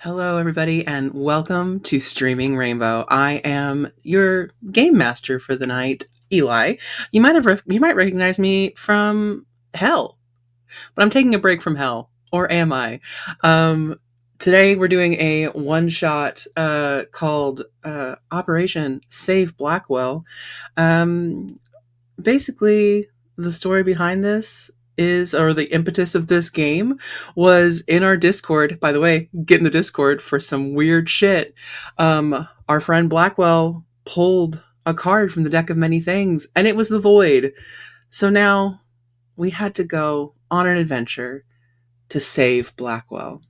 Hello, everybody, and welcome to Streaming Rainbow. I am your game master for the night, Eli. You might recognize me from hell, but I'm taking a break from hell, or am I? Today we're doing a one-shot called Operation Save Blackwell. Basically, the story behind this or the impetus of this game was in our Discord. By the way, get in the Discord for some weird shit. Our friend Blackwell pulled a card from the deck of many things, and it was the Void. So now we had to go on an adventure to save Blackwell.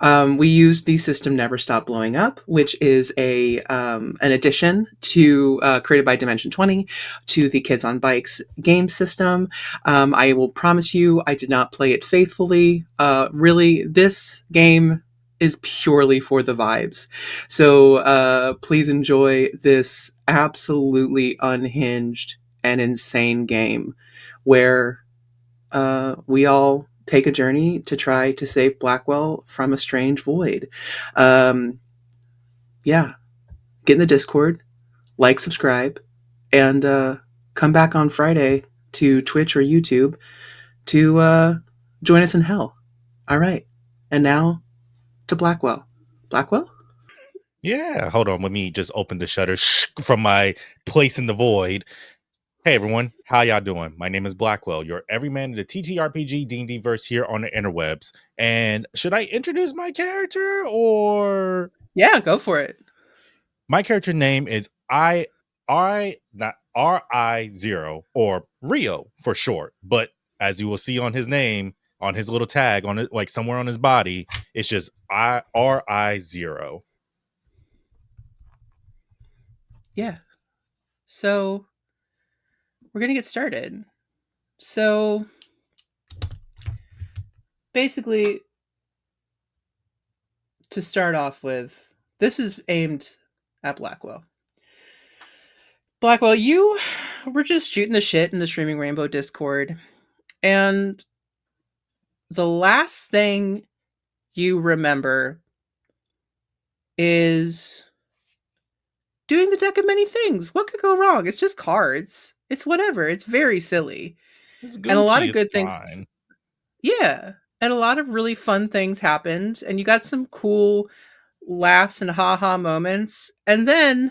We used the system Never Stop Blowing Up, which is an addition to created by Dimension 20 to the Kids on Bikes game system. I will promise you, I did not play it faithfully. Really, this game is purely for the vibes. So please enjoy this absolutely unhinged and insane game where we all take a journey to try to save Blackwell from a strange void. Yeah, get in the Discord, like, subscribe, and come back on Friday to Twitch or YouTube to join us in hell. All right, and now to Blackwell. Blackwell? Yeah, hold on. Let me just open the shutters from my place in the void. Hey everyone, how y'all doing? My name is Blackwell, your everyman in the TTRPG D&D verse here on the interwebs. And should I introduce my character or Yeah, go for it. my character name is not RI0 or Rio for short, but as you will see on his name, on his little tag on it, like somewhere on his body, it's just RI0. Yeah. So we're gonna get started. So basically, to start off with, this is aimed at Blackwell. Blackwell, you were just shooting the shit in the Streaming Rainbow Discord, and the last thing you remember is doing the deck of many things. What could go wrong? It's just cards. It's whatever. It's very silly. It's And a lot Gucci, of it's good things. fine. Yeah. And a lot of really fun things happened. And you got some cool laughs and haha moments. And then,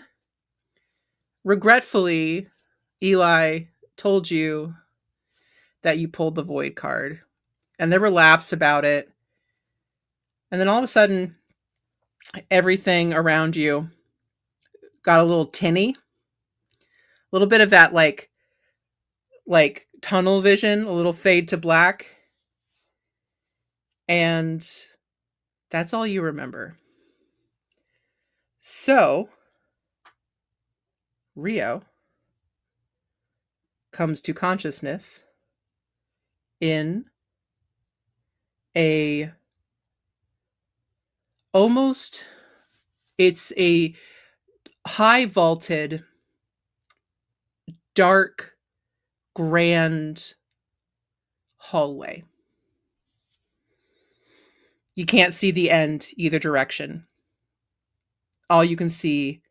regretfully, Eli told you that you pulled the Void card. And there were laughs about it. And then all of a sudden, everything around you got a little tinny. A little bit of that like tunnel vision, a little fade to black. And that's all you remember. So, Rio comes to consciousness in a almost it's a high vaulted, dark, grand hallway. You can't see the end either direction. All you can see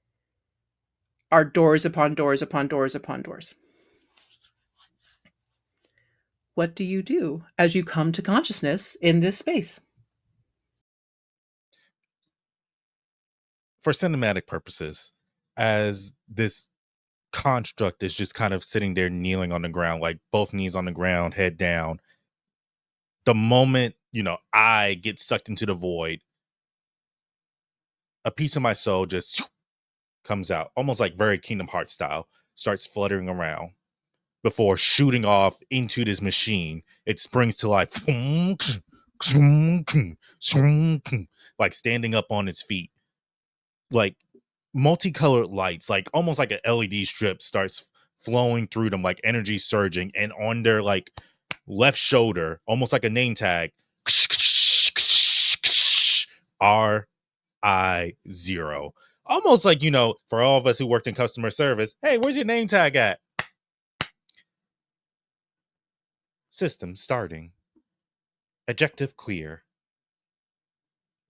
are doors upon doors upon doors upon doors. What do you do as you come to consciousness in this space? For cinematic purposes, as this construct is just kind of sitting there kneeling on the ground, like both knees on the ground, head down. The moment, I get sucked into the void, a piece of my soul just comes out, almost like very Kingdom Hearts style, starts fluttering around before shooting off into this machine. It springs to life, like standing up on its feet, like multicolored lights, like almost like an LED strip starts flowing through them, like energy surging, and on their like left shoulder, almost like a name tag, RI0. Almost like, for all of us who worked in customer service, hey, where's your name tag at? System starting. Adjective clear.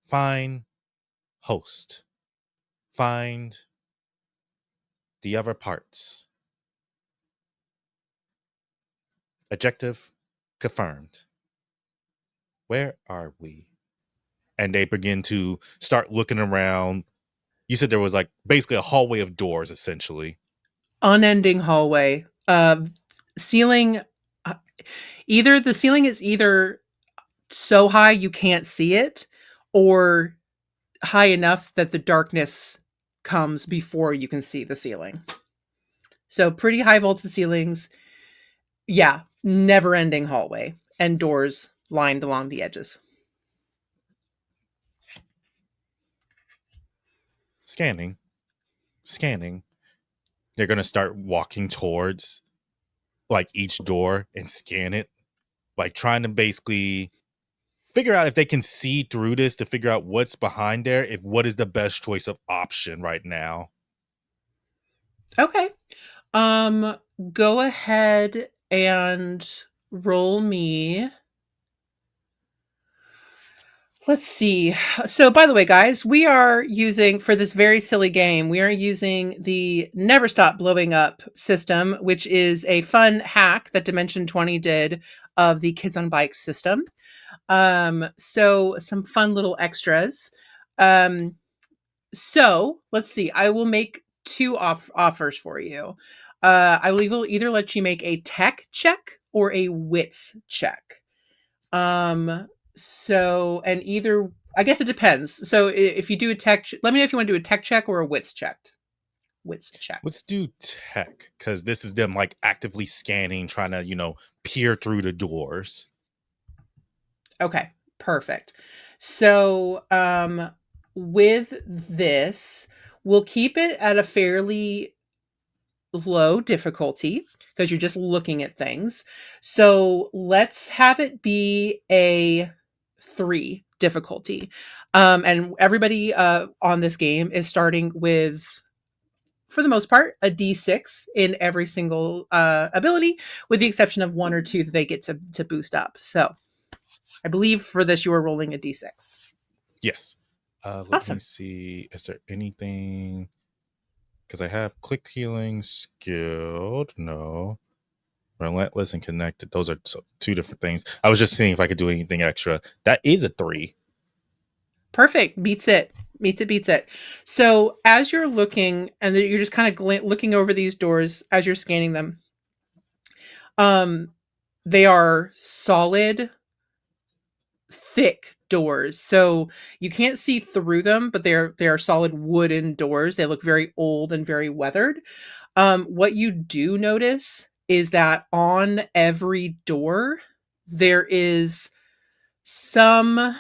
Find host. Find the other parts. Adjective confirmed. Where are we? And they begin to start looking around. You said there was like basically a hallway of doors, essentially. Unending hallway. Ceiling. uh, Either the ceiling is either so high you can't see it, or high enough that the darkness comes before you can see the ceiling. So pretty high vaulted ceilings. Yeah, never ending hallway and doors lined along the edges. Scanning, scanning. They're going to start walking towards like each door and scan it, like trying to basically figure out if they can see through this to figure out what's behind there, if what is the best choice of option right now. Okay. Um go ahead and roll me. Let's see. So, by the way, guys, we are using for this very silly game, we are using the Never Stop Blowing Up system, which is a fun hack that Dimension 20 did of the Kids on Bikes system. So some fun little extras. Um, so let's see. I will make two offers for you. I will either let you make a tech check or a wits check. Um, so and either I guess it depends. So if you do a let me know if you want to do a tech check or a wits check. Wits check. Let's do tech, because this is them like actively scanning, trying to, peer through the doors. Okay, perfect. So with this, we'll keep it at a fairly low difficulty because you're just looking at things. So let's have it be a 3 difficulty. And everybody on this game is starting with, for the most part, a D6 in every single ability, with the exception of 1 or 2 that they get to boost up. So I believe for this you are rolling a D6. Yes. Let me Awesome. see. Is there anything? Because I have quick healing skilled. No. Relentless and connected. Those are two different things. I was just seeing if I could do anything extra. That is a 3. Perfect. Beats it. Beats it. So as you're looking, and you're just kind of looking over these doors as you're scanning them, um, they are solid, thick doors. So you can't see through them, but they are solid wooden doors. They look very old and very weathered. What you do notice is that on every door there is some,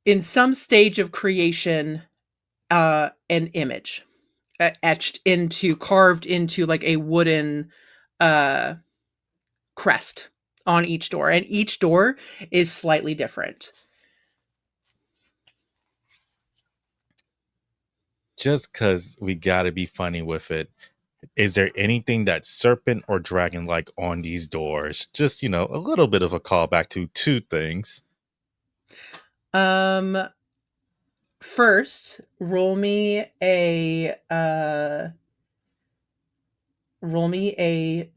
in some stage of creation, an image etched into, carved into like a wooden uh crest on each door, and each door is slightly different. Just because we got to be funny with it. Is there anything that's serpent or dragon like on these doors? Just, a little bit of a callback to two things. um First, roll me a D8.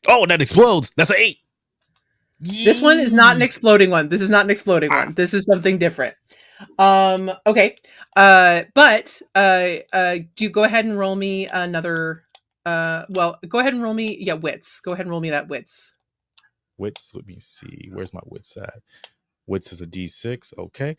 Oh, that explodes. That's an 8. This one is not an Yee. exploding one. This is not an exploding Ah, one. This is something different. Okay. Do go ahead and roll me another well, go ahead and roll me wits. Go ahead and roll me that wits. wits. Let me see. Where's my wits at? Wits is a D6. Okay.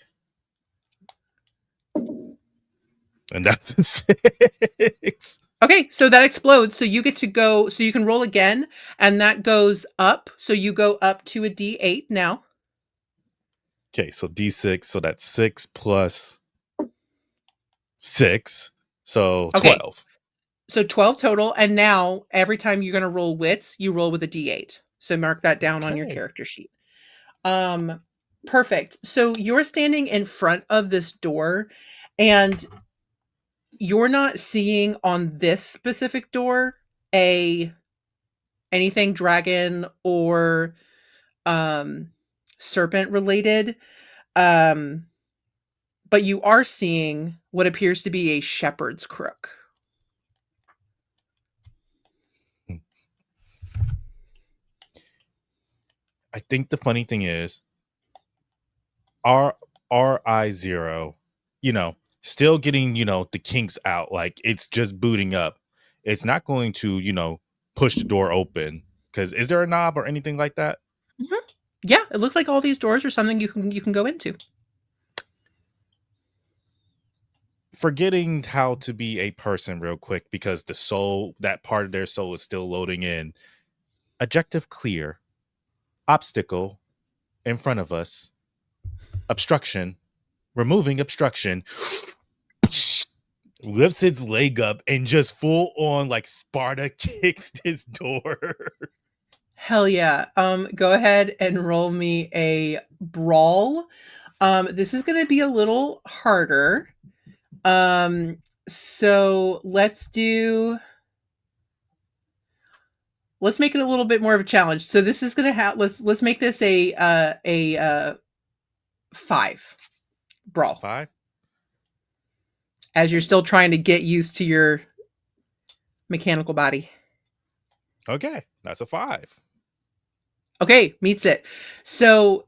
And that's a 6. Okay, so that explodes. So you get to go so you can roll again and that goes up. So you go up to a D8 now. Okay, so D6. So that's 6 plus 6. So Okay. 12. So 12 total and now every time you're going to roll wits, you roll with a D8. So mark that down on your Okay. character sheet. Um, Perfect. So you're standing in front of this door and you're not seeing on this specific door a anything dragon or um serpent related. Um but you are seeing what appears to be a shepherd's crook. I think the funny thing is R RI0, still getting, the kinks out. Like it's just booting up. It's not going to, push the door open. Cause is there a knob or anything like that? Mhm. Yeah, it looks like all these doors are something you can go into. Forgetting how to be a person real quick because the soul, that part of their soul is still loading in. Objective clear. Obstacle in front of us. Obstruction. Removing obstruction. Lifts its leg up and just full on like Sparta kicks this door. Hell yeah. Go ahead and roll me a brawl. This is going to be a little harder. Um, so let's make it a little bit more of a challenge. So this is going to have let's make this a 5 brawl Five. as you're still trying to get used to your mechanical body. Okay, that's a 5. Okay, meets it. So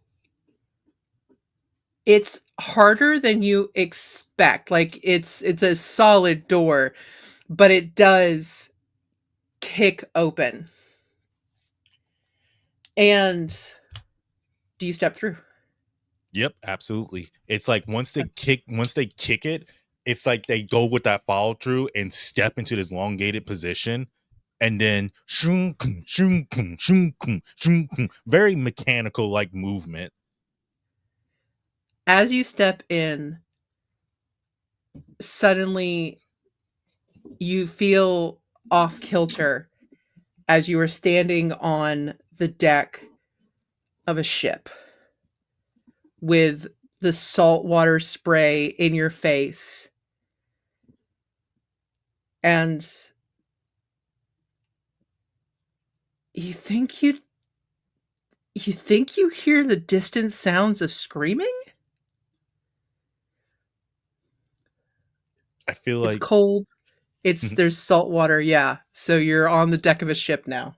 it's harder than you expect. Like it's a solid door, but it does kick open. And do you step through? Yep, absolutely. It's like once they kick it, it's like they go with that follow through and step into this elongated position, and then shunk, shunk, shunk, shunk, very mechanical like movement. As you step in, suddenly you feel off kilter as you are standing on the deck of a ship with the saltwater spray in your face. And you think you you think you hear the distant sounds of screaming? I feel It's like cold. There's salt water, yeah. So you're on the deck of a ship now.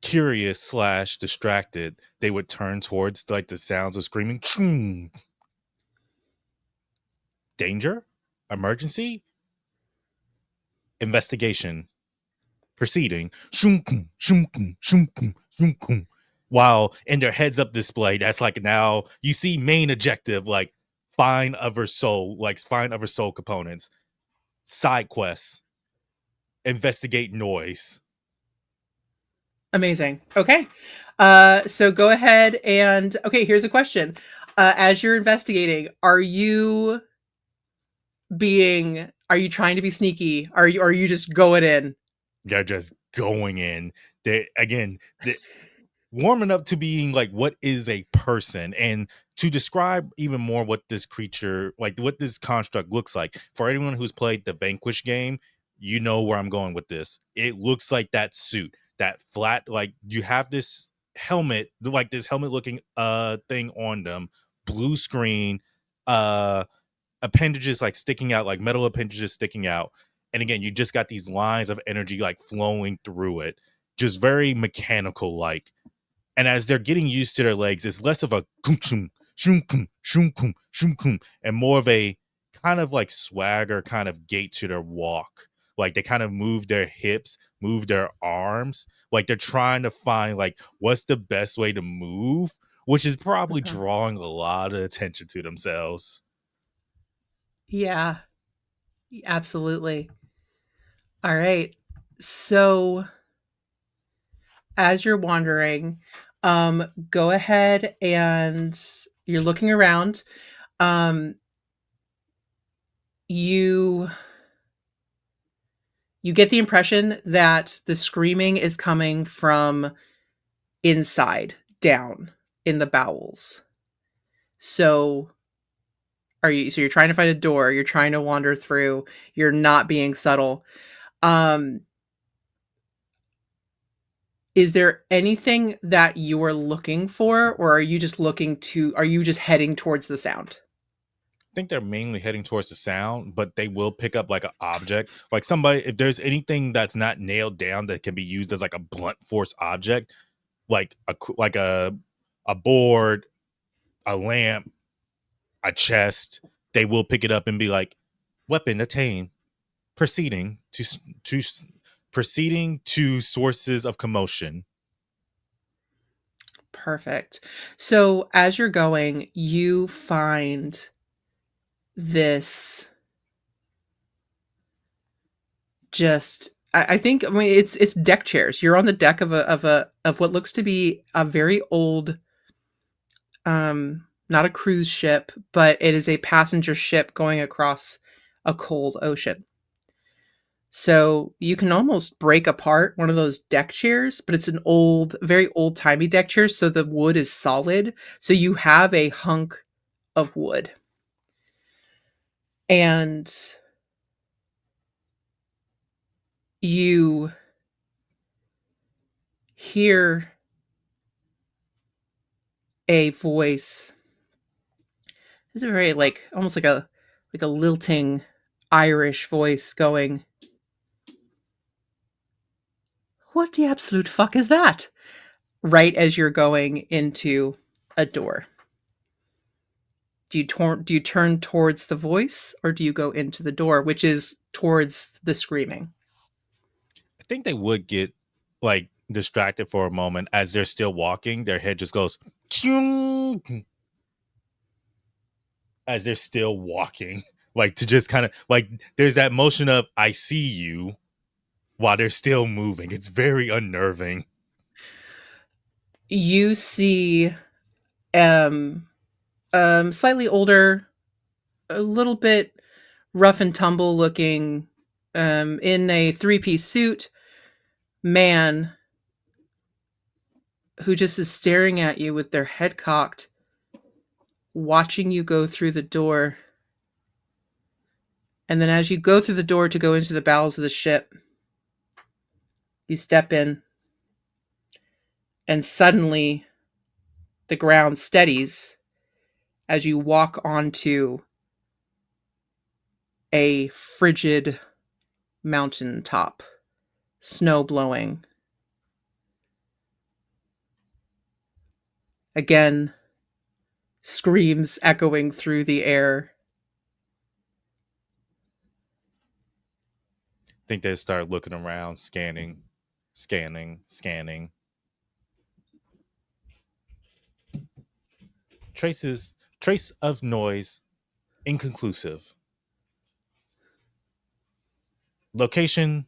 curious slash distracted, they would turn towards like the sounds of screaming. Danger, emergency, investigation, proceeding. While in their heads up display, that's like now you see main objective like find other soul components, side quests, investigate noise. Amazing. Okay. So go ahead and okay, here's a question. As you're investigating, are you trying to be sneaky? Are you just going in? They're just going in. They again, warming up to being like what is a person, and to describe even more what this creature, like what this construct looks like for anyone who's played the Vanquish game. You know where I'm going with this. It looks like that suit, that flat, like you have this helmet, like this helmet looking thing on them, blue screen, uh appendages like sticking out, like metal appendages sticking out, and again you just got these lines of energy like flowing through it. just very mechanical like. And as they're getting used to their legs, it's less of a kum kum shum kum shum kum shum kum and more of a kind of like swagger kind of gait to their walk. Like they kind of move their hips, move their arms, like they're trying to find like what's the best way to move, which is probably Uh-huh. drawing a lot of attention to themselves. Yeah, absolutely. All right. So as you're wandering, go ahead and you're looking around. Um, you you get the impression that the screaming is coming from inside, down in the bowels. So you're trying to find a door, you're trying to wander through, you're not being subtle. Um, is there anything that you are looking for, or are you just heading towards the sound? Think they're mainly heading towards the sound, but they will pick up like an object, like somebody. If there's anything that's not nailed down that can be used as like a blunt force object, like a board, a lamp, a chest, they will pick it up and be like, "Weapon attained. Proceeding to proceeding to sources of commotion." Perfect. So as you're going, you find this just I think I mean it's deck chairs. You're on the deck of what looks to be a very old not a cruise ship, but it is a passenger ship going across a cold ocean. So you can almost break apart one of those deck chairs, but it's an old, very old timey deck chair. So the wood is solid. So you have a hunk of wood. And you hear a voice. It's a very like almost like a lilting Irish voice going, "What the absolute fuck is that?" Right as you're going into a door. Do you turn towards the voice or do you go into the door, which is towards the screaming? I think they would get like distracted for a moment as they're still walking. Their head just goes as they're still walking, like to just kind of like there's that motion of I see you while they're still moving. It's very unnerving. You see um slightly older, a little bit rough and tumble looking in a three-piece suit man who just is staring at you with their head cocked, watching you go through the door. And then as you go through the door to go into the bowels of the ship, you step in and suddenly the ground steadies as you walk onto a frigid mountain top, snow blowing. Again, screams echoing through the air. I think they start looking around, scanning. Trace of noise inconclusive. Location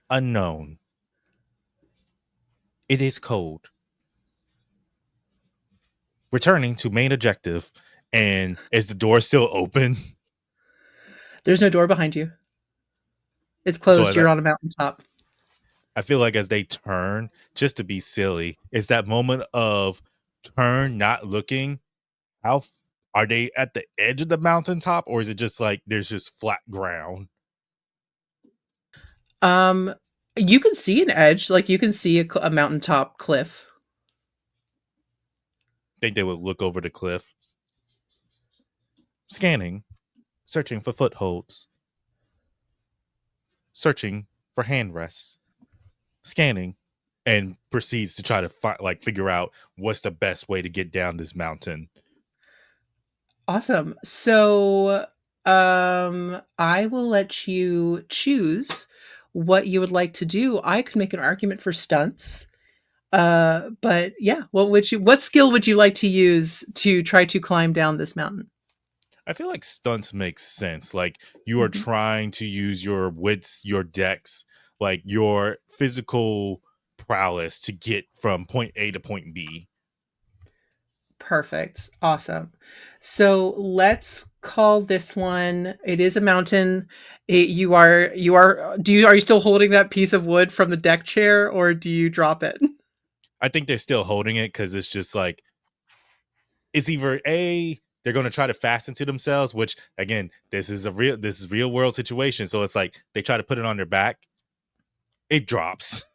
unknown. It is cold. Returning to main objective. And is the door still open? There's no door behind you. It's So closed. You're on a mountaintop. I feel like as they turn, just to be silly, it's that moment of turn, not looking. Are they at the edge of the mountaintop, or is it just like there's just flat ground? Um, you can see an edge, like you can see a mountaintop cliff. Think they would look over the cliff, scanning, searching for footholds, searching for hand rests, scanning. and proceeds to try to figure out what's the best way to get down this mountain. Awesome. So, I will let you choose what you would like to do. I could make an argument for stunts. But yeah, what skill would you like to use to try to climb down this mountain? I feel like stunts makes sense. Like you are Mhm. trying to use your wits, your decks, like your physical prowess to get from point A to point B. Perfect. Awesome. So let's call this one. It is a mountain. Are you still holding that piece of wood from the deck chair, or do you drop it? I think they're still holding it because it's just like it's either A, they're gonna try to fasten to themselves, which again, this is real world situation. So it's like they try to put it on their back, it drops.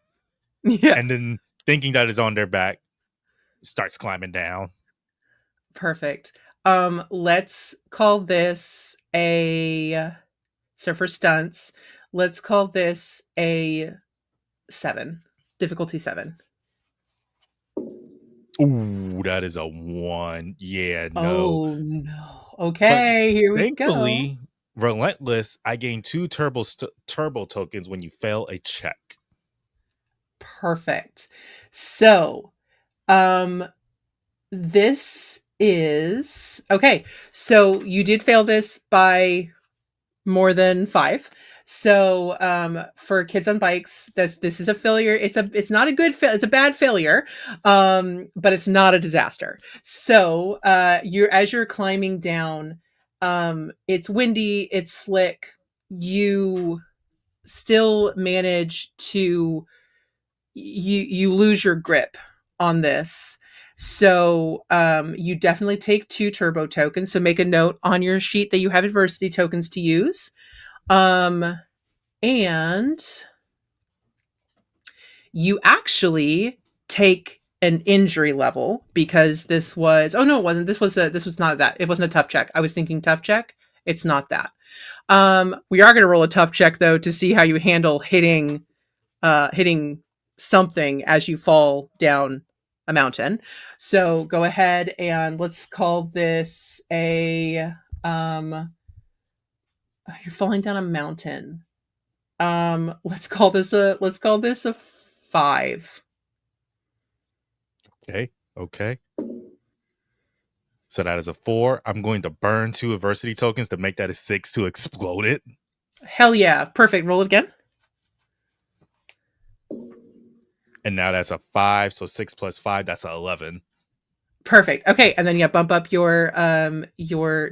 Yeah. And then thinking that it's on their back, starts climbing down. Perfect. Let's call this a so for stunts, let's call this a 7. Difficulty 7. Ooh, that is a one. Yeah, no. Oh no. But Okay, here we go. thankfully, relentless, I gain two turbo tokens when you fail a check. Perfect. So, um this is okay. So you did fail this by more than 5. So, for kids on bikes, this is a failure. It's not a it's a bad failure, but it's not a disaster. So, you're as you're climbing down, it's windy, it's slick. You still manage to you lose your grip on this. So, you definitely take 2 turbo tokens. So make a note on your sheet that you have adversity tokens to use. Um, and you actually take an injury level because this was oh no, it wasn't. This was not that. It wasn't a tough check. I was thinking tough check. It's not that. We are gonna roll a tough check though to see how you handle hitting something as you fall down a mountain. So go ahead and let's call this a you're falling down a mountain. Let's call this a 5. Okay. Okay. So that is a 4. I'm going to burn 2 adversity tokens to make that a 6 to explode it. Hell yeah. Perfect. Roll it again. And now that's a 5. So 6 plus 5, that's a 11. Perfect. Okay, and then yeah, bump up your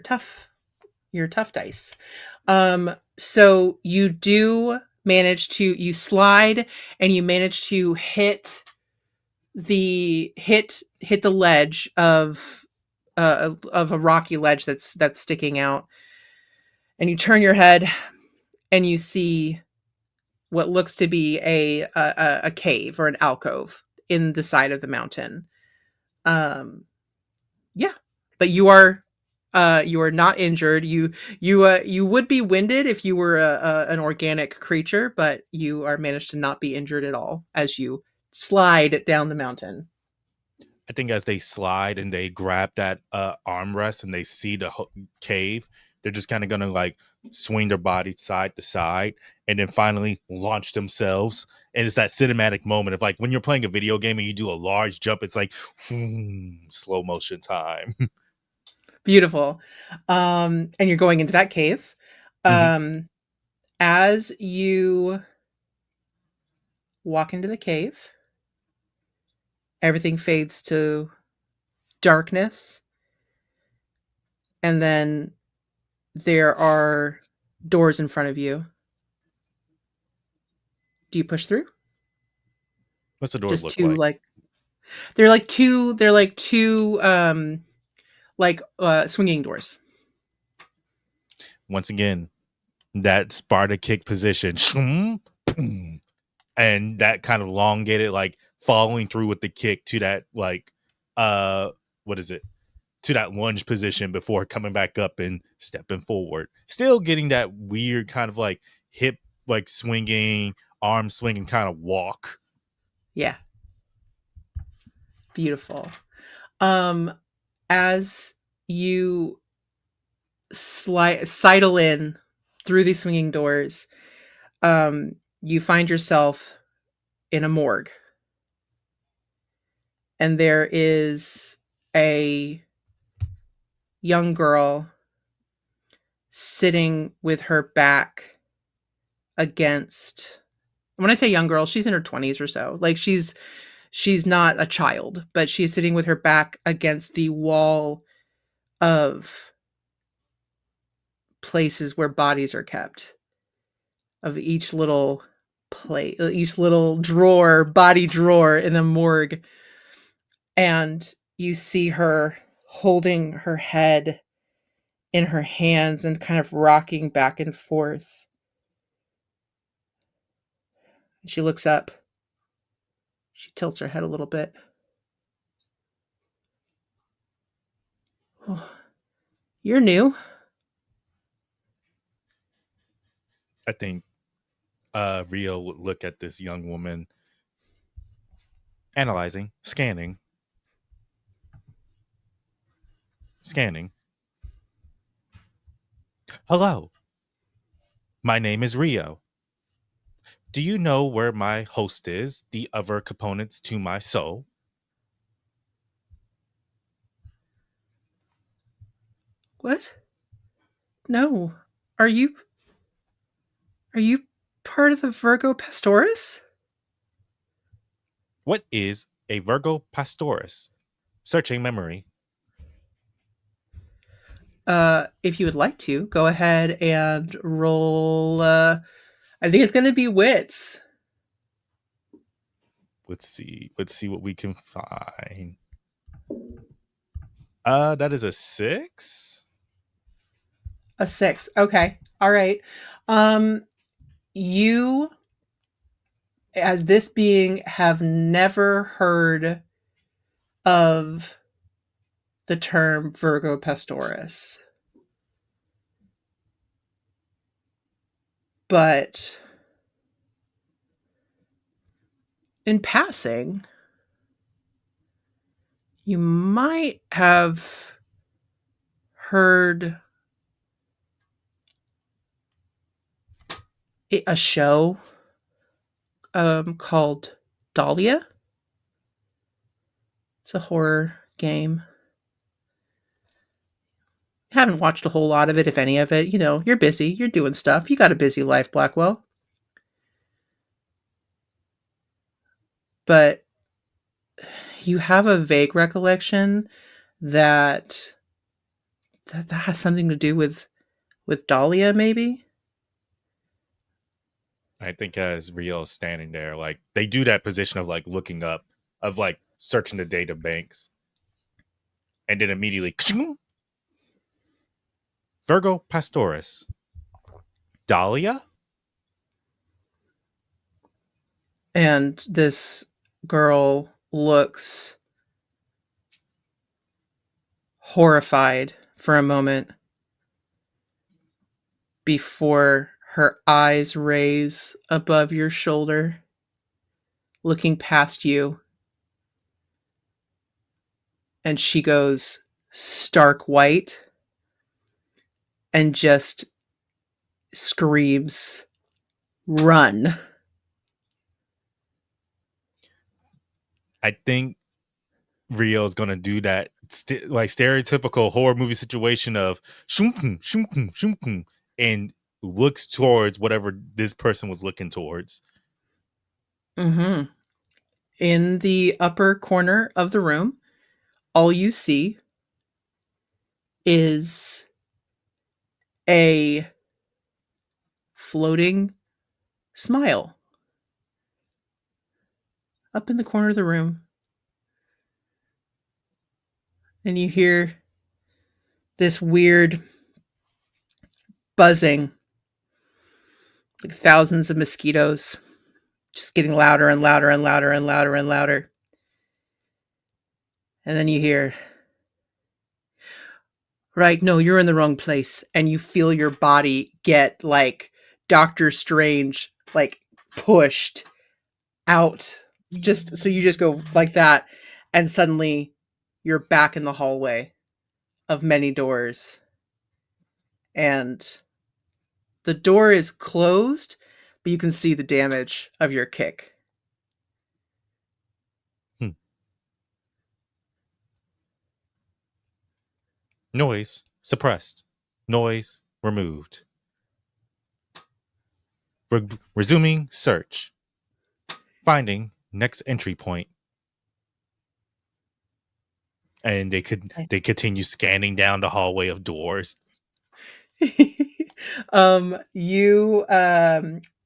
tough dice. So you do manage to you slide and you manage to hit the ledge of a rocky ledge that's sticking out, and you turn your head and you see what looks to be a cave or an alcove in the side of the mountain. Um, yeah, but you are not injured. You would be winded if you were an organic creature, but you are managed to not be injured at all as you slide down the mountain. I think as they slide and they grab that armrest and they see the cave, they're just kind of gonna like swing their body side to side and then finally launch themselves. And it's that cinematic moment of like when you're playing a video game and you do a large jump, it's like slow motion time. Beautiful. And you're going into that cave. Mhm. Um, as you walk into the cave, everything fades to darkness, and then there are doors in front of you. Do you push through? What's the doors Just look two like? like they're like two swinging doors. Once again, that Sparta kick position, and that kind of elongated, like following through with the kick to that, like, what is it? To that lunge position before coming back up and stepping forward. Still getting that weird kind of like hip, like swinging, arm swinging kind of walk. Yeah, beautiful. Um, as you sidle in through these swinging doors, you find yourself in a morgue, and there is a young girl sitting with her back against. When I say young girl, she's in her 20s or so. Like she's not a child, but she's sitting with her back against the wall of places where bodies are kept, of each little plate, each little drawer, body drawer in a morgue. And you see her holding her head in her hands and kind of rocking back and forth. She looks up. She tilts her head a little bit. Oh, you're new. I think Rio would look at this young woman, analyzing, scanning. Hello, my name is Rio. Do you know where my host is, the other components to my soul? What? No. Are you are you part of the Virgo Pastoris? What is a Virgo Pastoris? Searching memory. If you would like to, go ahead and roll I think it's going to be wits. Let's see. Let's see what we can find. That is a 6. A 6. Okay. All right. Um you as this being have never heard of the term Virgo Pastoris. But in passing, you might have heard a show called Dahlia. It's a horror game. Haven't watched a whole lot of it, if any of it. You know, you're busy, you're doing stuff. You got a busy life, Blackwell. But you have a vague recollection that that has something to do with Dahlia, maybe. I think as Rio is standing there, like they do that position of like looking up, of like searching the data banks, and then immediately Virgo Pastoris. Dahlia? And this girl looks horrified for a moment before her eyes raise above your shoulder, looking past you. And she goes stark white and just screams, "Run." I think Rio's gonna do that like stereotypical horror movie situation of shumkum, shumkum, shumkum, and looks towards whatever this person was looking towards. Mm-hmm. In the upper corner of the room, all you see is a floating smile up in the corner of the room. And you hear this weird buzzing, like thousands of mosquitoes, just getting louder and louder and louder and louder and louder. And then you hear, right, no, you're in the wrong place. And you feel your body get like Doctor Strange, like pushed out Just so you just go like that, and suddenly you're back in the hallway of many doors, and the door is closed, but you can see the damage of your kick. Hmm. Noise suppressed. Noise removed. Resuming search. Finding next entry point. And they continue scanning down the hallway of doors. You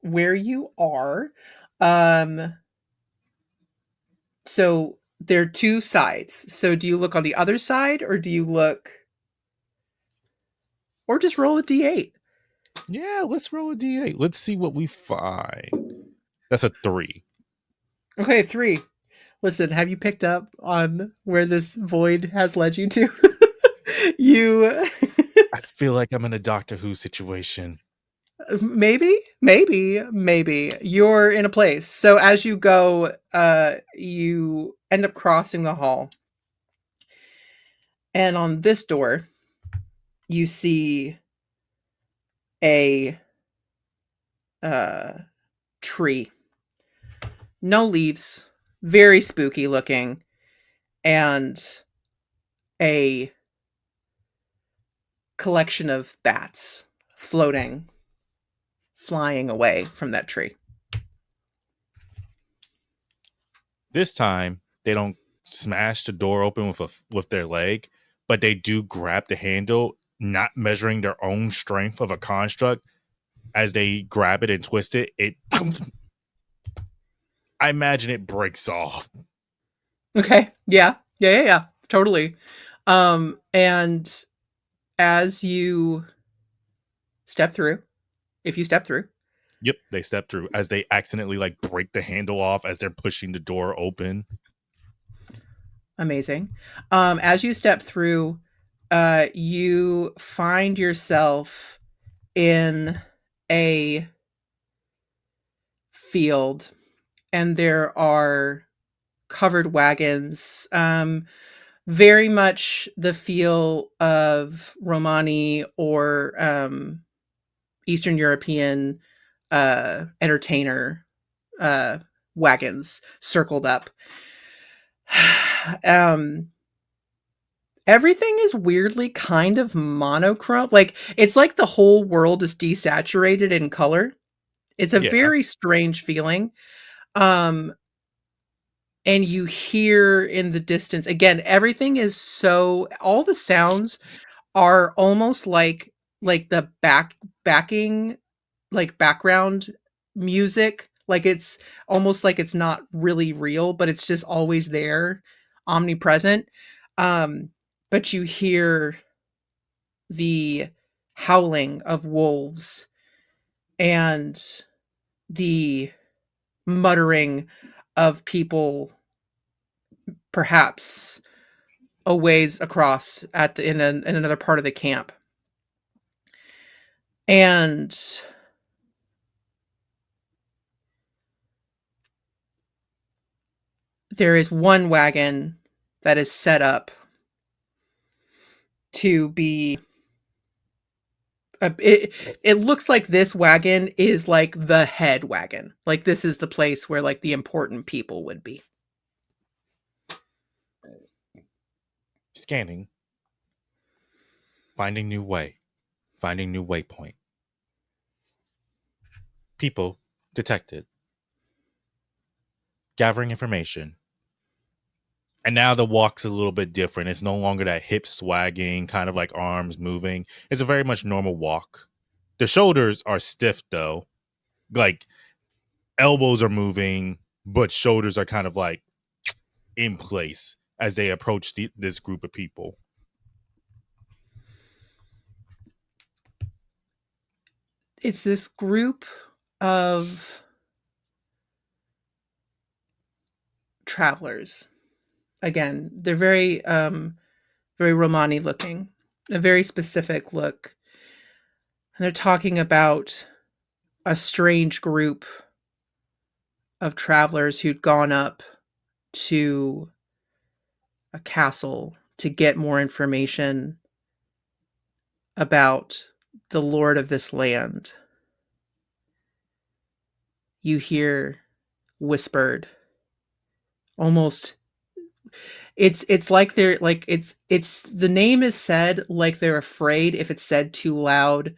where you are, um so there are two sides. So do you look on the other side, or do you look, or just roll a d8? Yeah, let's roll a d8. Let's see what we find. That's a 3. Okay, 3. Listen, have you picked up on where this void has led you to? You I feel like I'm in a Doctor Who situation. maybe you're in a place. So as you go, you end up crossing the hall, and on this door, you see a uh, tree, no leaves, very spooky looking, and a collection of bats floating, flying away from that tree. This time, they don't smash the door open with their leg, but they do grab the handle, not measuring their own strength of a construct. As they grab it and twist it, I imagine it breaks off. Okay. Yeah. Totally. And as you step through, if you step through, Yep, they step through as they accidentally like break the handle off as they're pushing the door open. amazing. As you step through, you find yourself in a field, and there are covered wagons. Very much the feel of Romani or Eastern European entertainer uh, wagons circled up. um, Everything is weirdly kind of monochrome. Like it's like the whole world is desaturated in color. It's a Yeah. very strange feeling. Um, and you hear in the distance again, everything is so all the sounds are almost like the backing, like background music. Like it's almost like it's not really real, but it's just always there, omnipresent. Um, but you hear the howling of wolves and the muttering of people, perhaps a ways across at in another part of the camp. And there is one wagon that is set up to be it looks like this wagon is like the head wagon. Like this is the place where like the important people would be. Scanning, finding new way, finding new waypoint. People detected, gathering information. And now the walk's a little bit different. It's no longer that hip swagging, kind of like arms moving. It's a very much normal walk. The shoulders are stiff though. Like elbows are moving, but shoulders are kind of like in place as they approach this group of people. It's this group of travelers. Again, they're very Romani looking, a very specific look. And they're talking about a strange group of travelers who'd gone up to a castle to get more information about the lord of this land. You hear whispered, almost, it's like they're like it's the name is said like they're afraid if it's said too loud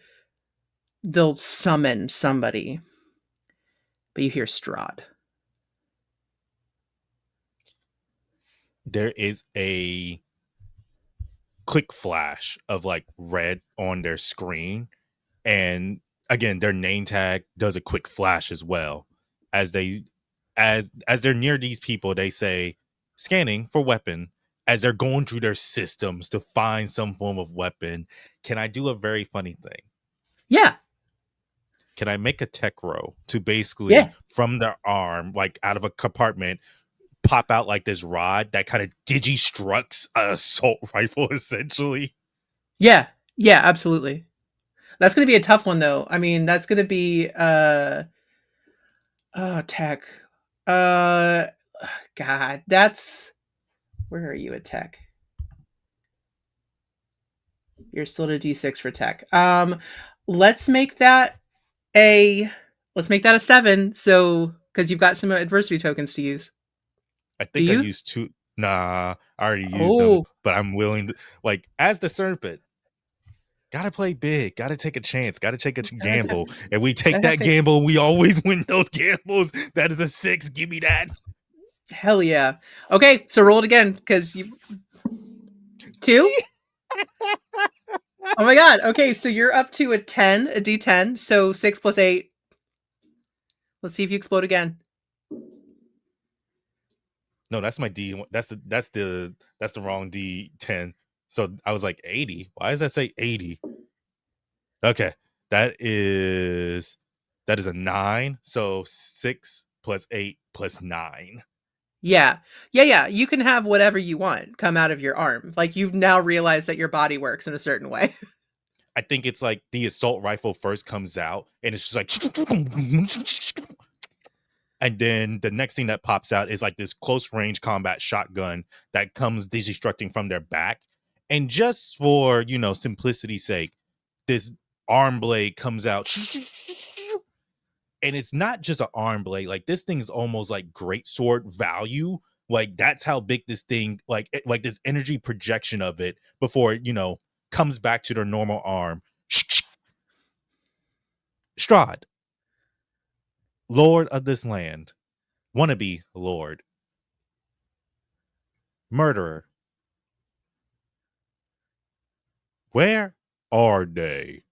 they'll summon somebody. But you hear Strahd. There is a quick flash of like red on their screen, and again their name tag does a quick flash as well. As they as as they're near these people, they say scanning for weapon. As they're going through their systems to find some form of weapon, can I do a very funny thing? Yeah, Can I make a tech row to basically yeah, from their arm, like out of a compartment, pop out like this rod that kind of digi structs a assault rifle essentially? yeah, yeah, absolutely. That's gonna be a tough one though. I mean, that's gonna be tech. Uh God, that's where are you at tech? You're still at a D6 for tech. Let's make that a let's make that a 7. So because you've got some adversity tokens to use. I Do think I you? used two. Nah, I already used them, Oh, but I'm willing to, like, as the serpent, gotta play big, gotta take a chance, gotta take a gotta have, gamble. And we take gotta have that faith. gamble, we always win those gambles. That is a 6. Give me that. Hell yeah. Okay, so roll it again because you two. Oh my god. Okay, so you're up to a 10, a D10. So 6 plus 8. Let's see if you explode again. No, that's my D. That's the wrong D10. So I was like 80. Why does that say 80? Okay. That is that is a 9. So 6 plus 8 plus 9. Yeah. Yeah, yeah. You can have whatever you want come out of your arm. Like you've now realized that your body works in a certain way. I think it's like the assault rifle first comes out and it's just like and then the next thing that pops out is like this close range combat shotgun that comes destructing from their back. And just for, simplicity's sake, this arm blade comes out. And it's not just an arm blade. Like this thing is almost like great sword value. Like that's how big this thing, like this energy projection of it before it comes back to their normal arm. Strahd, lord of this land, wannabe lord, murderer, where are they?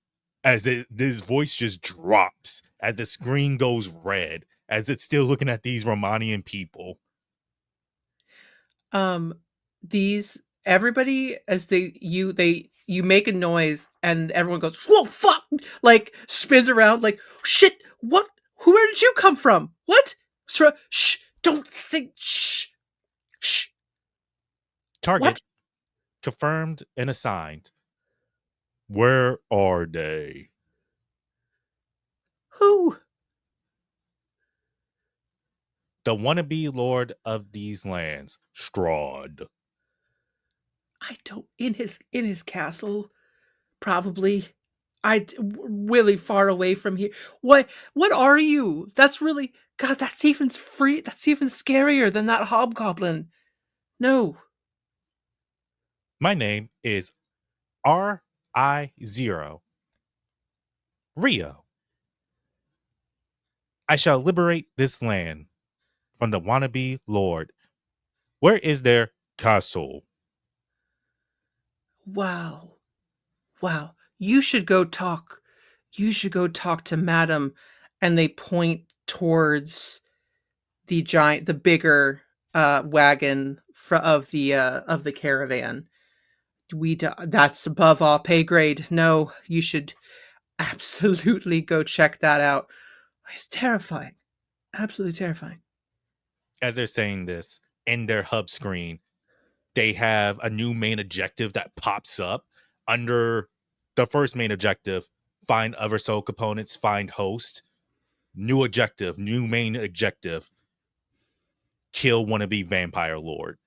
This voice just drops as the screen goes red, as it's still looking at these Romanian people. Um these everybody as they you make a noise and everyone goes, "Whoa, fuck!" Like spins around like, "Shit, what? Where did you come from? What?" Shh, don't say shh. Shh. Target What? confirmed and assigned. Where are they? Who? The wannabe lord of these lands, Strahd. I don't in his castle probably. Really far away from here. What are you? That's really God, that's even free. That's even scarier than that hobgoblin. No. My name is RI0 Rio. I shall liberate this land from the wannabe lord. Where is their castle? Wow. Wow. You should go talk to Madam, and they point towards the bigger wagon of the caravan. That's above all pay grade. No, you should absolutely go check that out. It's terrifying. Absolutely terrifying. As they're saying this, in their hub screen, they have a new main objective that pops up under the first main objective: find other soul components, find host. New objective, new main objective: kill wannabe vampire lord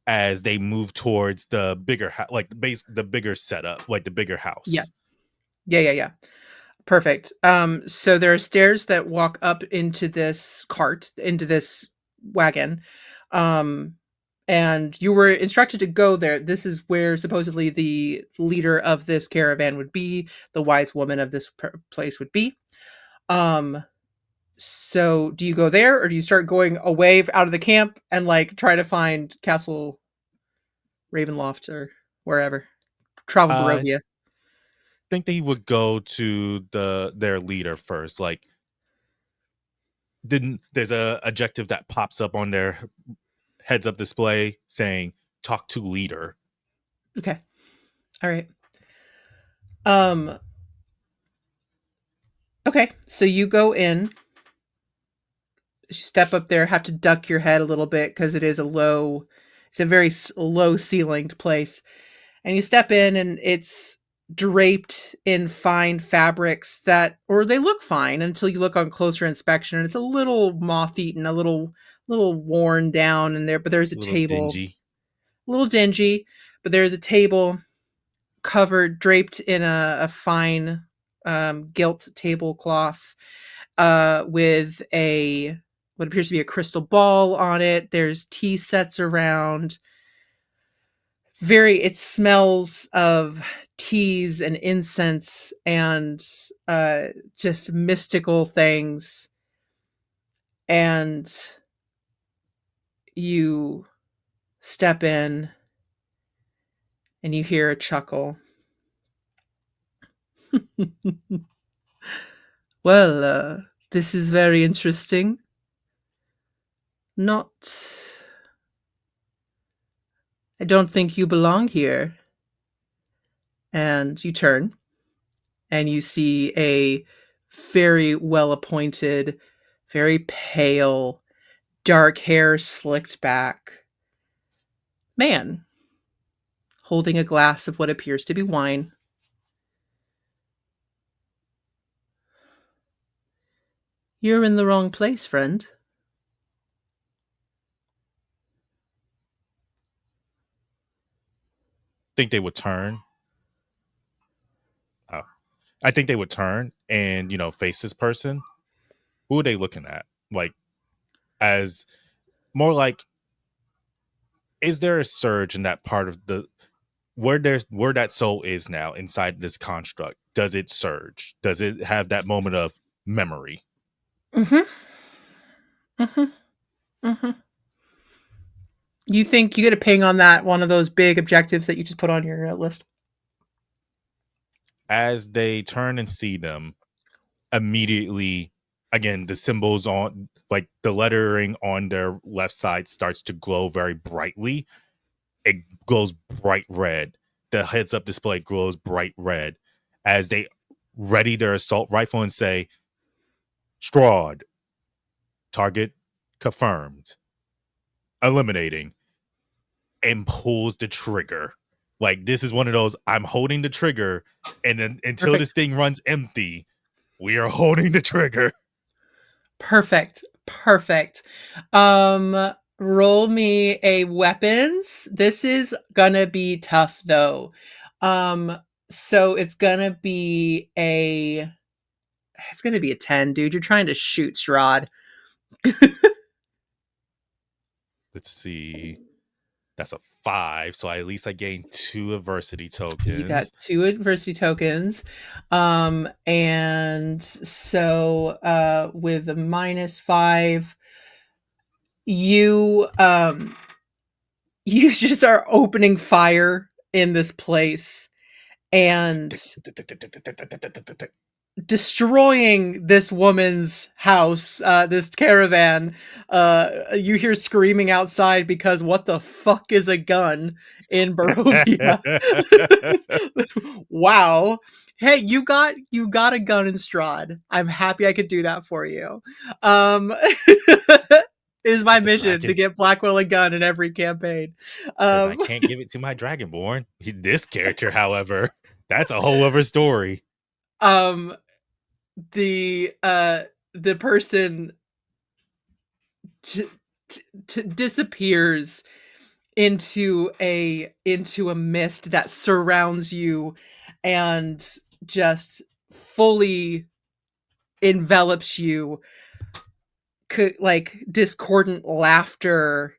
as they move towards the bigger like the bigger setup, like the bigger Yeah. house. Yeah, yeah, yeah. Perfect. So there are stairs that walk up into this cart, into this wagon. Um, and you were instructed to go there. This is where supposedly the leader of this caravan would be, the wise woman of this place would be. Um, so do you go there or do you start going away out of the camp and like try to find Castle Ravenloft or wherever? Travel I Barovia. think they would go to their leader first. Like, didn't there's a objective that pops up on their heads up display saying "talk to leader." Okay. All right. Um, okay. So you go in, step up there, have to duck your head a little bit because it is it's a very low ceilinged place. And you step in and it's draped in fine fabrics that, or they look fine until you look on closer inspection and it's a little moth eaten, little worn down in there, but there's a A little table, dingy. a little dingy, but there's a table covered, draped in a fine gilt tablecloth with a what appears to be a crystal ball on it. There's tea sets around. It smells of teas and incense and uh, just mystical things. And you step in and you hear a chuckle. Well, this is very interesting. Not. I don't think you belong here. And you turn and you see a very well appointed, very pale, dark hair slicked back man holding a glass of what appears to be wine. You're in the wrong place, friend. Think they would turn. Oh, I think they would turn and face this person. Who are they looking at? Like, as more like, is there a surge in that part of the where that soul is now inside this construct? Does it surge? Does it have that moment of memory? Mm-hmm. Mm-hmm. Mm-hmm. You think you get a ping on that one of those big objectives that you just put on your list? As they turn and see them, immediately, again, the symbols on, like, the lettering on their left side starts to glow very brightly. It glows bright red. The heads up display glows bright red as they ready their assault rifle and say, Strahd, target confirmed, eliminating, and pulls the trigger. Like, this is one of those, I'm holding the trigger, and then until this Perfect. thing runs empty, we are holding the trigger. Perfect. Perfect. Roll me a weapons. This is gonna be tough though. Um, so it's gonna be a 10, dude. You're trying to shoot Strahd. Let's see. That's a 5, so at least I gain 2 adversity You got tokens. 2 adversity tokens. And so with a -5, you you just are opening fire in this place and destroying this woman's house, this caravan. You hear screaming outside because what the fuck is a gun in Barovia? Wow. Hey, you got a gun in Strahd. I'm happy I could do that for you. Um is my Listen, I mission to can, get Blackwell a gun in every campaign. because I Um can't give it to my Dragonborn. This character, however, that's a whole other story. um the person t- disappears into a mist that surrounds you and just fully envelops you, like discordant laughter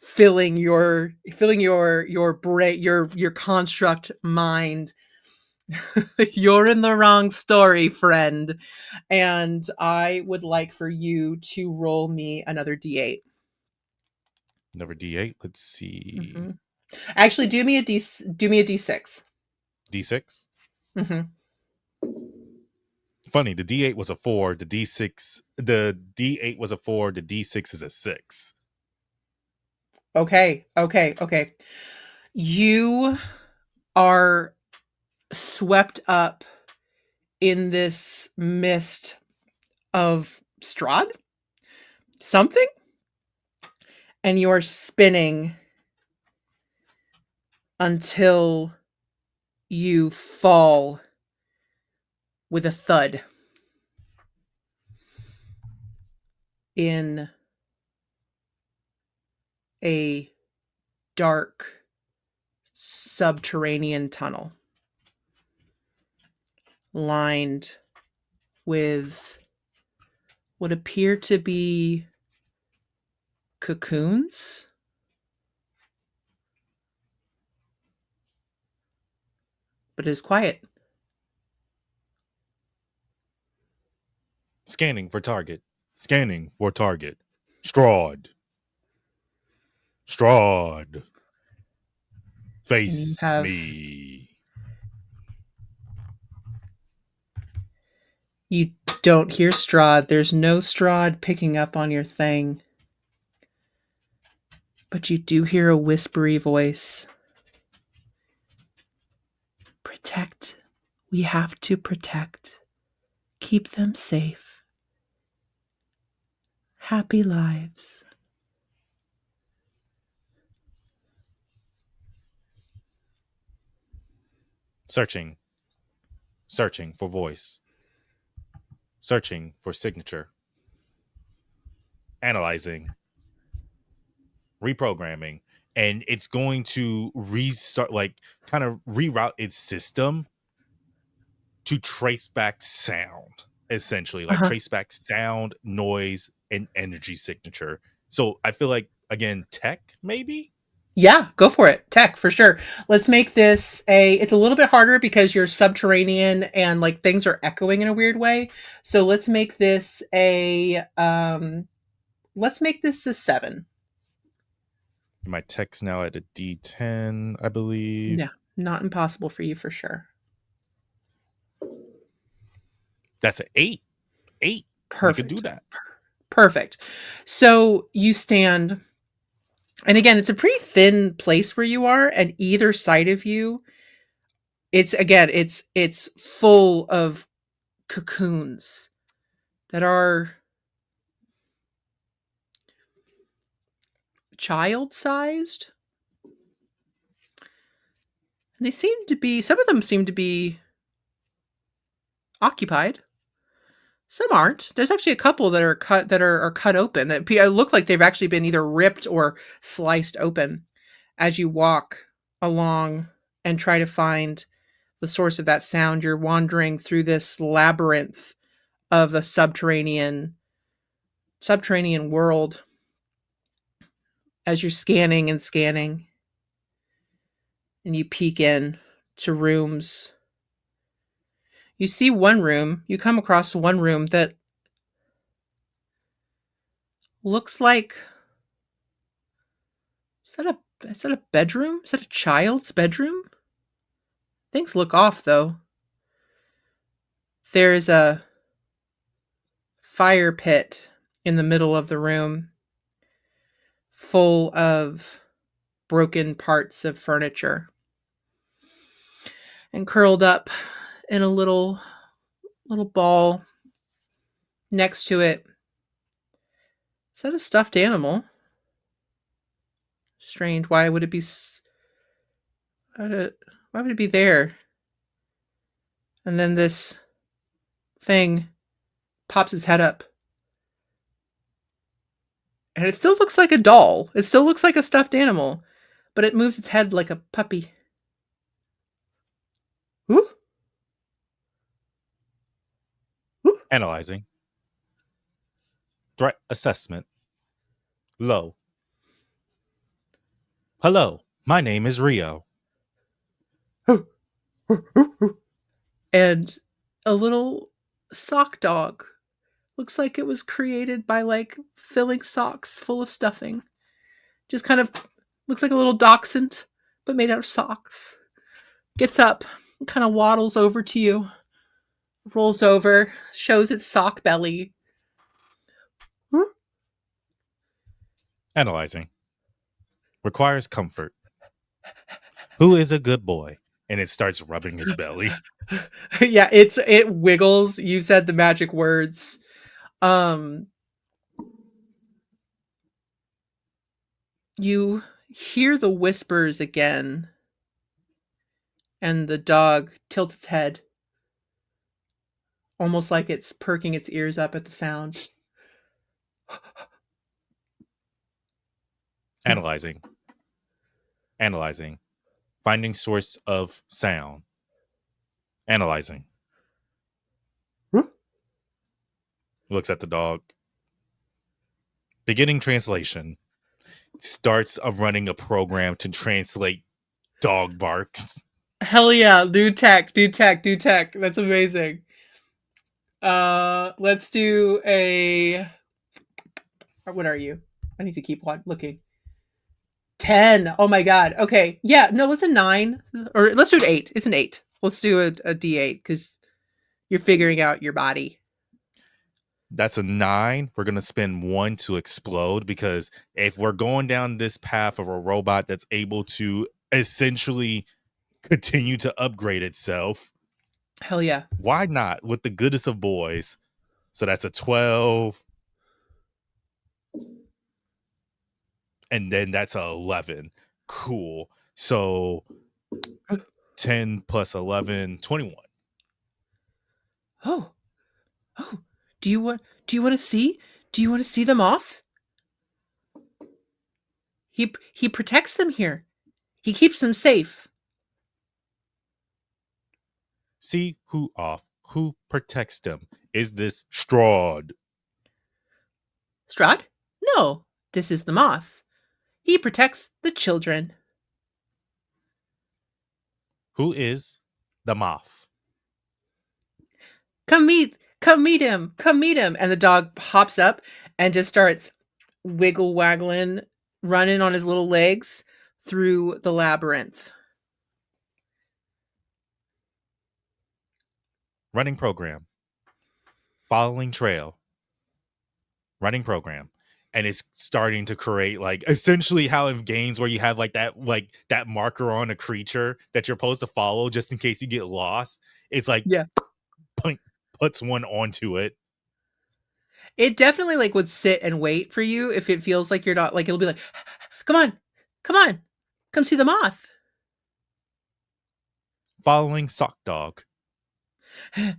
filling your brain, your construct mind. You're in the wrong story, friend. And I would like for you to roll me another d8. Number D8. Let's Hmm. see. Actually, do me a d6. D6. Hmm. Funny, the D8 was a 4, the D8 was a 4, the D6 is a 6. Okay, okay, okay. You are swept up in this mist of Strahd, something, and you're spinning until you fall with a thud in a dark subterranean tunnel lined with what appear to be cocoons, but is quiet. Scanning for target. Scanning for target. Strahd. Strahd. And you Face have me. you don't hear Strahd. There's no Strahd picking up on your thing. But you do hear a whispery voice. Protect. We have to protect. Keep them safe. Happy lives. Searching. Searching for voice. Searching for signature. Analyzing. Reprogramming. And it's going to restart, like, kind of reroute its system to trace back sound, essentially, like Uh-huh. trace back sound, noise, and energy signature. So I feel like, again, tech, maybe? Yeah, go for it. Tech for sure. Let's make this it's a little bit harder because you're subterranean and like things are echoing in a weird way. So let's make this a 7. My tech's now at a D10, I believe. Yeah, not impossible for you for sure. That's an 8. 8. We could do Perfect. that. Perfect. So you stand, and again, it's a pretty thin place where you are, and either side of you, it's full of cocoons that are child-sized. And some of them seem to be occupied. Some aren't. There's actually a couple that are cut open that look like they've actually been either ripped or sliced open as you walk along and try to find the source of that sound. You're wandering through this labyrinth of the subterranean world as you're scanning and scanning, and you peek in to rooms. You come across one room that looks like, is that a bedroom? Is that a child's bedroom? Things look off though. There's a fire pit in the middle of the room full of broken parts of furniture. And curled up in a little ball next to it, is that a stuffed animal? Strange. Why would it be there? And then this thing pops its head up And it still looks like a doll. It still looks like a stuffed animal, but it moves its head like a puppy. Ooh, ooh. Analyzing. Threat assessment. Low. Hello, my name is Rio. And a little sock dog. Looks like it was created by like filling socks full of stuffing. Just kind of looks like a little dachshund, but made out of socks. Gets up, kind of waddles over to you, rolls over, shows its sock belly. Analyzing. Requires comfort. Who is a good boy? And it starts rubbing his belly. Yeah, it wiggles. You said the magic words. Um you hear the whispers again, and the dog tilts its head, almost like it's perking its ears up at the sound. Analyzing. Analyzing. Finding source of sound. Analyzing. Looks at the dog. Beginning translation. Starts running a program to translate dog barks. Hell yeah, do tech, do tech, do tech. That's amazing. Let's do a. What are you? I need to keep looking. 10. Oh my god. Okay. Yeah, no, let's a 9. Or let's do an 8. It's an 8. Let's do a D8 because you're figuring out your body. That's a 9. We're going to spend 1 to explode because if we're going down this path of a robot that's able to essentially continue to upgrade itself, Hell yeah. why not with the goodest of boys? So that's a 12. And then that's a 11. Cool. So 10 plus 11, 21. Oh. Oh. Do you want to see? Do you want to see the moth? He protects them here. He keeps them safe. See who off. Who protects them? Is this Strahd? Strahd? No. This is the moth. He protects the children. Who is the moth? Come meet him, come meet him. And the dog hops up and just starts wiggle waggling, running on his little legs through the labyrinth. Running program. Following trail. Running program. And it's starting to create like essentially how in games where you have like that marker on a creature that you're supposed to follow just in case you get lost. It's like Yeah. puts one onto it. It definitely like would sit and wait for you if it feels like you're not like it'll be like, come on, come on, come see the moth. Following sock dog. And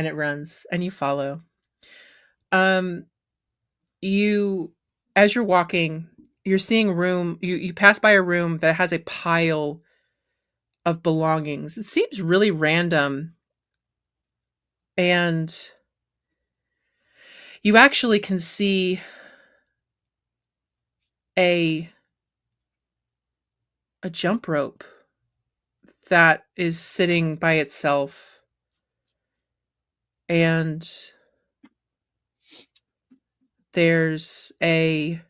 it runs and you follow. Um you as you're walking, you're seeing room you pass by a room that has a pile of belongings. It seems really random, and you actually can see a a jump rope that is sitting by itself, and there's a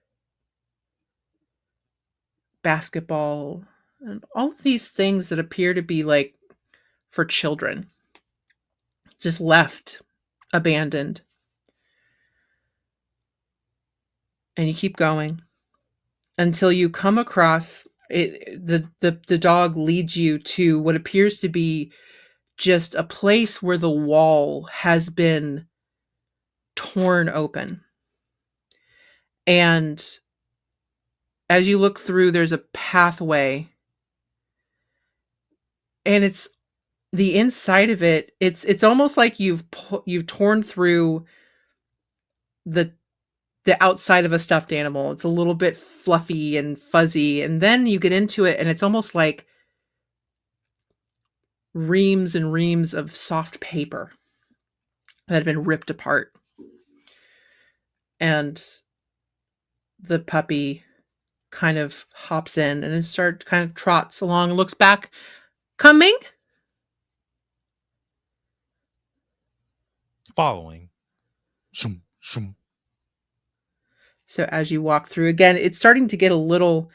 basketball and all of these things that appear to be like for children just left abandoned. And you keep going until you come across it, the dog leads you to what appears to be just a place where the wall has been torn open. And as you look through, there's a pathway, and it's the inside of it. It's almost like you've torn through the the outside of a stuffed animal. It's a little bit fluffy and fuzzy, and then you get into it, and it's almost like reams and reams of soft paper that have been ripped apart. And the puppy kind of hops in and then kind of trots along and looks back. Coming? Following. Shum, shum. So as you walk through again, it's starting to get a little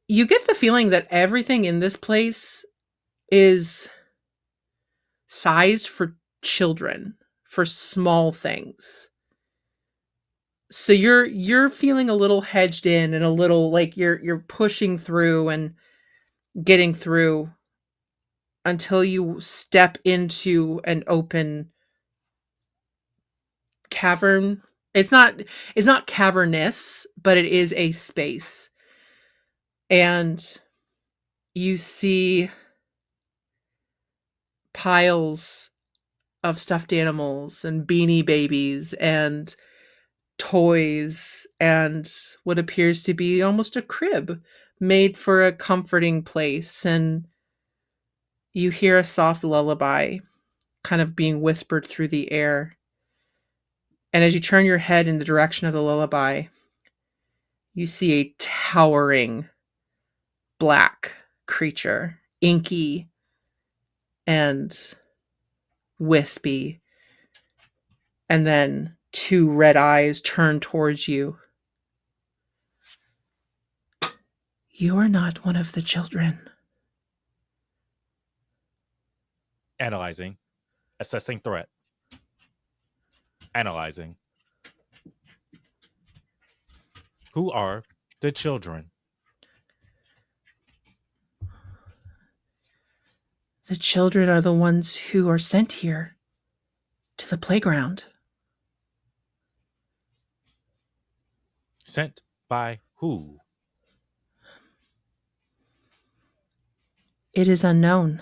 you get the feeling that everything in this place is sized for children, for small things. So you're feeling a little hedged in and a little like you're pushing through and getting through until you step into an open cavern. It's not cavernous, but it is a space. And you see piles of stuffed animals and beanie babies and toys and what appears to be almost a crib made for a comforting place. And you hear a soft lullaby kind of being whispered through the air. And as you turn your head in the direction of the lullaby, you see a towering black creature, inky and wispy, and then two red eyes turn towards you. You are not one of the children. Analyzing. Assessing threat. Analyzing. Who are the children? The children are the ones who are sent here to the playground. Sent by who? It is unknown.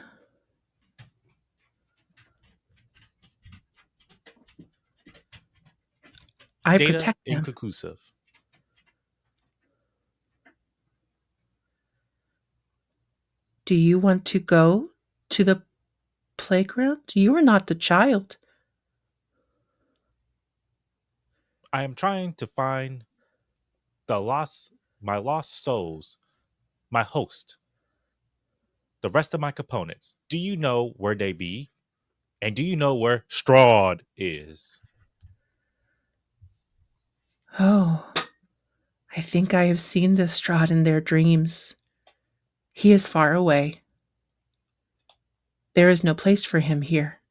I Data protect them. inconclusive. Do you want to go to the playground? You are not the child. I am trying to find my lost souls, my host, the rest of my components. Do you know where they be? And do you know where Strahd is? Oh, I think I have seen this Strahd in their dreams. He is far away. There is no place for him here.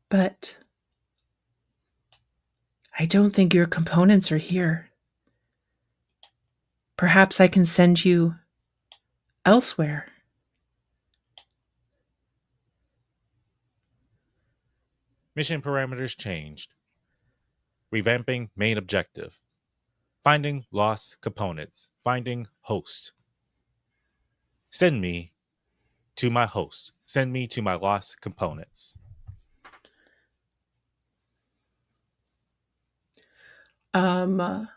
But I don't think your components are here. Perhaps I can send you elsewhere. Mission parameters changed. Revamping main objective. Finding lost components. Finding host. Send me to my host. Send me to my lost components. Um,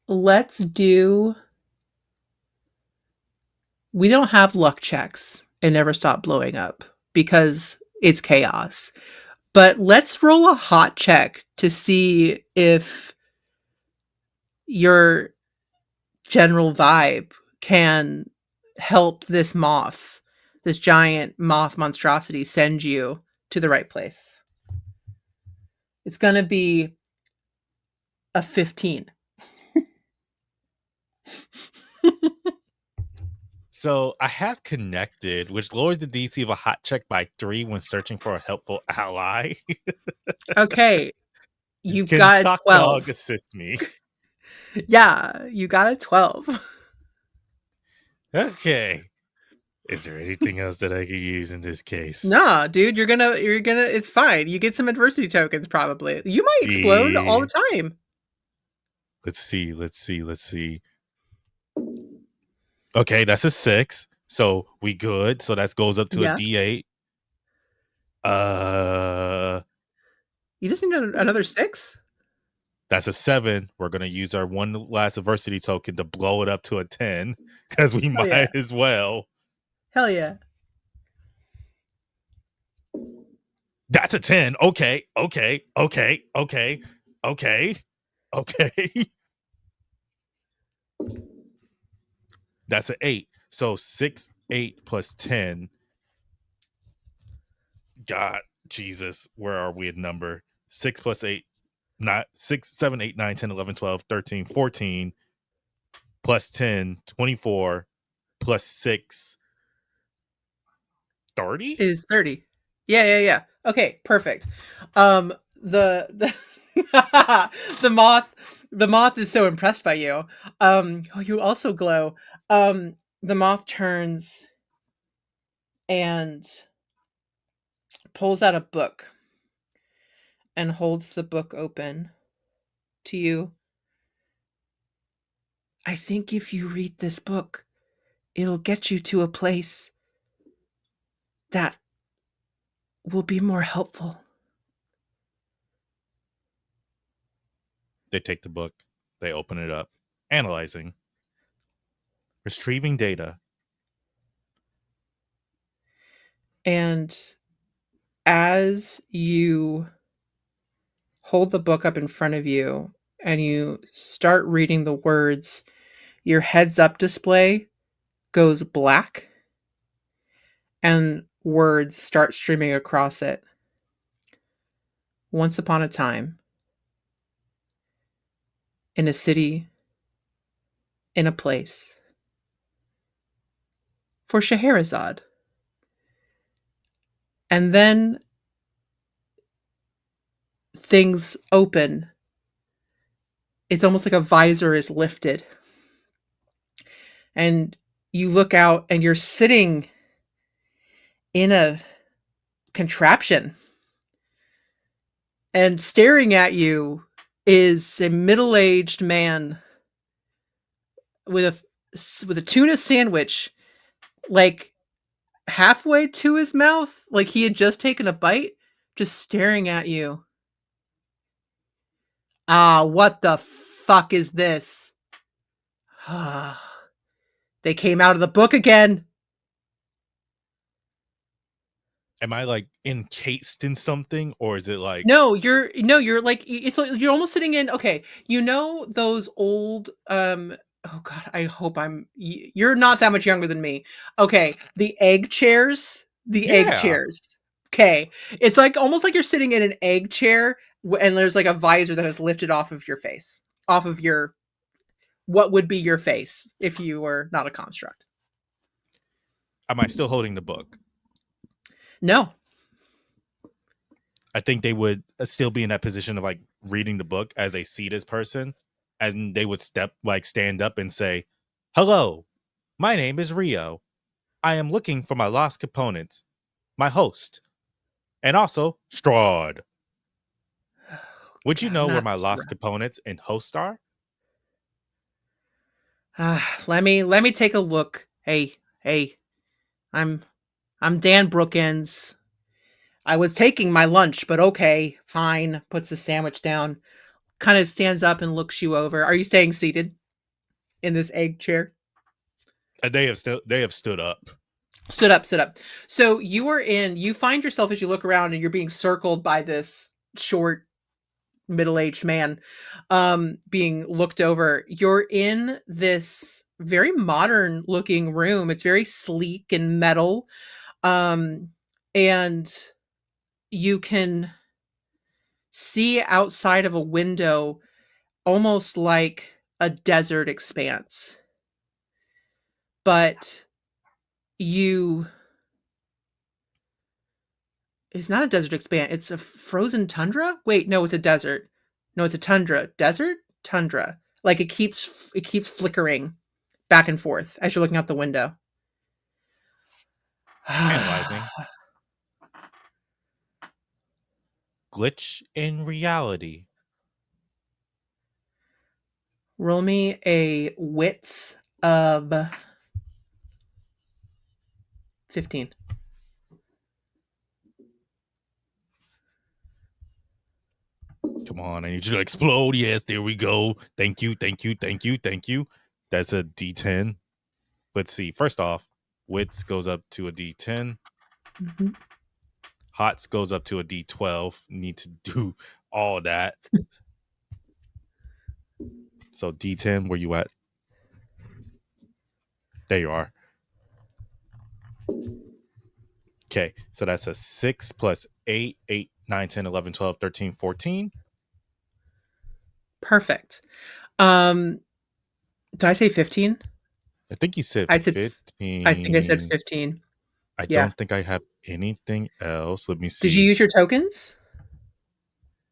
let's do. We don't have luck checks and Never Stop Blowing Up because it's chaos. But let's roll a hot check to see if your general vibe can help this moth, this giant moth monstrosity, send you to the right place. It's going to be a 15. So I have connected, which lowers the DC of a hot check by 3 when searching for a helpful ally. Okay, you've Can got a Sock 12. Dog assist me? Yeah, you got a 12. Okay. Is there anything else that I could use in this case? Nah, dude, you're gonna it's fine. You get some adversity tokens probably. You might explode all Yeah. the time. Let's see. Let's see. Let's see. Okay, that's a 6. So we good. So that goes up to a Yeah. D8. Uh You just need another 6? That's a 7. We're going to use our one last adversity token to blow it up to a 10 because we Hell yeah. might as well. Hell yeah. That's a 10. Okay. Okay. Okay. Okay. Okay. Okay. That's an 8. So 6, 8 plus 10. God, Jesus. Where are we in number? 6 plus 8, not 6, 7, 8, 9, 10, 11, 12, 13, 14 plus 10, 24 plus 6, 30? Is 30. Yeah, yeah, yeah. Okay, perfect. Um the the moth the moth is so impressed by you. Oh, you also glow. The moth turns and pulls out a book and holds the book open to you. I think if you read this book, it'll get you to a place that will be more helpful. They take the book, they open it up, analyzing, retrieving data. And as you hold the book up in front of you and you start reading the words, your heads up display goes black and words start streaming across it. Once upon a time, in a city, in a place, for Scheherazade. And then things open. It's almost like a visor is lifted. And you look out and you're sitting in a contraption. And staring at you is a middle-aged man with a tuna sandwich, like halfway to his mouth, like he had just taken a bite, just staring at you. Ah, what the fuck is this? They came out of the book again. Am I like encased in something, or is it like, No, you're like it's like you're almost sitting in okay, you know those old oh god, I hope you're not that much younger than me. Okay, the egg chairs, the egg yeah? chairs. Okay. It's like almost like you're sitting in an egg chair and there's like a visor that is lifted off of your face. Off of your what would be your face if you were not a construct. Am I still holding the book? No. I think they would still be in that position of like reading the book as they see this person, and they would stand up and say, "Hello, my name is Rio. I am looking for my lost components, my host, and also Strahd. Would you God, know where not my lost components and host are?" let me take a look. Hey, I'm I'm Dan Brookins. I was taking my lunch, but okay, fine. Puts the sandwich down, kind of stands up and looks you over. Are you staying seated in this egg chair? And they have stood up. Stood up, stood up. So you find yourself as you look around and you're being circled by this short, middle-aged man being looked over. You're in this very modern looking room. It's very sleek and metal. Um, and you can see outside of a window almost like a desert expanse. But you it's not a desert expanse, it's a frozen tundra? Wait, no, it's a desert. No, it's a tundra. Desert? Tundra. Like it keeps flickering back and forth as you're looking out the window. Analyzing. Glitch in reality. Roll me a wits of 15. Come on, I need you to explode. Yes, there we go. Thank you, thank you, thank you, thank you. That's a D10. Let's see. First off, wits goes up to a D10. Mhm. Hots goes up to a D12. Need to do all that. So D10, where you at? There you are. Okay, so that's a 6 plus 8, 8, 9, 10, 11, 12, 13, 14. Perfect. Did I say 15? I think you said I said I think I said 15. 15. I Yeah. don't think I have anything else. Let me Did you see. use your tokens?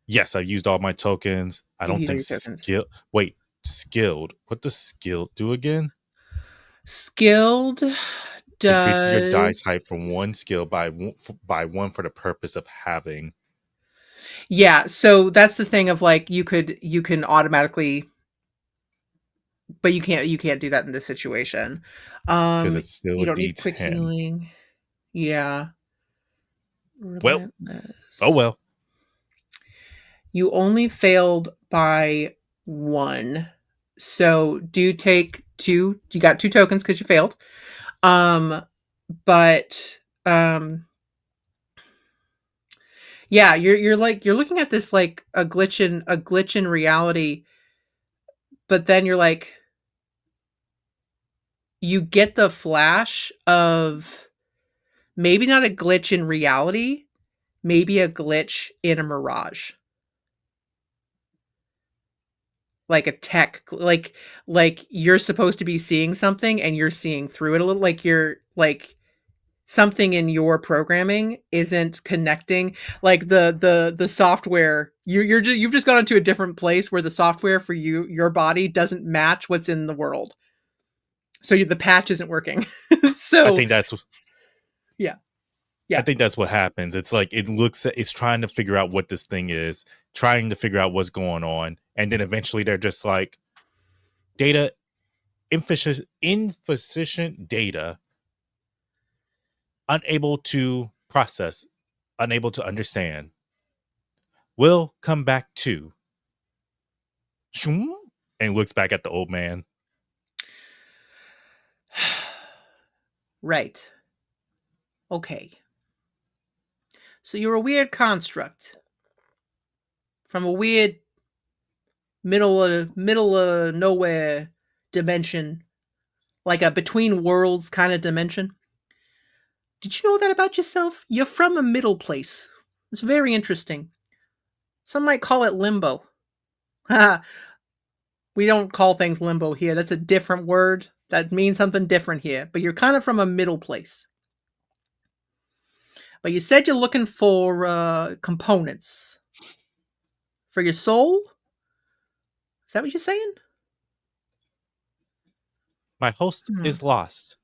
Yes, I've used all my tokens. I You've don't used all think your tokens. skill. Wait, skilled. What does skilled do again? Skilled Increases your die does type from one skill by one for the purpose of having, yeah, so that's the thing of like you can automatically but you can't do that in this situation. because it's still You a don't need quick D10. healing. Yeah. Well, oh Relentless. well. You only failed by 1. So do you take 2? You got 2 tokens because you failed. Um, but yeah, you're like you're looking at this like a glitch in reality, but then you're like you get the flash of maybe not a glitch in reality, maybe a glitch in a mirage. Like a like you're supposed to be seeing something and you're seeing through it a little like you're like something in your programming isn't connecting like the software you've just gone into a different place where the software for your body doesn't match what's in the world so the patch isn't working I so think that's yeah I yeah think that's what happens. It's like it's trying to figure out what this thing is, trying to figure out what's going on, and then eventually they're just like data insufficient data, unable to process, unable to understand. Will come back to and looks back at the old man. right okay so you're a weird construct from a weird middle of nowhere dimension like a between worlds kind of dimension. Did you know that about yourself? You're from a middle place. It's very interesting. Some might call it limbo. Haha, we don't call things limbo here. That's a different word. That means something different here. But you're kind of from a middle place. But you said you're looking for components for your soul. Is that what you're saying? My host Hmm. is lost.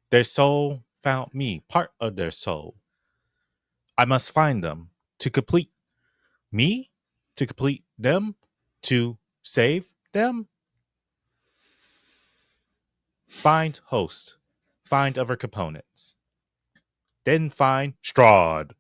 Their soul found me, part of their soul. I must find them to complete me, to complete them, to save them. Find host, find other components, then find Strahd.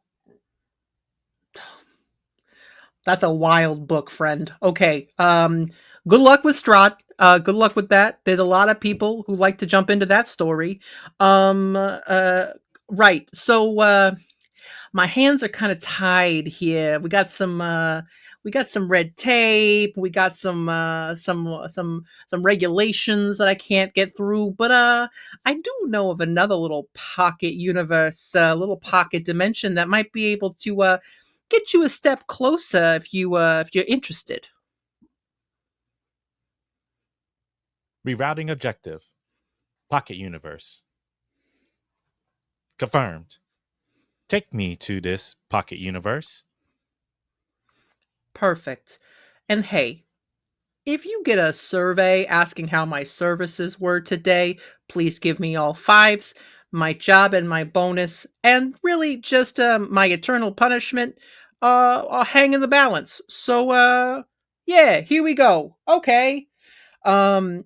That's a wild book, friend. Okay. Good luck with Strahd. Good luck with that. There's a lot of people who like to jump into that story. Right. So my hands are kind of tied here. We got some red tape. We got some regulations that I can't get through. But I do know of another little pocket universe, little pocket dimension that might be able to get you a step closer if you're interested. Rerouting objective, Pocket Universe. Confirmed. Take me to this Pocket Universe. Perfect. And hey, if you get a survey asking how my services were today, please give me all fives. My job and my bonus, and really just my eternal punishment, I'll hang in the balance. So, yeah, here we go. Okay. And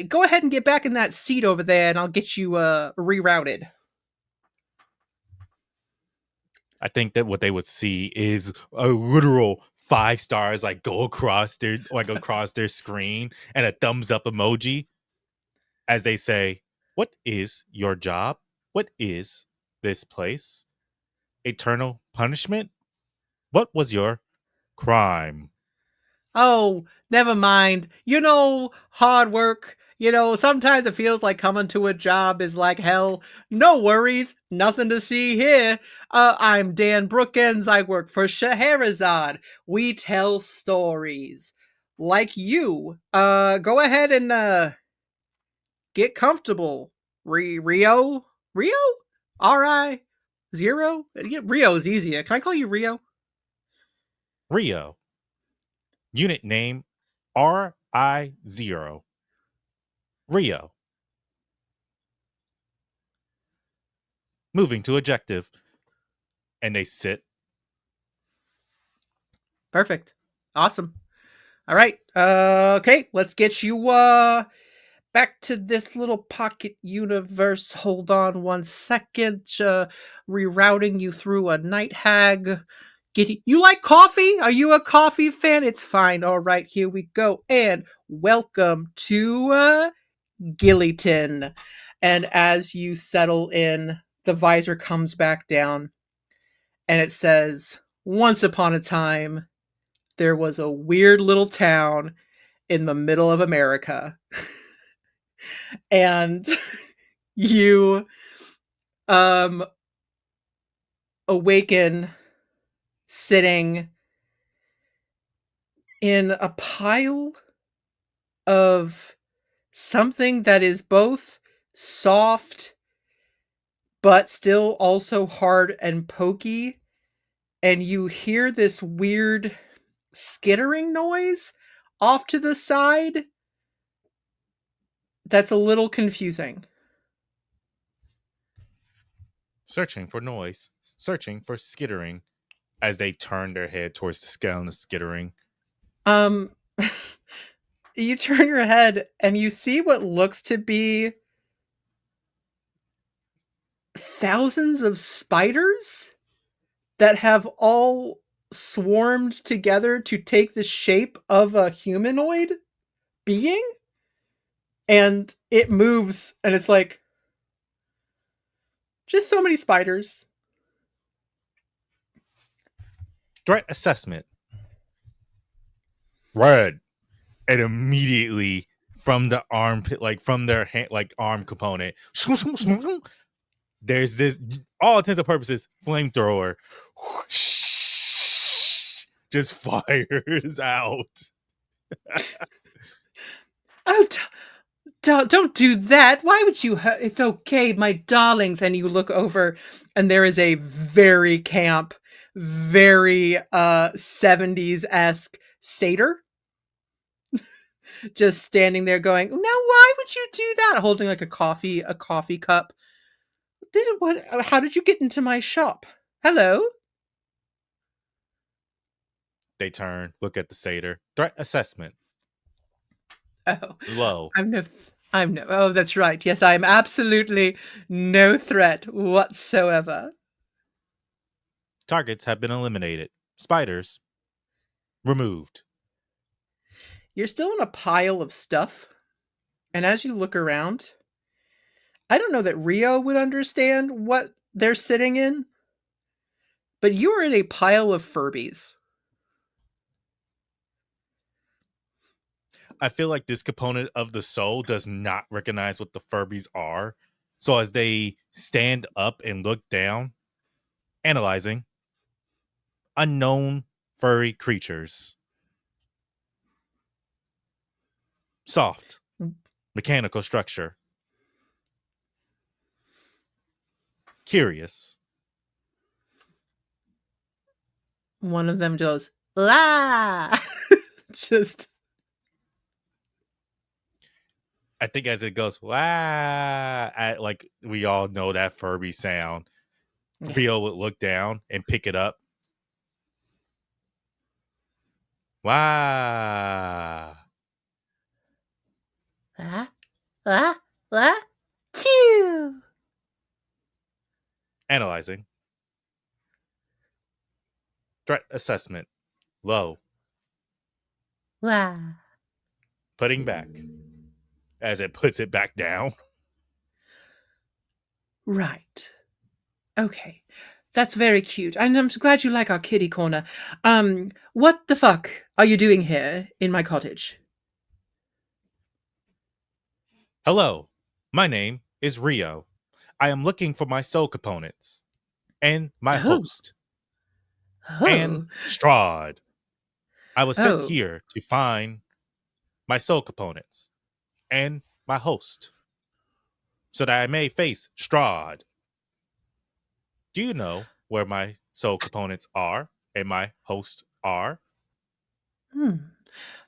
go ahead and get back in that seat over there, and I'll get you rerouted. I think that what they would see is a literal 5 stars like go across their screen and a thumbs up emoji as they say, "What is your job? What is this place? Eternal punishment? What was your crime?" Oh, never mind. Hard work. Sometimes it feels like coming to a job is like hell. No worries. Nothing to see here. I'm Dan Brookins. I work for Scheherazade. We tell stories. Like you. Go ahead and get comfortable. Rio? Rio? R-I? Zero? Yeah, Rio is easier. Can I call you Rio? Rio. Unit name RI0. Rio. Moving to objective. And they sit. Perfect. Awesome. All right. Okay, let's get you back to this little pocket universe. Hold on one second. Rerouting you through a night hag. You like coffee? Are you a coffee fan? It's fine. All right, here we go. And welcome to Gillyton. And as you settle in, the visor comes back down and it says, "Once upon a time, there was a weird little town in the middle of America." And you um awaken sitting in a pile of something that is both soft but still also hard and pokey, and you hear this weird skittering noise off to the side that's a little confusing. Searching for noise. Searching for skittering as they turn their head towards the scale and the skittering. Um you turn your head and you see what looks to be thousands of spiders that have all swarmed together to take the shape of a humanoid being, and it moves and it's like just so many spiders. Threat assessment. Red. And immediately from the armpit, like from their hand, like arm component, there's this, all intents and purposes, flamethrower just fires out. Oh, don't do that. Why would you? It's okay, my darlings. And you look over, and there is a very camp, very 70s esque satyr just standing there going, "Now, why would you do that?" Holding like a coffee cup. How did you get into my shop? Hello? They turn, look at the satyr. Threat assessment. Oh, Low. I'm no, I'm no. Oh, that's right. Yes, I am absolutely no threat whatsoever. Targets have been eliminated. Spiders removed. You're still in a pile of stuff, and as you look around, I don't know that Rio would understand what they're sitting in, but you are in a pile of Furbies. I feel like this component of the soul does not recognize what the Furbies are. So as they stand up and look down, analyzing unknown furry creatures. Soft, mechanical structure. Curious. One of them goes, "La!" Just I think as it goes, wow, like we all know that Furby sound. yeah. Rio would look down and pick it up. Wow. La, la, la, chew. Analyzing. Threat assessment. low, Wow. putting back as it puts it back down. Right. Okay. That's very cute. And I'm glad you like our kitty corner. What the fuck are you doing here in my cottage? Hello, my name is Rio. I am looking for my soul components and my Oh. host, and Oh. Strahd. I was sent Oh. here to find my soul components and my host so that I may face Strahd. Do you know where my soul components are and my host are? Hmm.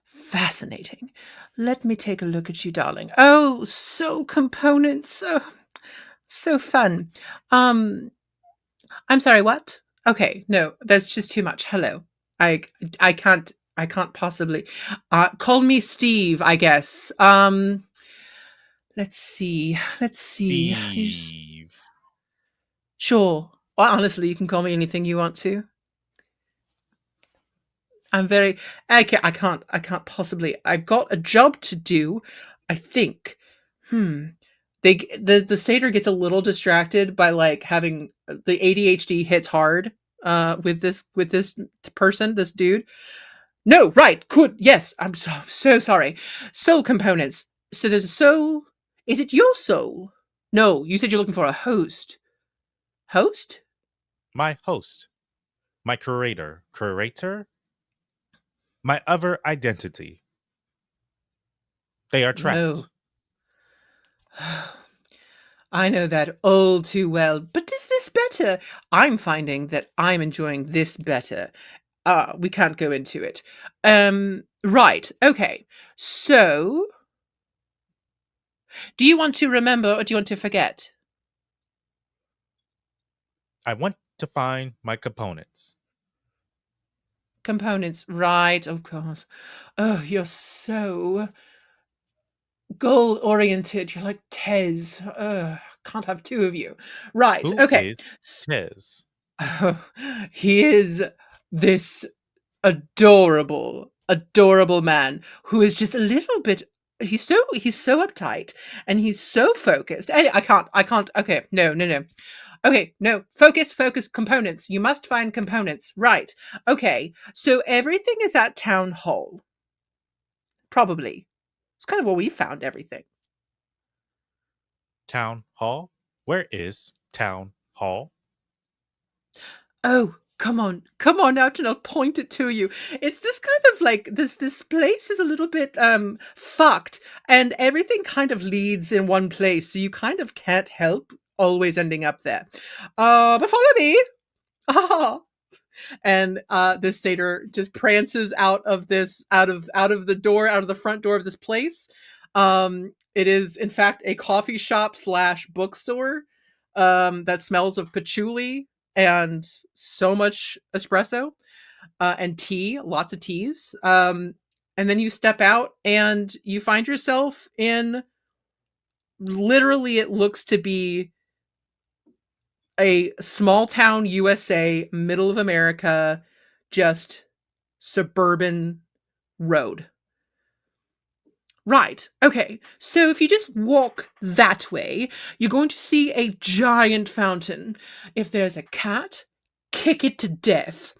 Fascinating. Let me take a look at you, darling. Oh, so components. So fun. Um, I'm sorry, what? Okay, no, that's just too much. Hello. I I can't possibly call me Steve, I guess. Let's see. Let's see. Steve. Sure. Well, honestly, you can call me anything you want to. I'm very I can't possibly. I've got a job to do, I think. Hmm. The satyr gets a little distracted by like having the ADHD hits hard with this person, this dude. No, right, could yes. I'm so sorry. Soul components. So there's a soul. Is it your soul? No, you said you're looking for a host. Host? My host, my curator, my other identity. They are Oh. trapped. I know that all too well, but is this better? I'm finding that I'm enjoying this better. We can't go into it. Right. Okay. So, do you want to remember or do you want to forget? I want to find my components. Components, right, of course. Oh, you're so goal oriented. You're like Tez. Can't have two of you. Right. Who Okay. is Tez? Oh, he is this adorable man who is just a little bit he's so uptight and he's so focused. I can't. Okay, no. Okay, no. Focus components. You must find components. Right. Okay. So everything is at town hall. Probably. It's kind of where we found everything. Town Hall? Where is Town Hall? Oh, come on out and I'll point it to you. It's this kind of like this place is a little bit fucked and everything kind of leads in one place, so you kind of can't help always ending up there. But follow me. Ah. And this satyr just prances out of the door, out of the front door of this place. It is in fact a coffee shop slash bookstore that smells of patchouli and so much espresso and tea, lots of teas. And then you step out and you find yourself in literally it looks to be a small town USA, middle of America, just suburban road. Right. Okay. So if you just walk that way, you're going to see a giant fountain. If there's a cat, kick it to death.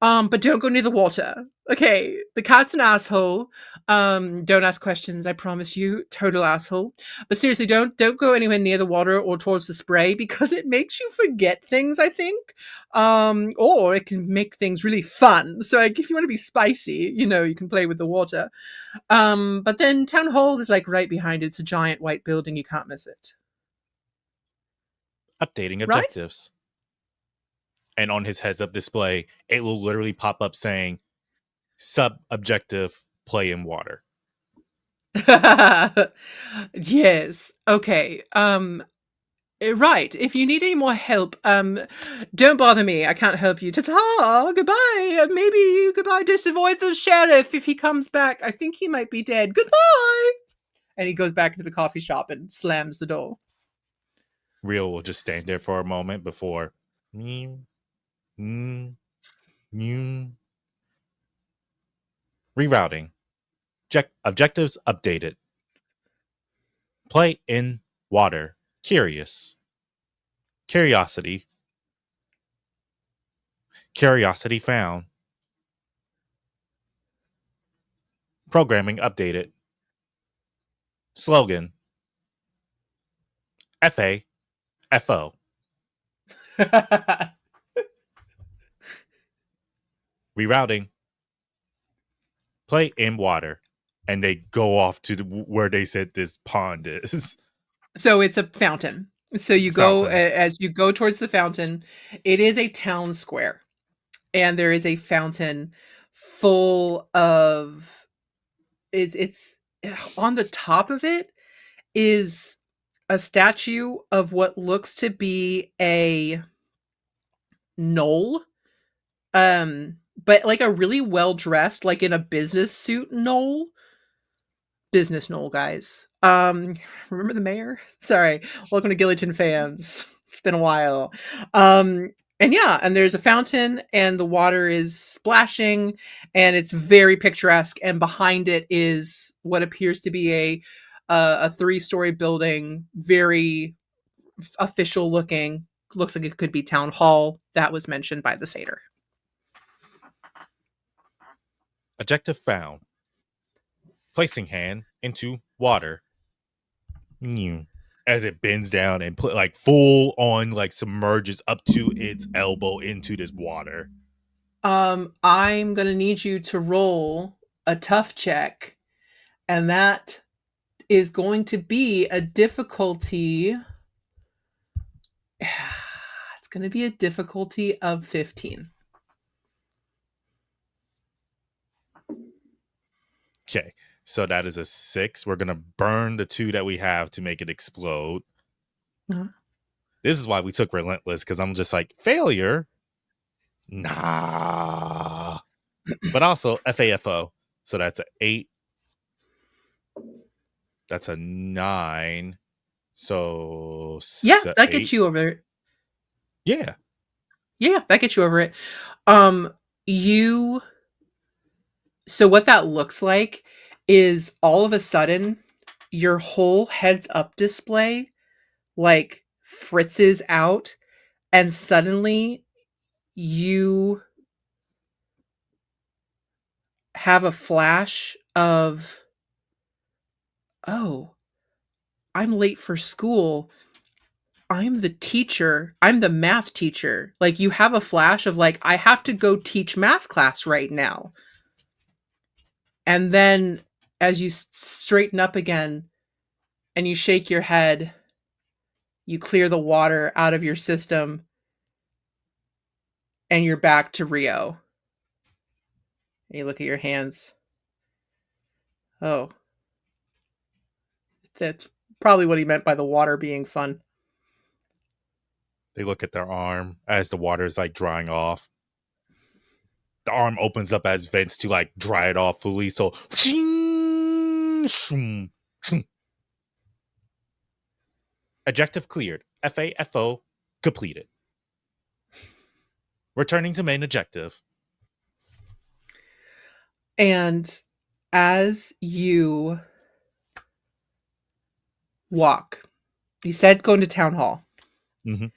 But don't go near the water. Okay, the cat's an asshole. Don't ask questions, I promise you. Total asshole. But seriously, don't go anywhere near the water or towards the spray because it makes you forget things, I think. Or it can make things really fun. So like, if you want to be spicy, you can play with the water. But then Town Hall is like right behind it. It's a giant white building, you can't miss it. Updating Right? objectives. And on his heads up display, it will literally pop up saying sub objective play in water. Yes. Okay. Right. If you need any more help, don't bother me. I can't help you. Ta-ta. Goodbye. Maybe goodbye. Just avoid the sheriff if he comes back. I think he might be dead. Goodbye. And he goes back into the coffee shop and slams the door. Real will just stand there for a moment before mew, mew, mew. Rerouting. Objectives updated. Play in water. Curious. Curiosity. Curiosity found. Programming updated. Slogan. FA. FO. Rerouting. Play in water. And they go off to where they said this pond is. So it's a fountain. So you go Fountain. as you go towards the fountain, it is a town square, and there is a fountain full of it's on the top of it is a statue of what looks to be a knoll, but like a really well dressed, like in a business suit knoll. Business knoll, guys. Remember the mayor? Sorry. Welcome to Gilligan fans. It's been a while. And yeah, and there's a fountain and the water is splashing and it's very picturesque, and behind it is what appears to be a three-story building, very official looking. Looks like it could be town hall. That was mentioned by the satyr. Objective found. Placing hand into water. As it bends down and put like full on like submerges up to its elbow into this water. I'm gonna need you to roll a tough check, and that is going to be a difficulty. It's going to be a difficulty of 15. Okay, so that is a 6. We're gonna burn the 2 that we have to make it explode. Uh-huh. This is why we took relentless, because I'm just like, failure. Nah. But also FAFO. So that's a 8. That's a 9. So Yeah, that gets 8. you over it. Yeah. Yeah, that gets you over it. Um, you. So what that looks like is all of a sudden your whole heads up display like fritzes out, and suddenly you have a flash of, oh, I'm late for school. I'm the teacher. I'm the math teacher. Like you have a flash of like, I have to go teach math class right now. And then as you straighten up again and you shake your head, you clear the water out of your system and you're back to Rio. And you look at your hands. Oh, that's probably what he meant by the water being fun. They look at their arm as the water is like drying off. The arm opens up as vents to like dry it off fully. So objective cleared. FAFO completed. Returning to main objective. And as you walk, you said going to town hall. Mm-hmm.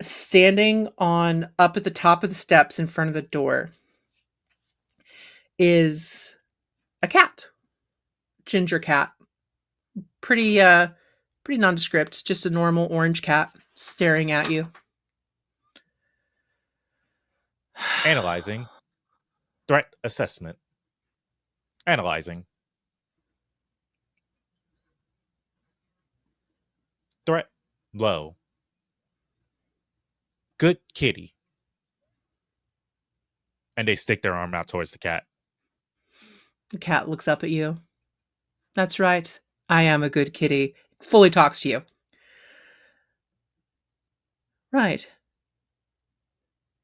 Standing on up at the top of the steps in front of the door is a cat. Ginger cat. Pretty nondescript, just a normal orange cat staring at you. Analyzing. Threat assessment. Analyzing. Threat low. Good kitty. And they stick their arm out towards the cat. The cat looks up at you. That's right. I am a good kitty. Fully talks to you. Right.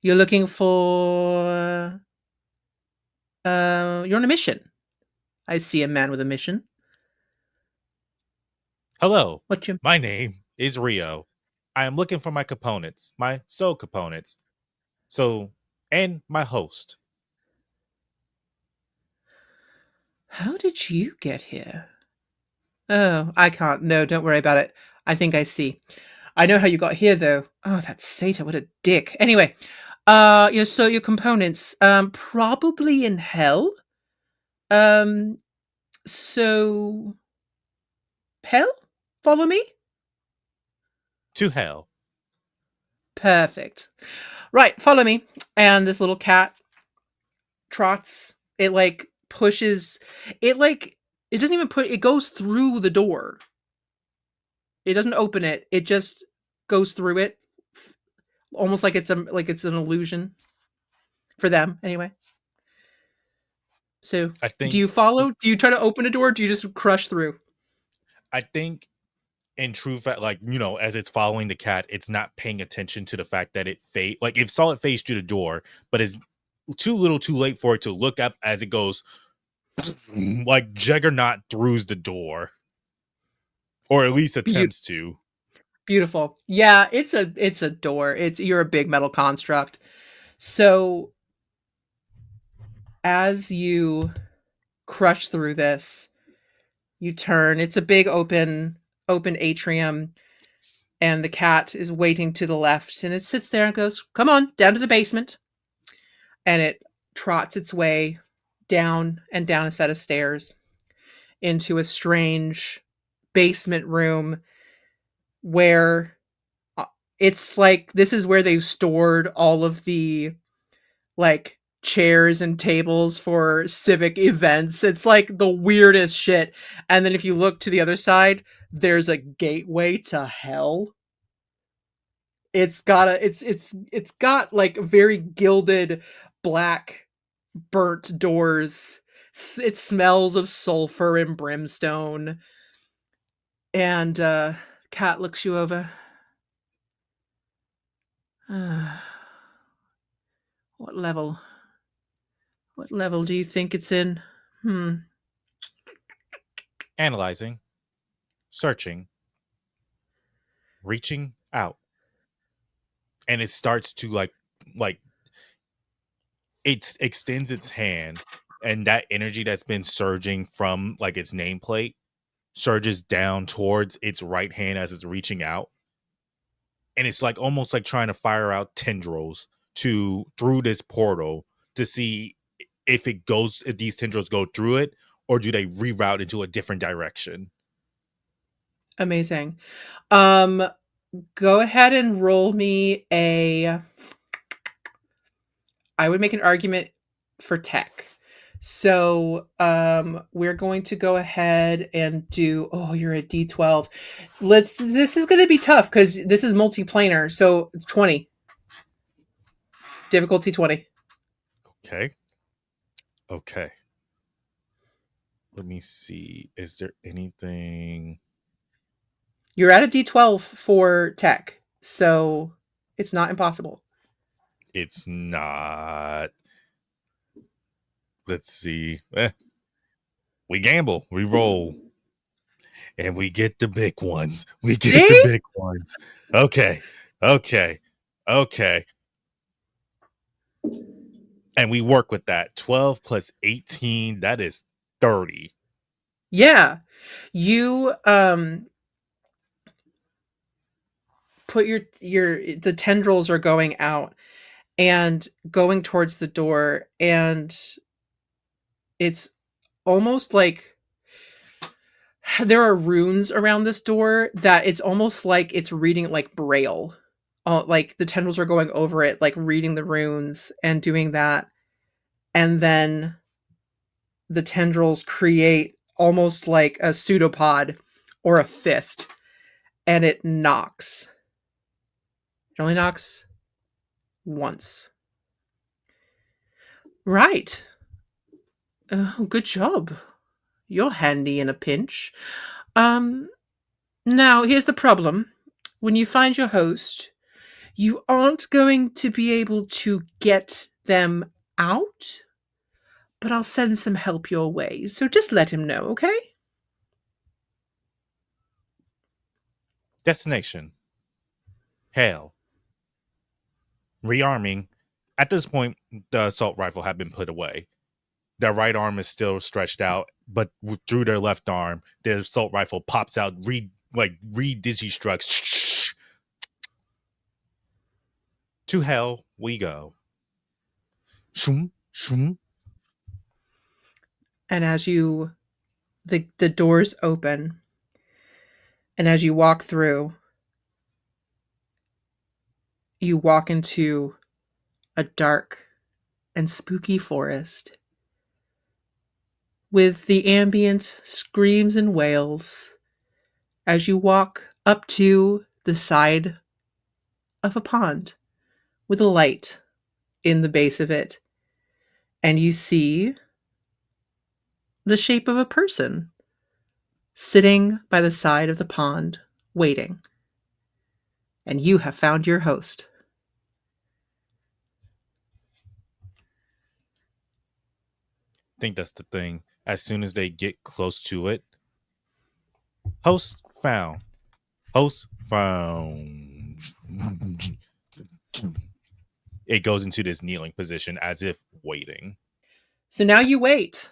You're looking for you're on a mission. I see a man with a mission. Hello, What you my name is Rio. I am looking for my components, my soul components. So, and my host. How did you get here? Oh, I can't. No, don't worry about it. I think I see. I know how you got here, though. Oh, that Sata, what a dick. Anyway, your components, probably in hell. Um, so hell? Follow me? To hell. Perfect. Right, follow me. And this little cat trots. It like pushes. It like it doesn't even put. It goes through the door. It doesn't open it. It just goes through it, almost like it's an illusion for them anyway. So, I do think you follow? Do you try to open a door? Or do you just crush through? I think in true fact, like, as it's following the cat, it's not paying attention to the fact that it saw it face through the door, but it's too little too late for it to look up as it goes like Juggernaut throughs the door. Or at least Be- attempts to. Beautiful. Yeah, it's a door. It's you're a big metal construct. So as you crush through this, you turn. It's a big open atrium, and the cat is waiting to the left, and it sits there and goes, "Come on, down to the basement." And it trots its way down and down a set of stairs into a strange basement room where uh, it's like this is where they've stored all of the like chairs and tables for civic events. It's like the weirdest shit. And then if you look to the other side, there's a gateway to hell. It's got like very gilded black burnt doors. It smells of sulfur and brimstone. And cat looks you over. What level? What level do you think it's in? Hmm. Analyzing, searching, reaching out. And it starts to like it extends its hand, and that energy that's been surging from like its nameplate surges down towards its right hand as it's reaching out. And it's like almost like trying to fire out tendrils to through this portal to see if these tendrils go through it, or do they reroute into a different direction. Amazing. Um, Go ahead and roll me a. I would make an argument for tech. So we're going to go ahead and do. Oh, you're a D12. Let's. This is going to be tough because this is multiplanar. So it's 20 difficulty 20. Okay. Okay. Let me see. Is there anything? You're at a D12 for tech, so it's not impossible. It's not. Let's see. We gamble, we roll, and we get the big ones. We get the See? big ones. Okay. Okay. Okay. And we work with that. 12 plus 18, that is 30. Yeah. You put your the tendrils are going out and going towards the door, and it's almost like there are runes around this door that it's almost like it's reading like braille. Like the tendrils are going over it, like reading the runes and doing that, and then the tendrils create almost like a pseudopod or a fist, and it knocks. It only knocks once. Right. Oh, good job. You're handy in a pinch. Um, Now here's the problem. When you find your host, you aren't going to be able to get them out, but I'll send some help your way. So just let him know, okay? Destination. Hell. Rearming. At this point, the assault rifle had been put away. Their right arm is still stretched out, but through their left arm, their assault rifle pops out, Dizzy strucks. To hell we go. Shoom, shoom. And as the doors open, and as you walk through, you walk into a dark and spooky forest with the ambient screams and wails as you walk up to the side of a pond with a light in the base of it, and you see the shape of a person sitting by the side of the pond waiting. And you have found your host. I think that's the thing. As soon as they get close to it, host found. Host found. It goes into this kneeling position as if waiting. So now you wait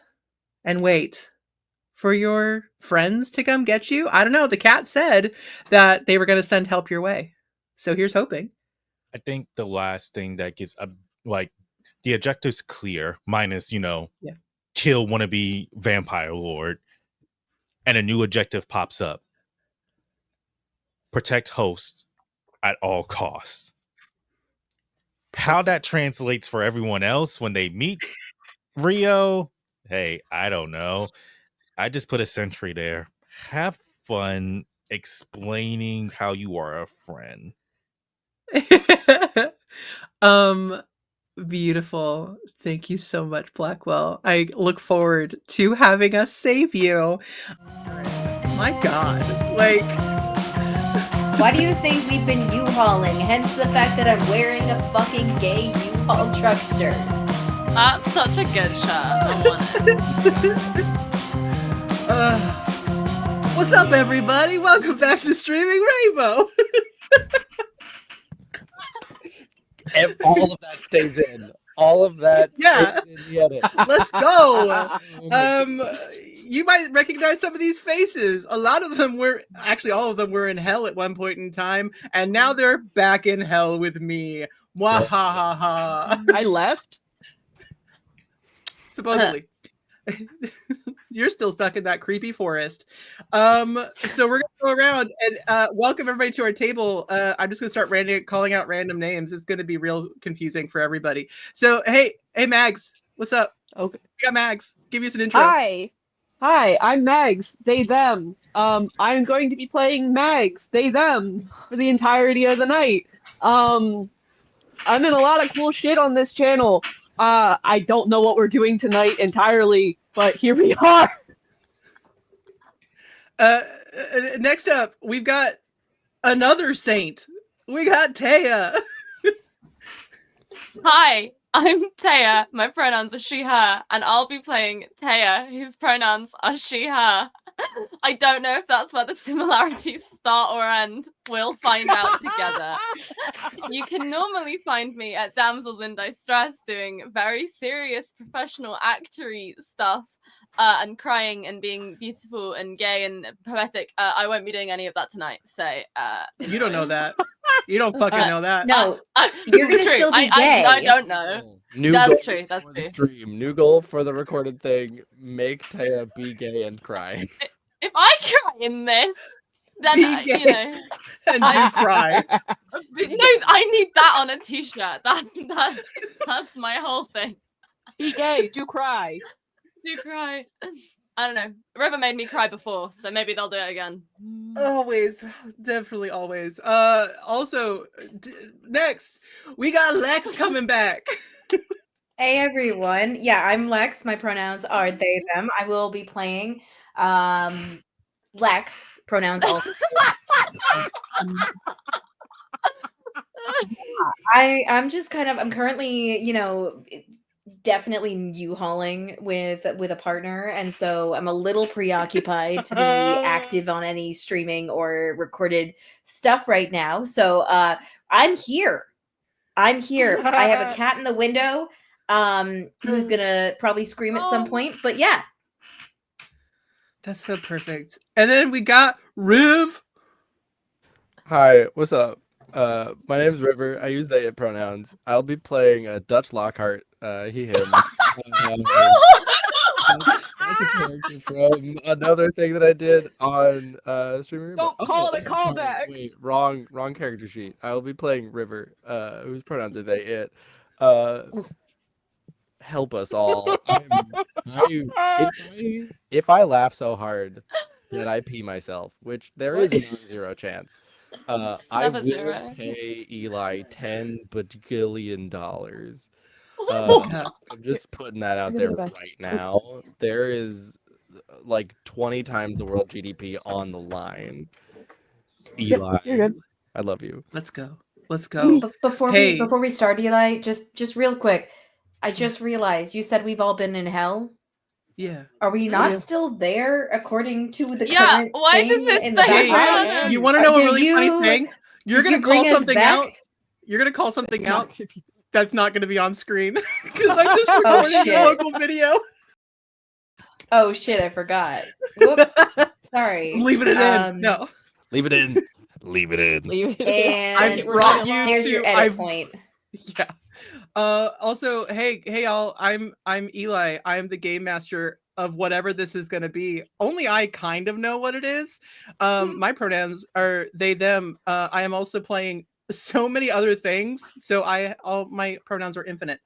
and wait for your friends to come get you. I don't know. The cat said that they were going to send help your way. So here's hoping. I think the last thing that gets like the objective's clear, minus, Yeah. kill wannabe vampire lord, and a new objective pops up. Protect host at all costs. How that translates for everyone else when they meet Rio, hey, I don't know. I just put a sentry there. Have fun explaining how you are a friend. um Beautiful. Thank you so much, Blackwell. I look forward to having us save you. My God. Like, why do you think we've been U-hauling? Hence the fact that I'm wearing a fucking gay U-haul truck shirt. That's such a good shirt. I want it. What's up, everybody? Welcome back to Streaming Rainbow. All of that stays in. All of that Yeah. stays in the edit. Let's go. You might recognize some of these faces. A lot of them were, actually all of them were in hell at one point in time, and now they're back in hell with me. Wahahaha. I left? Supposedly. You're still stuck in that creepy forest. So we're gonna go around and welcome everybody to our table. I'm just gonna start calling out random names. It's gonna be real confusing for everybody. So hey Mags, what's up? Okay. We got Mags. Give us an intro. Hi, I'm Mags, they, them. I'm going to be playing Mags, they, them, for the entirety of the night. I'm in a lot of cool shit on this channel. I don't know what we're doing tonight entirely, but here we are. Next up, we've got another saint. We got Taya. Hi, I'm Taya. My pronouns are she, her, and I'll be playing Taya, whose pronouns are she, her. I don't know if that's where the similarities start or end. We'll find out together. You can normally find me at Damsels in Distress doing very serious professional actory stuff and crying and being beautiful and gay and poetic. I won't be doing any of that tonight, so you don't know that. You don't fucking know that. No, you're gonna still be gay. I don't know. That's true. That's true. Stream. New goal for the recorded thing: make Taya be gay and cry. If I cry in this, then you know, and you cry. No, I need that on a t-shirt. That's my whole thing. Be gay, do cry. Do cry. I don't know. River made me cry before, so maybe they'll do it again. Always, definitely always. Also, next we got Lex coming back. Hey everyone. Yeah, I'm Lex. My pronouns are they, them. I will be playing Lex. Pronouns all. I'm currently, definitely U-hauling with a partner, and so I'm a little preoccupied to be active on any streaming or recorded stuff right now. So I'm here. I have a cat in the window who's gonna probably scream at some point, but yeah. That's so perfect. And then we got Riv. Hi, what's up? My name's River. I use they it pronouns. I'll be playing Dutch Lockhart. He him. That's a character from another thing that I did on streaming. Don't call it a callback. Wait, wrong character sheet. I will be playing River, whose pronouns are they it. Uh, help us all. If I laugh so hard that I pee myself, which there is zero chance, I Never will zero. pay Eli $10 bajillion. God. I'm just putting that out Give me there the back. right now. There is like 20 times the world GDP on the line. Eli, You're good. I love you. Let's go. Let's go. Before Hey. we start, Eli, just real quick, I just realized you said we've all been in hell. Yeah. Are we not Yeah. still there according to the Yeah, current why thing does this in the say background? I am. You want to know a Did really funny you- thing? You're Did gonna you bring call us something back? out. You're gonna call something Not out gonna be- that's not gonna be on screen because I'm just Oh, recording a shit. local video. Oh shit, I forgot. Whoops. Sorry. I'm leaving it in. No, Leave it in. Leave it in. Leave it. And I've brought you there's to. your edit point. Yeah. Also, hey y'all. I'm Eli. I'm the game master of whatever this is gonna be. Only I kind of know what it is. My pronouns are they them. I am also playing so many other things. So all my pronouns are infinite.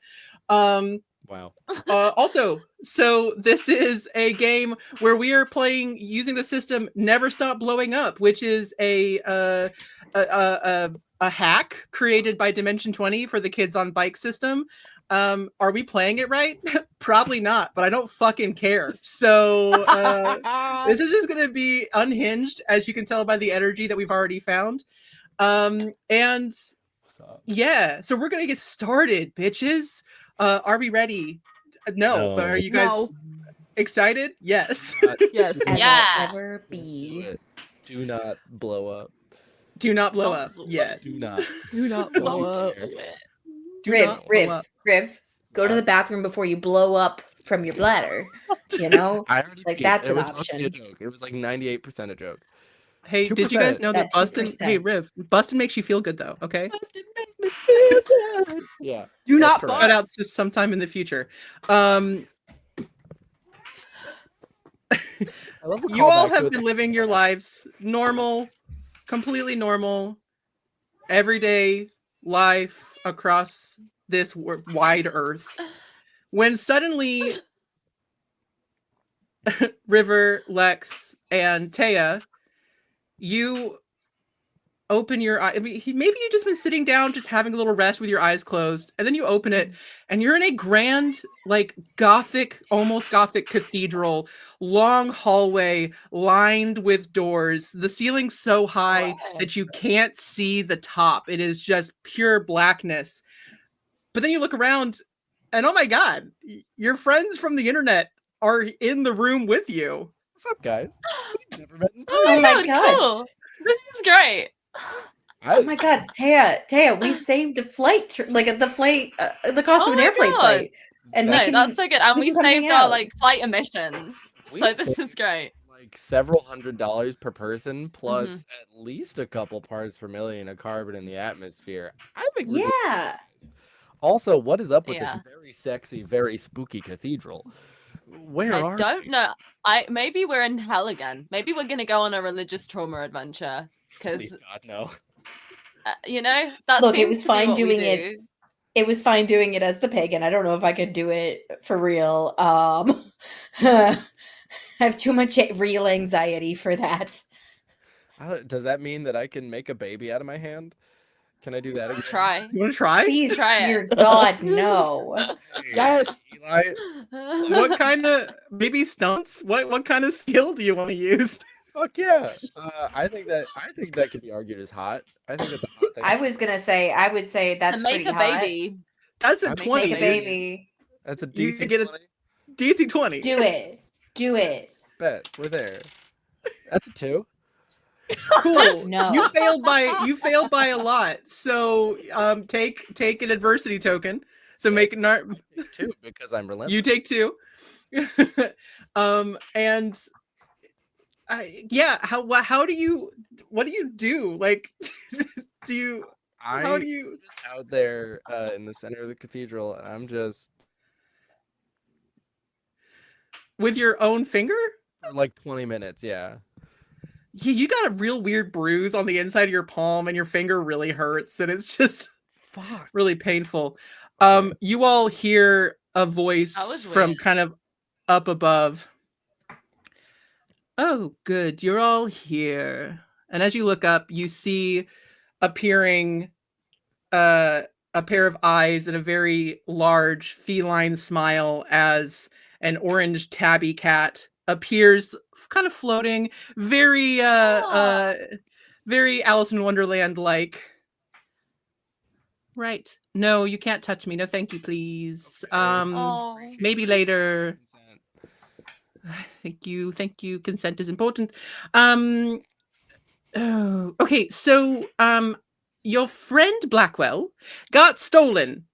Wow. Also, so this is a game where we are playing using the system Never Stop Blowing Up, which is a hack created by Dimension 20 for the Kids on Bike system. Are we playing it right? Probably not, but I don't fucking care. So this is just going to be unhinged, as you can tell by the energy that we've already found. And yeah, so we're going to get started, bitches. Are we ready? No, but are you guys No. excited? Yes. Yes. As Yeah. I'll ever Do be. it. Do not blow up. Do not blow up Sounds yet. Do not. Do not blow up. Sounds Do Riv, not blow up. Riv, go to the bathroom before you blow up from your bladder. You know? I already Like, peed. that's It an was mostly a option. joke. It was like 98% a joke. Hey, did you guys 2%. know that That Bustin? Hey, 2%. Riv, Bustin makes you feel good though. Okay. Yeah. Do That's not correct. Shout bust. out to sometime in the future. I love the You all callback to have it. been living your lives normal, completely normal, everyday life across this wide earth. When suddenly River, Lex, and Taya, you open your eye. I mean, maybe you've just been sitting down, just having a little rest with your eyes closed, and then you open it, and you're in a grand, like gothic, almost gothic cathedral, long hallway lined with doors. The ceiling's so high that you can't see the top. It is just pure blackness. But then you look around, and oh my god, your friends from the internet are in the room with you. What's up, guys? We've never met in Oh person. my my God. god, cool. This is great. Oh my god, Taya, we saved a flight, the cost Oh of an my airplane God. flight. And No, we can, that's so good. And we we can come hang saved our out. like flight emissions. We So this saved- is great. Like several $100s per person, plus at least a couple parts per million of carbon in the atmosphere. I think we're doing Yeah. good. Also, what is up with Yeah. this very sexy, very spooky cathedral? Where I are don't we? know. Maybe we're in hell again. Maybe we're gonna go on a religious trauma adventure Please because God, no. you know that Look, it seems was to be fine what we doing it. do. It was fine doing it as the pagan. I don't know if I could do it for real. I have too much real anxiety for that. Does that mean that I can make a baby out of my hand? Can I do that again? Try. You want to try? Please, Try it. dear God, no. Hey, Yes. Eli, What kind of maybe stunts? What kind of skill do you want to use? fuck yeah. I think that could be argued as hot. I think that's a hot thing. I would say that's And make pretty a hot. baby. That's a Make a 20. Make a baby. baby. That's a You DC get a- 20. DC 20. Do it. Do it. Bet we're there. That's a 2. Cool. No. You failed by a lot. So take an adversity token. So make it not Take 2 because I'm relentless. you take 2. And How do you? What do you do? Like, do you? How do I'm you? just out there in the center of the cathedral, and I'm just With your own finger? for like 20 minutes. Yeah. Yeah, you got a real weird bruise on the inside of your palm, and your finger really hurts, and it's just Fuck. really painful. Okay. You all hear a That voice was from weird. kind of up above. Oh, good, you're all here. And as you look up, you see appearing a pair of eyes and a very large feline smile as an orange tabby cat appears kind of floating, very Ah. very Alice in Wonderland like. Right. No, you can't touch me. No, thank you, please. Okay. Oh. Maybe later. Consent. Thank you. Thank you. Consent is important. Oh, okay. So, your friend Blackwell got stolen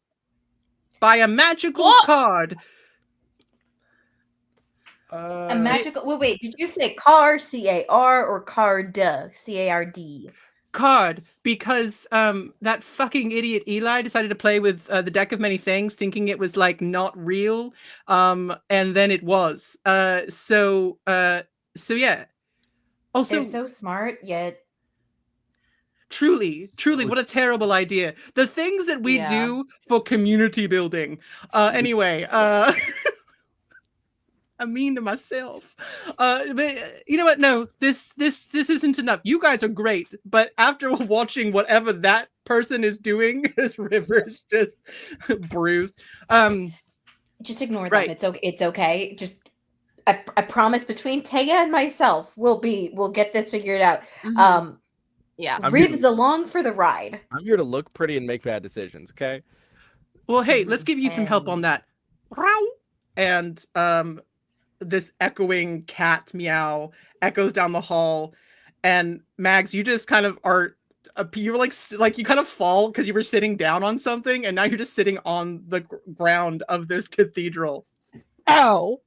by a magical What? card. A magical. Wait. Did you say car, C-A-R, or card, C-A-R-D? Card, because that fucking idiot Eli decided to play with the deck of many things, thinking it was like not real, and then it was. So yeah. Also, They're so smart, yet truly, what a terrible idea. The things that we Yeah. do for community building. Anyway, I'm mean to myself. But you know what? No, this isn't enough. You guys are great, but after watching whatever that person is doing, this river is just bruised. just ignore them. Right. It's okay. Just I promise between Taya and myself, we'll get this figured out. Mhm. Yeah. I'm Riv's here- along for the ride. I'm here to look pretty and make bad decisions. Okay. Well, hey, let's give you some help on And- that. And this echoing cat meow echoes down the hall, and Mags, you just kind of are. You're like you kind of fall because you were sitting down on something, and now you're just sitting on the ground of this cathedral. Ow!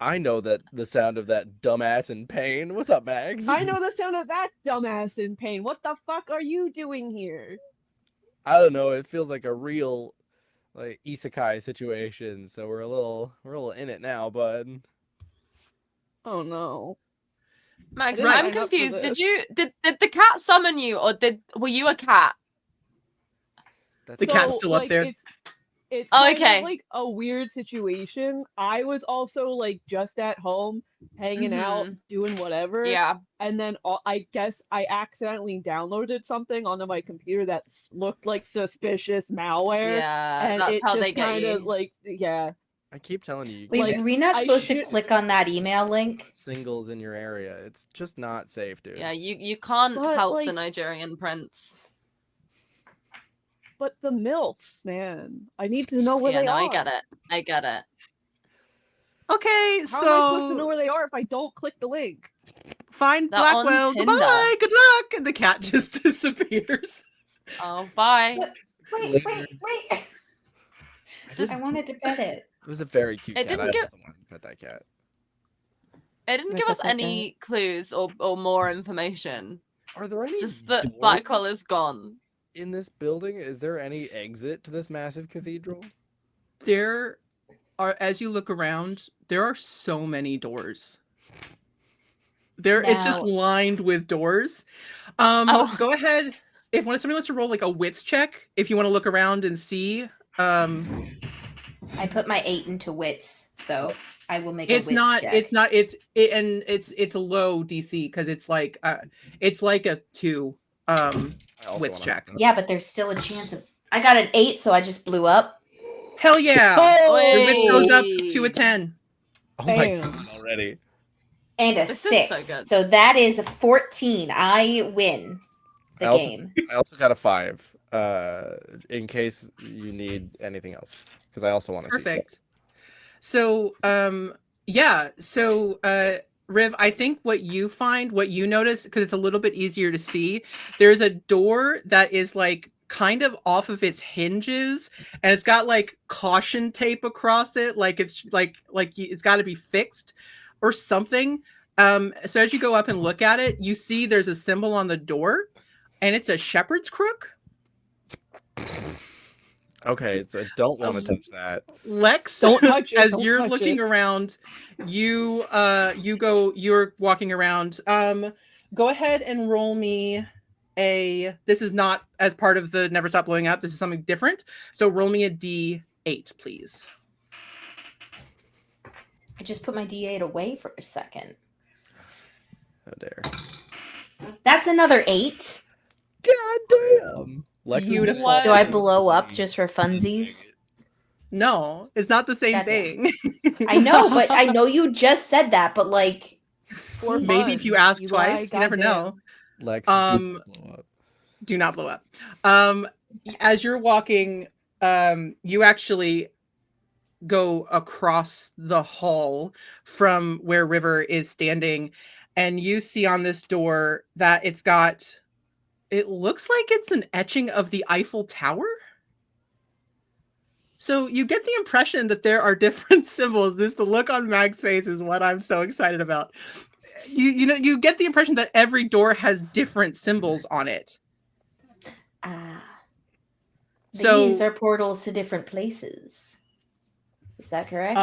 I know that the sound of that dumbass in pain. What's up, Mags? I know the sound of that dumbass in pain. What the fuck are you doing here? I don't know. It feels like a real like isekai situation. So we're a little in it now, bud. Oh no. Max, didn't I'm sign up for confused. this. Did the cat summon you, or were you a cat? That's The cat's still up there. It's Oh, kind okay. of like a weird situation. I was also like just at home, hanging out, doing whatever. Yeah. And then I guess I accidentally downloaded something onto my computer that looked like suspicious malware. Yeah. And That's it how just they get kind of you. like, yeah. I keep telling you, Wait, Like, were we not I supposed to should- click on that email link? singles in your area. It's just not safe, dude. Yeah. You can't But, help the like- Nigerian prince. But the MILFs, man. I need to know where Yeah. they No, are. I get it. I get it. Okay, How am I supposed to know where they are if I don't click the link? find They're on Blackwell. Tinder. Goodbye. Good luck. And the cat just disappears. Oh, bye. Wait. I Just- I wanted to pet it. It was a very cute It cat. I didn't give- also wanted to pet that cat. It didn't give us any clues or more information. Are there any Just that doors Blackwell is gone. in this building? Is there any exit to this massive cathedral? There are, as you look around, there are so many doors. It's just Now- lined with doors. Oh. Go ahead. If somebody wants to roll like a wits check, if you want to look around and see. I put my 8 into wits, so I will make a It's wits not. check. It's a low DC because it's like a 2 I also wits wanna- check. Yeah, but there's still a chance of. I got an 8, so I just blew up. Hell yeah! Oh! The wit goes up Wait. to a 10. Oh my Damn. god, already. And a This is so 6. good. So that is a 14. I win the I also- game. I also got a 5. In case you need anything else, because I also want to see stuff. Perfect. So, yeah. So, Riv, I think what you notice, because it's a little bit easier to see, there's a door that is like kind of off of its hinges, and it's got like caution tape across it, like it's like it's got to be fixed or something. So as you go up and look at it, you see there's a symbol on the door, and it's a shepherd's crook. Okay, so I don't want to touch that. Lex, Don't touch it. as Don't you're touch looking it. around, you're walking around. Go ahead and roll me this is not as part of the Never Stop Blowing Up. This is something different. So roll me a D8, please. I just put my D8 away for a second. Oh dare. That's another 8. God damn. Lex is Beautiful. What? Do I blow up just for funsies? No, it's not the same Goddamn. thing. I know, but I know you just said that, but like, For Maybe fun. if you ask You twice, lie, you never know. goddamn. Lex Um, blow up. Do not blow up. As you're walking, you actually go across the hall from where River is standing, and you see on this door that it looks like it's an etching of the Eiffel Tower. So you get the impression that there are different symbols. The look on Mag's face is what I'm so excited about. You get the impression that every door has different symbols on it. these So are portals to different places. Is that correct?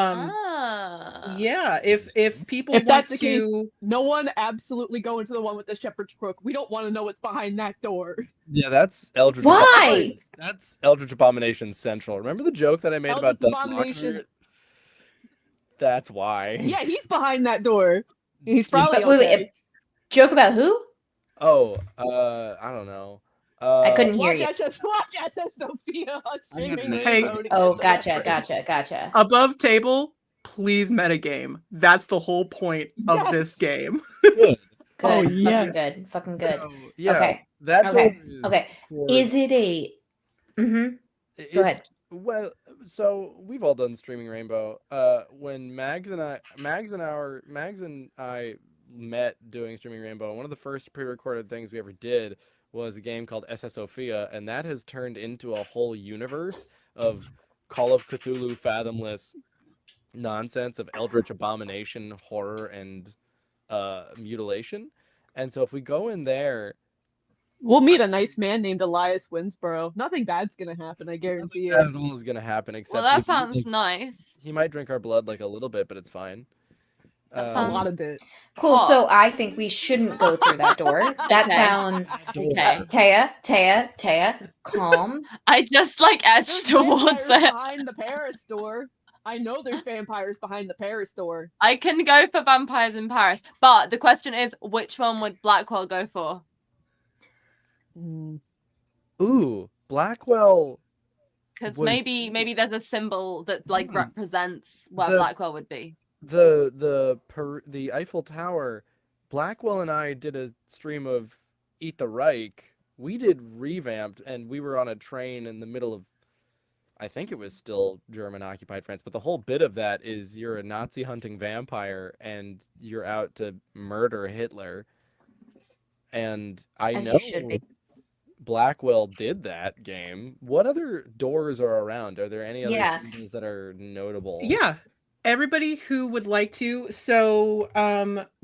yeah, if people If want that's the case, to, no one absolutely go into the one with the shepherd's crook. We don't want to know what's behind that door. Yeah, that's Eldritch. Why? That's Eldritch Abomination Central. Remember the joke that I made Eldritch about Dutch Abomination. Lockhart? That's why. Yeah, he's behind that door. He's Yeah, probably Wait, okay. joke about who? Oh, I don't know. I couldn't hear Watch you. SS Sophia on streaming Hey. Rainbow to Oh, get the gotcha. reference. above table, please metagame. That's the whole point of Yes. this game. Good. Good. Oh, Fucking yes. good. Fucking good. So, yeah, Okay. that door Okay. is. Okay. for- Is it a? Mm-hmm. Go ahead. Well, so we've all done streaming Rainbow. When Mags and I met doing streaming Rainbow, one of the first pre-recorded things we ever did was a game called SS Sophia, and that has turned into a whole universe of Call of Cthulhu fathomless nonsense of Eldritch Abomination, horror, and mutilation. And so if we go in there, We'll meet a nice man named Elias Winsborough. Nothing bad's gonna happen, I guarantee nothing you. bad at all is gonna happen except Well, that he- sounds like, nice. he might drink our blood like a little bit, but it's fine. That A sounds- lot of it. Cool. Hot. So I think we shouldn't go through that door. That Okay. sounds. Okay. Taya, calm. I just like There's edged towards vampires it. behind the Paris door. I know there's vampires behind the Paris door. I can go for vampires in Paris, but the question is, which one would Blackwell go for? Ooh, Blackwell. Because Was- maybe there's a symbol that like represents where The- Blackwell would be. The Eiffel Tower. Blackwell and I did a stream of Eat the Reich. We did revamped, and we were on a train in the middle of, I think it was still German occupied France, but the whole bit of that is you're a Nazi hunting vampire and you're out to murder Hitler. And I As know you should be. Blackwell did that game. What other doors are around? Are there any other Yeah. symbols that are notable? Yeah. Everybody who would like to. So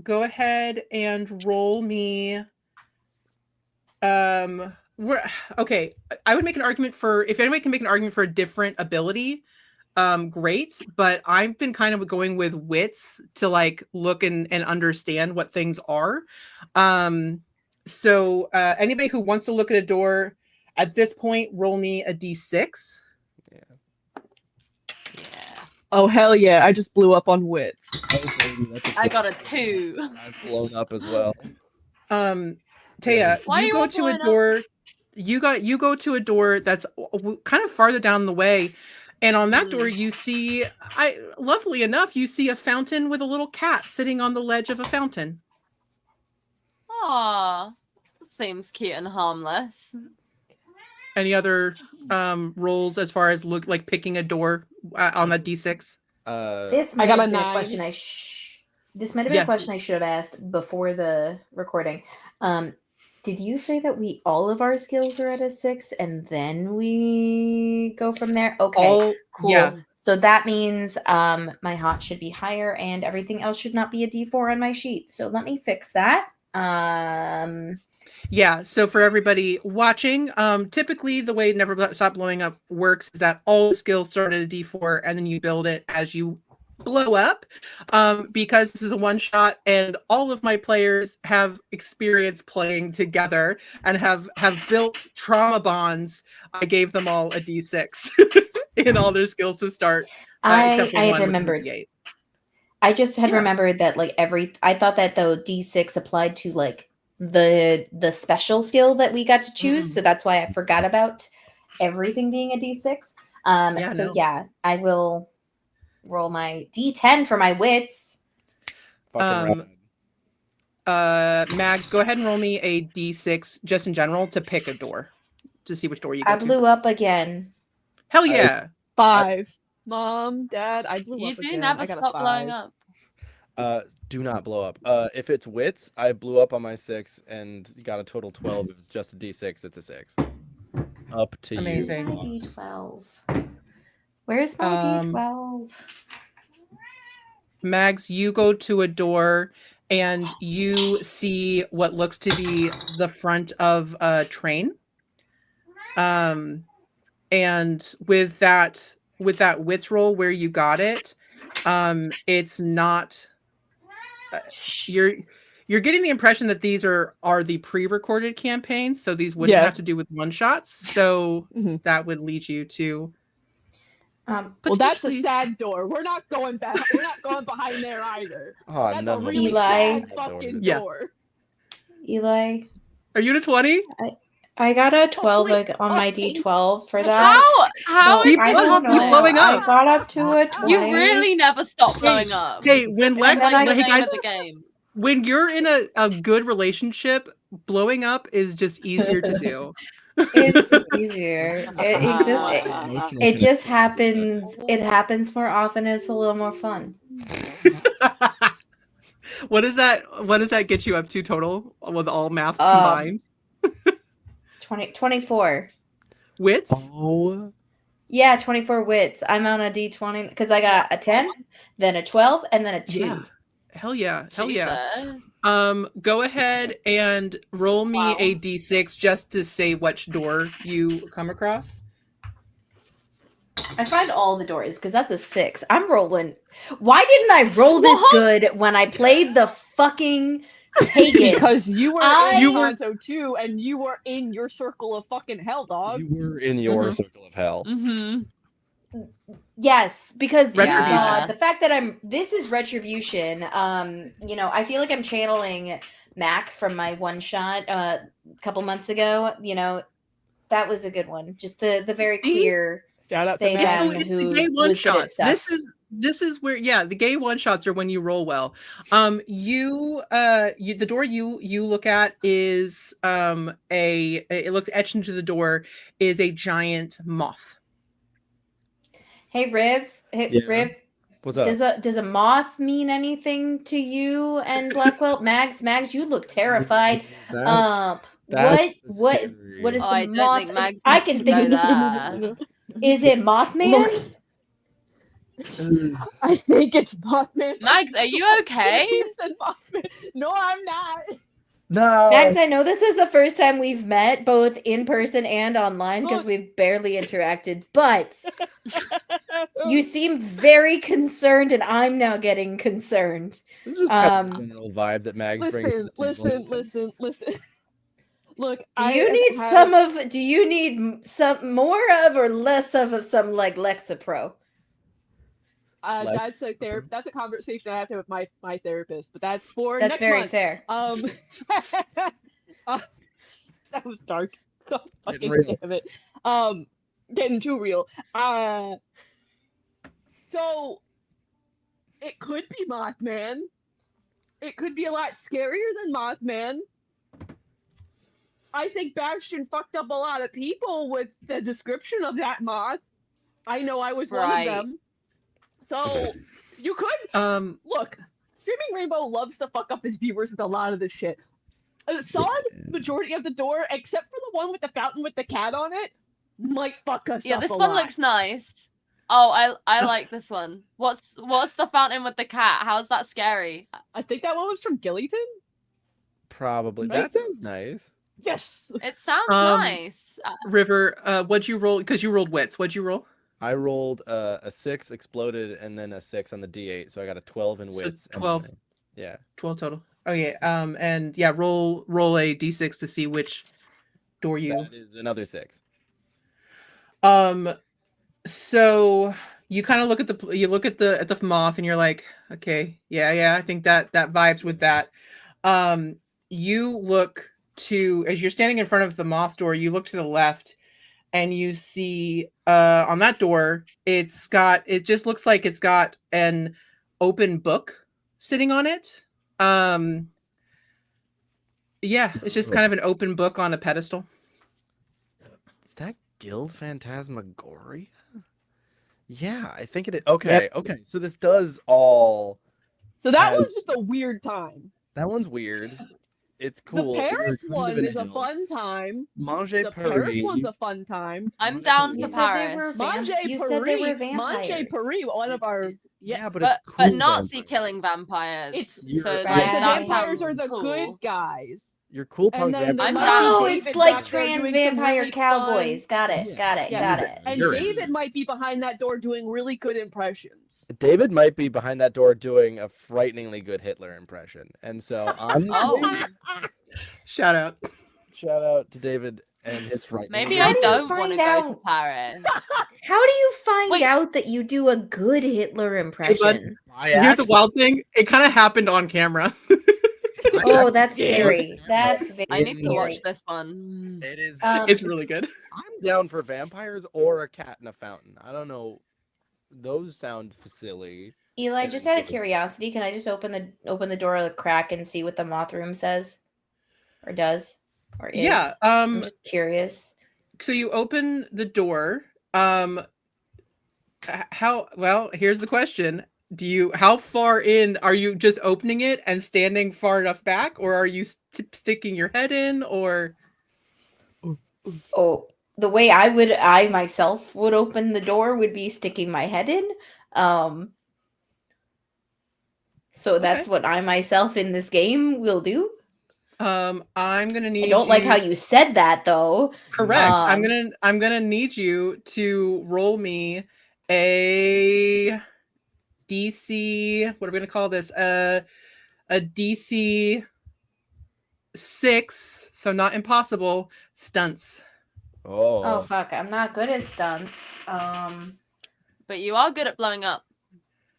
go ahead and roll me. Okay. I would make an argument for, if anybody can make an argument for a different ability, great. But I've been kind of going with wits to like look and understand what things are. So anybody who wants to look at a door at this point, roll me a d6. Yeah. Oh hell yeah! I just blew up on wits. Oh, baby, that's I got a six. 2. I've blown up as well. Taya, Why you you go all to a blowing up? door. You go to a door that's kind of farther down the way, and on that door you see, lovely enough, you see a fountain with a little cat sitting on the ledge of a fountain. Aw, seems cute and harmless. Any other rolls as far as look like picking a door on that d6? This might got have a been a 9. question This might have been Yeah. a question I should have asked before the recording. Did you say that all of our skills are at a 6 and then we go from there? Okay, All cool. yeah. So that means my hot should be higher and everything else should not be a D4 on my sheet. So let me fix that. Yeah, so for everybody watching, typically the way Never Stop Blowing Up works is that all the skills start at a D4 and then you build it as you blow up. Because this is a one shot and all of my players have experience playing together and have built trauma bonds, I gave them all a D6 in all their skills to start, except for I had one, remembered. which is a D8. I just had Yeah. remembered that like I thought that the D6 applied to like the special skill that we got to choose, so that's why I forgot about everything being a D6. Yeah, So no. yeah, I will roll my D10 for my wits. Fucking Mags, go ahead and roll me a D6 just in general to pick a door, to see which door you go I to. blew up again. Hell yeah. 5. Mom, Dad, I blew You up do again. never I got stop a blowing 5. up. Do not blow up. If it's wits, I blew up on my 6 and got a total 12. If it's just a D6, it's a 6. Up to Amazing. My you. D12. Where's my D12? Mags, you go to a door and you see what looks to be the front of a train. And with that wits roll where you got it, it's not you're getting the impression that these are the pre-recorded campaigns, so these wouldn't Yeah. have to do with one shots. So Mhm. that would lead you to Well, that's a potentially- sad door. We're not going back. We're not going behind there either. Oh, That's no. a really Eli. sad fucking Yeah. door. Eli, Are you at a 20? I got a 12 wait. on my Okay. D12 for that. How So is Keep I this don't blowing- keep know. blowing I up. got up to a 20. You really never stop blowing up. Hey, when Lex, then I- the hey name guys, of the game. when you're in a good relationship, blowing up is just easier to do. It's just easier. It just happens. It happens more often. It's a little more fun. What does that get you up to total with all math Um, combined? 24. Wits? Oh. Yeah, 24 wits. I'm on a D20 because I got a 10, then a 12, and then a 2. Yeah. Hell yeah. Hell yeah. Jesus. Go ahead and roll me Wow. a D6 just to say which door you come across. I find all the doors because that's a 6. I'm rolling. Why didn't I roll this What? good when I played the fucking pagan? Because you were I- in You were- Kanto too, and you were in your circle of fucking hell, dog. You were in your Mhm. circle of hell. Mm-hmm. Yes, because dear Retribution. God, the fact that this is retribution. I feel like I'm channeling Mac from my one shot a couple months ago. That was a good one. Just the very See? clear Shout out to They Matt. done. It's who the gay one was good at shots. stuff. This is where the gay one shots are when you roll well. The door you look at is it looks etched into the door is a giant moth. Hey Riv, Yeah. Riv, What's up? does a moth mean anything to you and Blackwell? Mags, you look terrified. That's What scary. is Oh, the I don't moth? think Mags I needs can to think. go there. Is it Mothman? I think it's Mothman. Mags, are you okay? You said Mothman. No, I'm not. No. Mags, I know this is the first time we've met, both in person and online, because Look. we've barely interacted, but you seem very concerned, and I'm now getting concerned. This is just kind of Um, the general vibe that Mags brings to Listen, the table. listen. Look, Do you need some more of or less of some like Lexapro? That's a conversation I have to have with my therapist, but that's for That's next very month. fair. That was dark. God fucking real. damn it. Getting too real. So it could be Mothman. It could be a lot scarier than Mothman. I think Bastion fucked up a lot of people with the description of that moth. I know I was one Right. of them. So you could look. Streaming Rainbow loves to fuck up his viewers with a lot of this shit. A solid majority of the door, except for the one with the fountain with the cat on it, might fuck us Yeah, up this a one lot. looks nice. I like this one. What's the fountain with the cat? How's that scary? I think that one was from Gillyton. Probably. Right? That sounds nice. Yes. It sounds Um, nice. River, what'd you roll? Because you rolled wits. What'd you roll? I rolled a 6, exploded, and then a 6 on the D8, so I got a 12 in So wits. 12. Yeah. 12 total. Oh yeah. And yeah, roll a d6 to see which door you. That is another 6. So you kind of look at the moth and you're like, okay, yeah, I think that vibes with that. You look to, as you're standing in front of the moth door, you look to the left and you see on that door, it just looks like it's got an open book sitting on it. Yeah, it's just kind of an open book on a pedestal. Is that Guild Phantasmagoria? Yeah, I think it is. Okay, okay. So this does all. So that has- was just a weird time. That one's weird. It's cool. The You're Paris kind of one an is a ill. fun time. Manger The Paris Paris. one's a fun time. I'm Manger down You for Paris. said they were Paris. Manger you said they were Paris. Manger vampires. Paris, one of our Yeah, but But it's cool. but Nazi vampires. killing vampires. It's- so You're- like But the Right. that vampires sounds are the cool. good guys. You're cool And punk then there I'm might down. be Oh, David it's like back there trans doing some vampire really cowboys. fun- Got it. Got Yes, it. Got yeah. it. And You're- David might be behind that door doing really good impressions. David might be behind that door doing a frighteningly good Hitler impression. And so honestly, Oh, Shout out. shout out to David and his frightening. maybe How I do you don't want to find go to out- Paris. How do you find Wait. out that you do a good Hitler impression? Here's the wild thing. It kind of happened on camera. Oh, that's Yeah. scary. That's very I need to scary. watch this one. It is. It's really good. I'm down for vampires or a cat in a fountain. I don't know. Those sound silly. Eli, just out of curiosity, can I just open the door a crack and see what the moth room says, or does, or is? Yeah. I'm just curious. So you open the door. Here's the question. How far in are you just opening it and standing far enough back, or are you sticking your head in, or? Oh, the way I myself would open the door would be sticking my head in. So that's what I myself in this game will do. I'm gonna need. I don't like how you said that though. Correct. I'm gonna need you to roll me a DC. What are we gonna call this? A DC 6. So not impossible stunts. Oh fuck! I'm not good at stunts. But you are good at blowing up.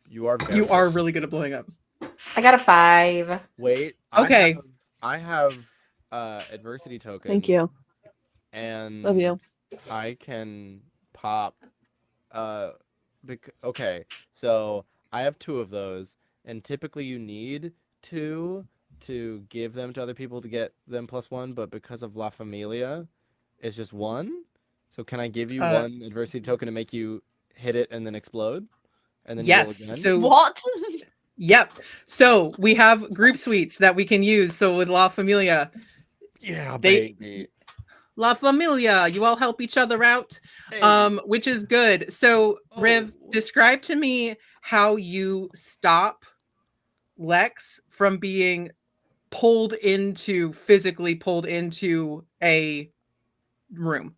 You are. You are really good at blowing up. I got a 5. Wait. Okay. I have adversity tokens. Thank you. And Love you. I can pop. Okay. So I have 2 of those, and typically you need 2 to give them to other people to get them +1. But because of La Familia, it's just 1. So can I give you 1 adversity token to make you hit it and then explode? And then you roll Yes. again? Mm. So What? Yep. So we have group suites that we can use. So with La Familia, Yeah, They- baby. La Familia, you all help each other out, which is good. So Riv, describe to me how you stop Lex from being physically pulled into a room.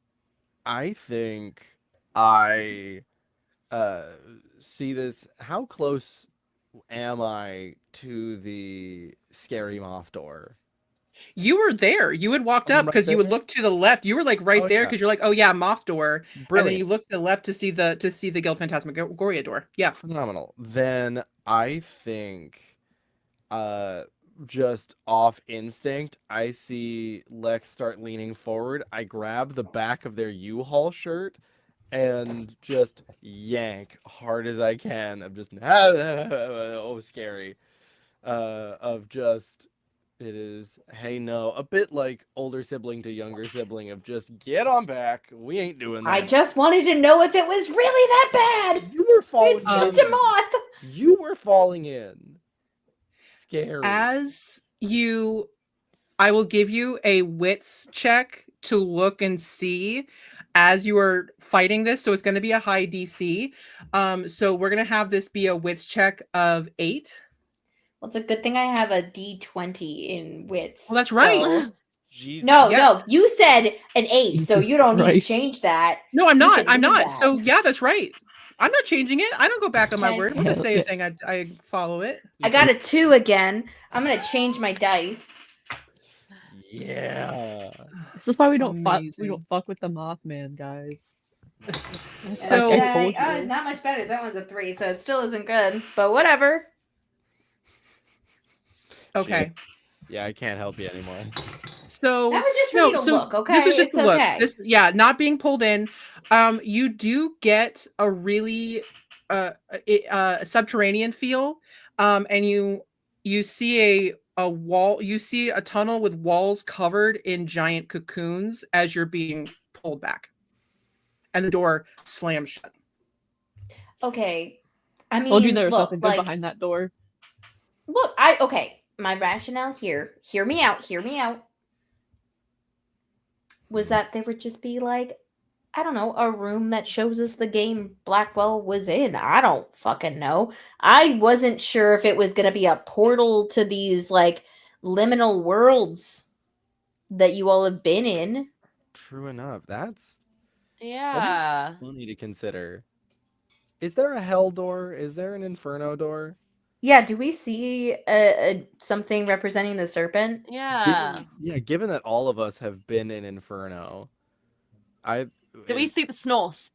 I think I see this. How close am I to the scary moth door? You were there. You had walked I'm up right because you would there? look to the left. You were like right Oh, there yeah. because you're like, oh yeah, moth door. And then Brilliant. you look to the left to see the Guild Phantasmagoria door. Yeah. Phenomenal. Then I think just off instinct, I see Lex start leaning forward. I grab the back of their U-Haul shirt and just yank hard as I can of just scary. Of just it is hey no, a bit like older sibling to younger sibling of just get on back. We ain't doing that. I just wanted to know if it was really that bad. You were falling. It's just a moth. You were falling in. Scary. I will give you a wits check to look and see as you are fighting this, so it's going to be a high DC. So we're going to have this be a wits check of 8. Well, it's a good thing I have a D20 in wits. Well, that's right. so- Jesus. No, you said an 8, so you don't need to Christ. change that. No, I'm You not. can I'm leave not. that. So yeah, that's right. I'm not changing it. I don't go back on my Okay. word. When I say a Yeah. thing, I follow it. I got a 2 again. I'm gonna change my dice. Yeah. This is why we don't Amazing. fuck with the Mothman, guys. So I told oh, you. it's not much better. That one's a 3, so it still isn't good. But whatever. okay. Yeah, I can't help you anymore. So That was just for no, you to so look, okay? this was just It's a look. okay. This, yeah, not being pulled in. You do get a really subterranean feel, and you see a wall. You see a tunnel with walls covered in giant cocoons as you're being pulled back, and the door slams shut. Okay. I mean, Told you there was look, nothing good like, behind that door. look, okay. My rationale here, hear me out, was that they would just be like, I don't know, a room that shows us the game Blackwell was in. I don't fucking know. I wasn't sure if it was going to be a portal to these, like, liminal worlds that you all have been in. True enough. That's Yeah. funny to consider. Is there a hell door? Is there an inferno door? Yeah, do we see something representing the serpent? Yeah. Given that all of us have been in inferno, Do we see the snores?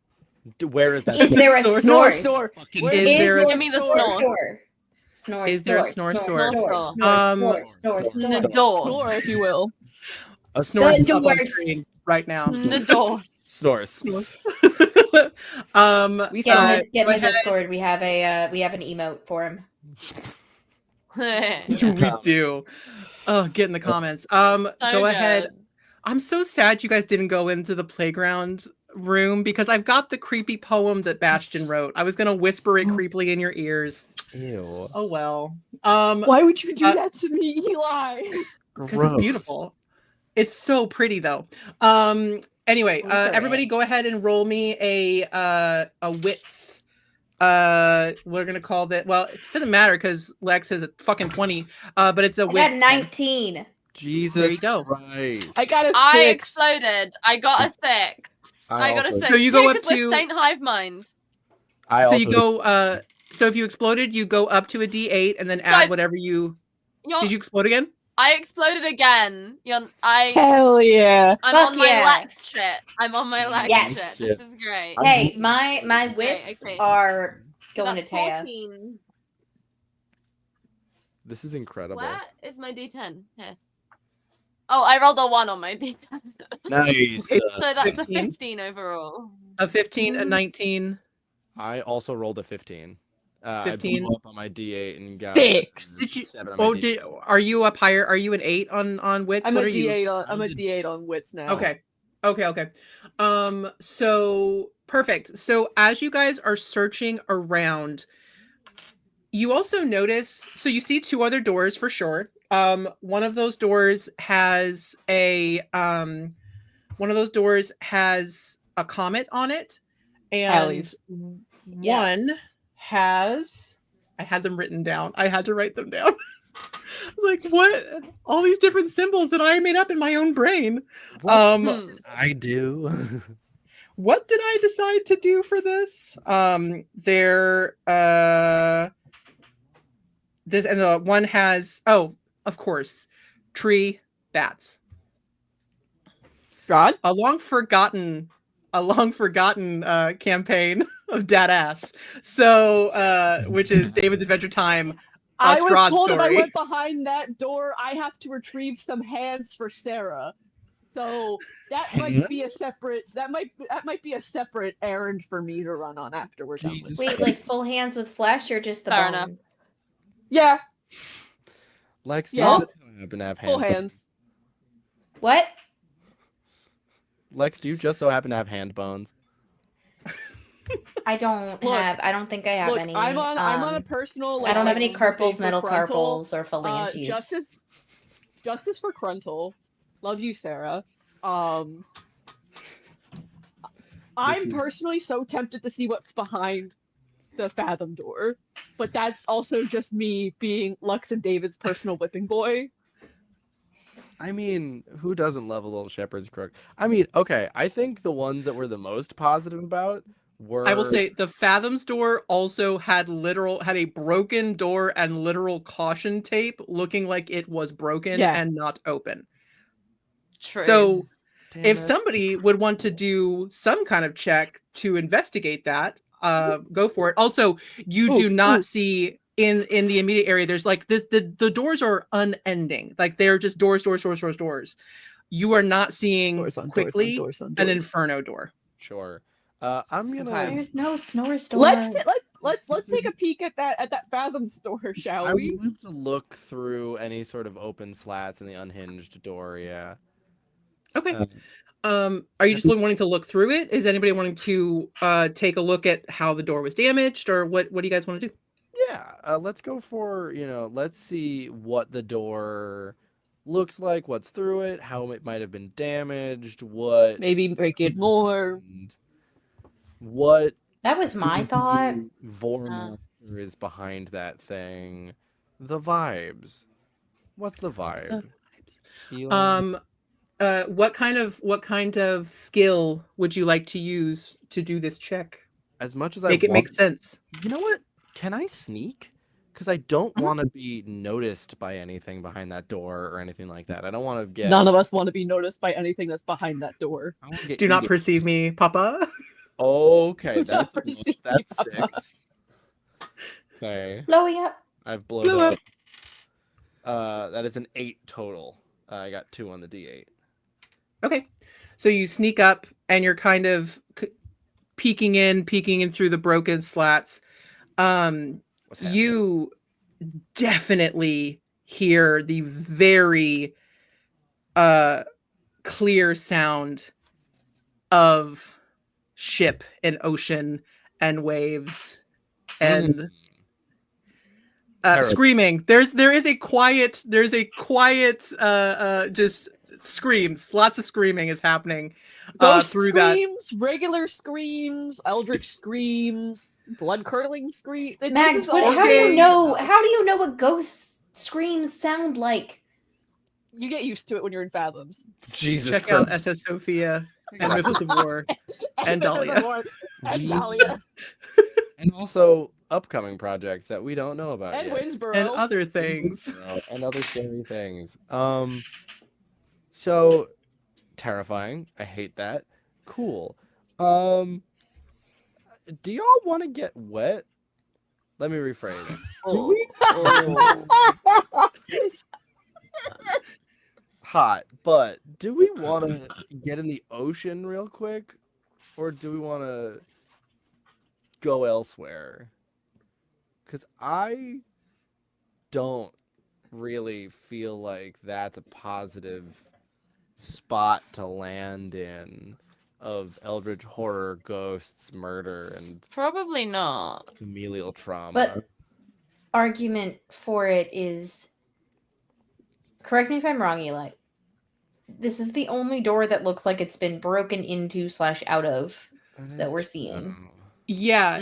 where is that? Is there a Snore, snores? Door. Fucking Where Is is there a- Give me the snores snore. door? Snores. Is there a snore store? Snores. Snore. Snores. The door. Snore, if you will. a Snore The is up on doors. screen right now. The door. snores? We Get saw in it. the go ahead. Discord. We have an emote for him. We do. Oh, get in the comments. Go ahead. good. I'm so sad you guys didn't go into the playground room because I've got the creepy poem that Bastion wrote. I was gonna whisper it creepily in your ears. Ew. Oh well. Why would you do uh, that to me, Eli? because it's beautiful. It's so pretty though. Anyway, Look at everybody it. go ahead and roll me a wits. We're gonna call that. Well, it doesn't matter because Lex has a fucking 20. But it's a I wits. got 19. Jesus There you go. Christ. I got a 6. I exploded. I got a 6. I I got a also- 6. So you go up 'cause we're to- Saint Hive Mind. I So also you go. So if you exploded, you go up to a D8 and then add Guys, whatever you. You're, Did you explode again? I exploded again. I'm Hell yeah. Fuck on my yeah. Lex shit. I'm on my Lex Yes. shit. This is great. Hey, my wits okay. are So going to that's Taya. 14. This is incredible. Where is my D10? Here. Oh, I rolled a 1 on my D10. Nice. Okay. So that's 15. a 15 overall. A 15, a 19. I also rolled a 15. I 15. blew up on my D8 and got 6. Did you- 7 on my Oh, D8. are you up higher? Are you an 8 on wits? I'm What a are you? D8 on I'm a D8 on wits now. Okay. So perfect. So as you guys are searching around, you also notice, so you see 2 other doors for sure. One of those doors has a comet on it, and Alleys. one has, I had them written down. I had to write them down. Like, what? All these different symbols that I made up in my own brain. I do. What did I decide to do for this? This, and the one has, oh, of course, tree bats. God? A long forgotten campaign of Dadass. So, which is David's Adventure Time. I was Strahd told if I story. went behind that door, I have to retrieve some hands for Sarah. So that might be a separate. That might be a separate errand for me to run on after we're done with Jesus. this. Wait, like full hands with flesh or just the Fair enough. bones? Yeah, Lex, Yeah. you just happen to have hand full bones. hands. What? Lex, do you just so happen to have hand bones? I don't Look, think I have Look, any. I'm on a personal. I don't have any crusade carpals, for metal Cruntle. carpals, or phalanges. Justice for Cruntle. Love you, Sarah. I'm is- personally so tempted to see what's behind the Fathom door, but that's also just me being Lux and David's personal whipping boy. I mean, who doesn't love a little shepherd's crook? I mean, okay, I think the ones that we're the most positive about were. I will say the Fathoms door also had a broken door and literal caution tape looking like it was broken Yeah. and not open. True. So Damn if it. somebody would want to do some kind of check to investigate that, go for it. Also, you do not see in the immediate area. There's like the doors are unending, like they're just doors. You are not seeing Doors on quickly doors on an doors. inferno door. Sure. I'm gonna. Okay. There's no snore store. Let's take a peek at that Fathom store, shall I we? would love to look through any sort of open slats in the unhinged door. Yeah. Okay. Uh, Are you just wanting to look through it? Is anybody wanting to take a look at how the door was damaged, or what do you guys want to do? Yeah. Let's go for let's see what the door looks like, what's through it, how it might have been damaged, Maybe break it more. what That was my thought. Vormir is behind that thing. The vibes. What's the vibe? Elon? What kind of skill would you like to use to do this check? As much as Make it make sense. You know what? Can I sneak? Because I don't Uh-huh. want to be noticed by anything behind that door or anything like that. I don't want to get. None of us want to be noticed by anything that's behind that door. I want to get Do not eaten. perceive me, Papa. Okay, Do not that's perceive me, that's Papa. 6. Okay, Blowing up. I've blown up. That is an 8 total. I got 2 on the D8. Okay, so you sneak up and you're kind of peeking in through the broken slats. What's happening? You definitely hear the very clear sound of ship and ocean and waves and Terrible. screaming. There is a quiet just screams. Lots of screaming is happening Ghost through that. screams, regular screams, eldritch screams, blood curdling screams. Max, how do you know? How do you know what ghost screams sound like? You get used to it when you're in Fathoms. Jesus Check out Christ. SS Sophia and Mythos of War and Dahlia. And Dahlia. And also upcoming projects that we don't know about And yet. Winsboro. And other things. And other scary things. So terrifying. I hate that. Cool. Do y'all want to get wet? Let me rephrase. Do we? Hot, but do we want to get in the ocean real quick, or do we want to go elsewhere? Because I don't really feel like that's a positive spot to land in of eldritch horror, ghosts, murder, and Probably not. familial trauma. But argument for it is, correct me if I'm wrong, Eli, this is the only door that looks like it's been broken into / out of that we're seeing. Yeah,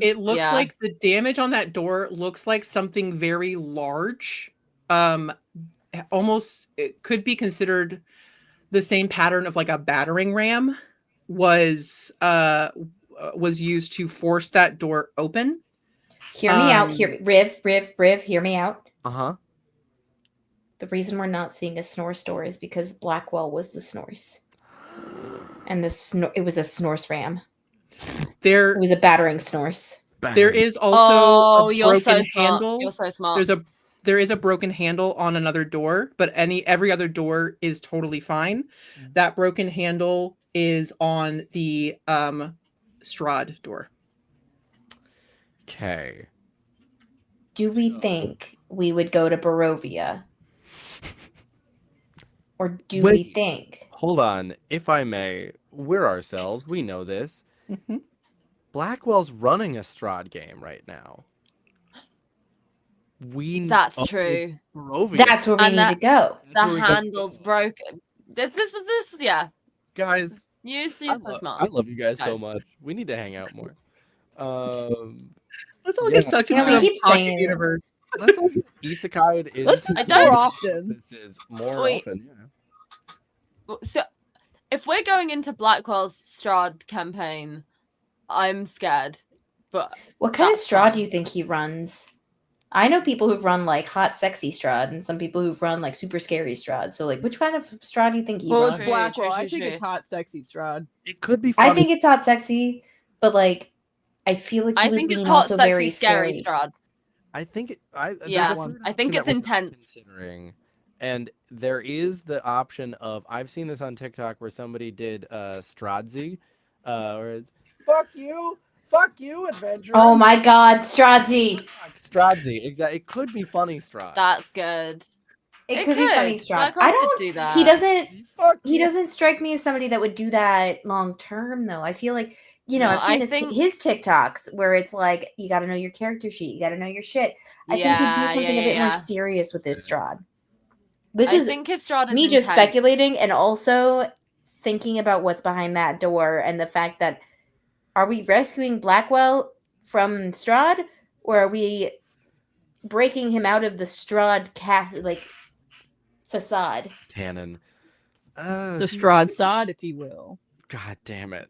it looks yeah. like the damage on that door looks like something very large. Almost it could be considered the same pattern of like a battering ram was used to force that door open. Hear me out. Riv, hear me out. Uh-huh. The reason we're not seeing a snore store is because Blackwell was the snores. And it was a snorse ram. It was a battering snorse. There is also a you're so broken smart. handle. You're so smart. There is a broken handle on another door, but every other door is totally fine. That broken handle is on the Strahd door. Okay. Do we think we would go to Barovia? Or do we Wait. think? Hold on. If I may, we're ourselves. We know this. Mm-hmm. Blackwell's running a Strahd game right now. That's true. Barovia. That's where we need to go. The handle's broken. This was yeah. Guys, You see, I, so I smart. love you guys so Guys. much. We need to hang out more. Let's all Yeah. get sucked You know, into we a keep pocket saying it. universe. Let's all get isekai'd into Let's I do more don't- often. This is more Wait. often. Yeah. So, if we're going into Blackwell's Strahd campaign, I'm scared. But What kind of That's Strahd fine. do you think he runs? I know people who've run like hot, sexy Strahd, and some people who've run like super scary Strahd. So, like, which kind of Strahd do you think he Well, runs? it's Blackwell. True, I think true. it's hot, sexy Strahd. It could be funny. I think it's hot, sexy, but like, I feel like he I would think lean it's hot, also sexy, very scary scary. Strahd. I think Yeah, there's a third I think option it's that we're not intense. considering, and there is the option of I've seen this on TikTok where somebody did Stradzi, where it's fuck you, adventurer. Oh my God, Stradzi! Stradzi, exactly. It could be funny Strahd. That's good. It It could be funny could. Strahd. Blackwell I could don't. do that. He doesn't. Fuck He you. doesn't strike me as somebody that would do that long term, though. I feel like, you know, No, I've seen I think- his TikToks where it's like, you got to know your character sheet, you got to know your shit. I think he'd Yeah, do something yeah, a bit more yeah. serious with this Strahd. This I is think his Strahd is me just intense. speculating and also thinking about what's behind that door and the fact that are we rescuing Blackwell from Strahd or are we breaking him out of the Strahd facade? Canon. The Strahd sod, if you will. God damn it.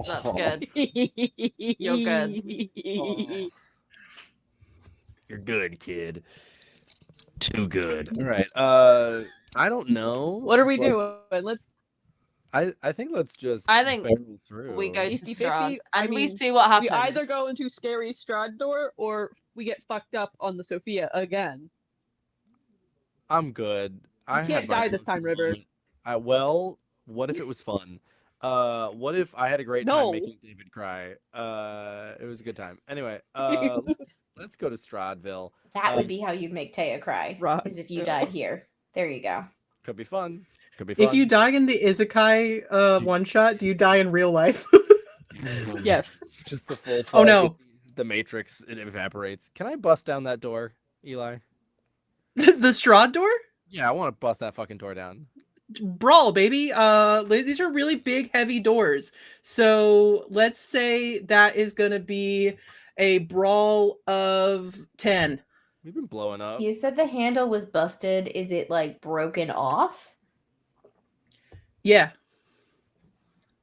That's Oh, good. You're good. You're good, kid. Too good. All right. I don't know. What are we but doing? Let's I think let's just I think barrel through. We go to 50-50? Strahd, I and we mean, see what happens. we either go into scary Strahd door or we get fucked up on the Sophia again. I'm good. I You had can't my die this time, River. moment. Well, what if it was fun? What if I had a great time No. making David cry? It was a good time. Anyway, let's go to Stradville. That would be how you'd make Taya cry, Right. is if you died here. There you go. Could be fun. Could be fun. If you die in the isekai one shot, do you die in real life? Yes. Just the full. Oh, no. The Matrix it evaporates. Can I bust down that door, Eli? The Strahd door? Yeah, I want to bust that fucking door down. Brawl, baby. These are really big, heavy doors. So let's say that is gonna be a brawl of 10. We've been blowing up. You said the handle was busted. Is it like broken off? Yeah.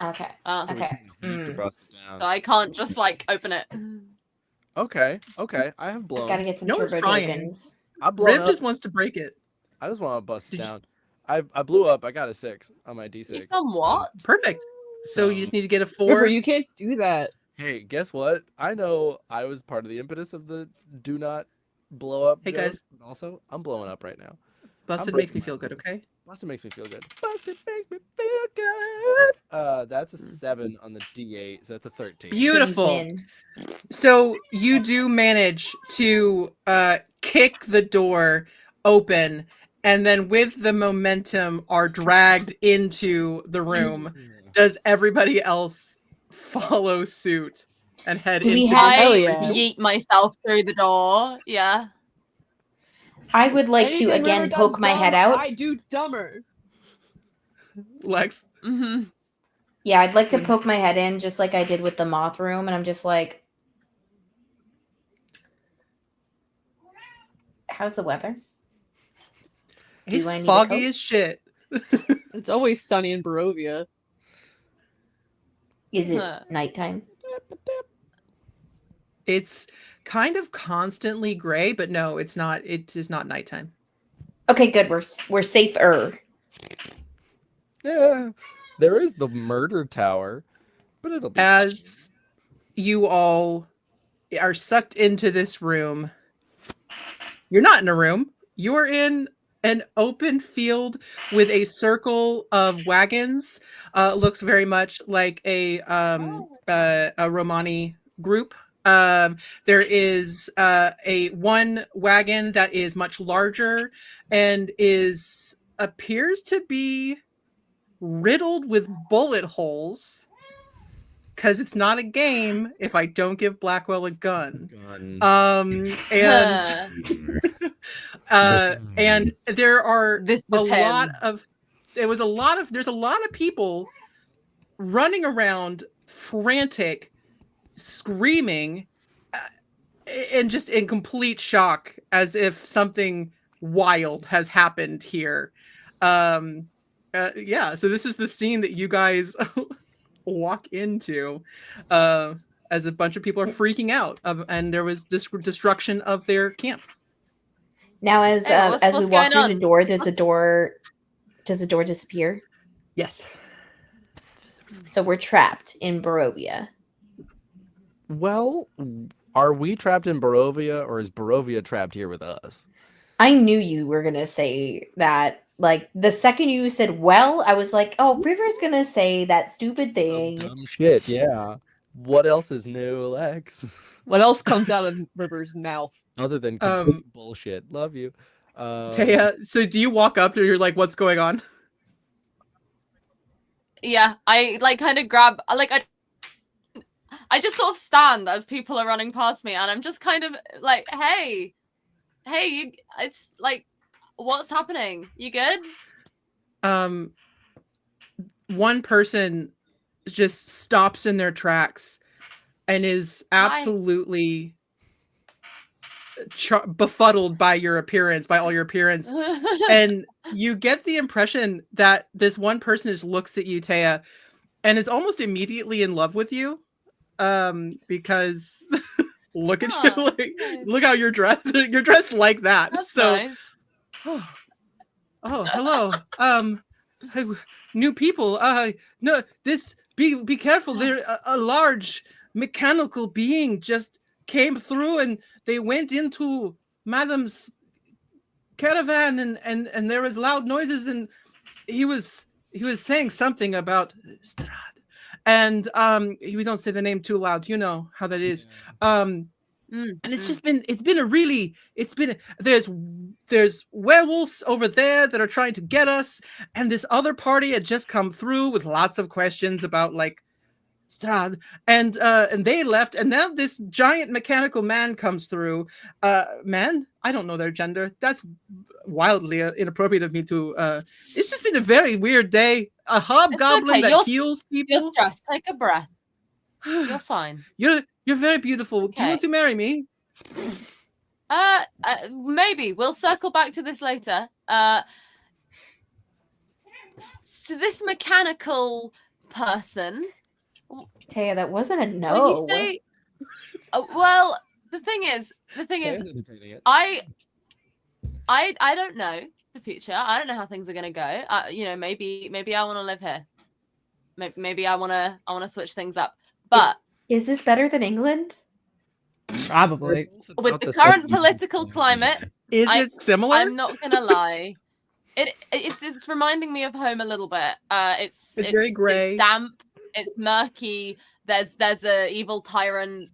Okay. So we Okay. can have to bust it So down. I can't just like open it. Okay. I have I've blown. got to get some No one's turbo trying. tokens. I've blown Riv up. just wants to break it. I just want to bust it Did you- down. I blew up. I got a 6 on my D6. You've done what? Perfect. So you just need to get a 4. River, you can't do that. Hey, guess what? I know I was part of the impetus of the do not blow up. Hey, joke, guys. but also, I'm blowing up right now. Busted I'm makes me breaking feel my good, rules. okay? Busted makes me feel good. Busted makes me feel good. That's a 7 on the D8, so that's a 13. Beautiful. Win. So you do manage to kick the door open, and then with the momentum are dragged into the room. Does everybody else follow suit and head Do we into have- this Hell I yeah. yeet myself through the door. Yeah. I would like to Anything again River does poke my dumb, head out. I do dumber. Lex? Mm-hmm. Yeah, I'd like to poke my head in just like I did with the moth room, and I'm just like, how's the weather? He's I need a foggy coat? as shit. It's always sunny in Barovia. Is it Huh. nighttime? It's kind of constantly gray, but no, it's not. It is not nighttime. Okay, good. We're safer. Yeah, there is the murder tower, but it'll be As you all are sucked into this room, you're not in a room. You are in an open field with a circle of wagons. Looks very much like a Romani group. There is a one wagon that is much larger and appears to be riddled with bullet holes, because it's not a game if I don't give Blackwell a gun. gun. And there are This a was him. lot of there's a lot of people running around, frantic, screaming, and just in complete shock, as if something wild has happened here. Yeah, so this is the scene that you guys walk into, as a bunch of people are freaking out, and there was destruction of their camp. Now, Hey, as we what's walk going through the on? door, does the door disappear? Yes. So we're trapped in Barovia. Well, are we trapped in Barovia, or is Barovia trapped here with us? I knew you were gonna say that. Like the second you said "well," I was like, "Oh, River's gonna say that stupid Some thing." dumb shit, yeah. What else is new, Lex? What else comes out of River's mouth? Other than complete bullshit. Love you. Taya, so do you walk up to, you're like, what's going on? Yeah, I like kind of grab, like I just sort of stand as people are running past me, and I'm just kind of like, hey, you, it's like, what's happening? You good? One person just stops in their tracks and is absolutely befuddled by your appearance, by all your appearance. And you get the impression that this one person just looks at you, Taya, and is almost immediately in love with you. Because look at you, like, nice. look how you're dressed. You're dressed like that. That's so nice. Oh, hello. New people. No, this. Be careful. There, a large mechanical being just came through, and they went into Madam's caravan, and there was loud noises, and he was saying something about Strad, and we don't say the name too loud. You know how that is. And it's just been, there's werewolves over there that are trying to get us, and this other party had just come through with lots of questions about like Strad, and they left, and now this giant mechanical man comes through. Man, I don't know their gender. That's wildly inappropriate of me to. It's just been a very weird day. A hobgoblin okay. that heals people. You're stressed. Take a breath. You're fine. You're very beautiful. Do you want to marry me? Maybe we'll circle back to this later. So this mechanical person, Taya, that wasn't a when no. you say, well, the thing is, I don't know the future. I don't know how things are gonna go. You know, maybe I want to live here. Maybe I want to switch things up. But is this better than England? Probably. With the current political climate, is it similar? I'm not gonna lie. It's reminding me of home a little bit. It's very gray. It's damp. It's murky. There's a evil tyrant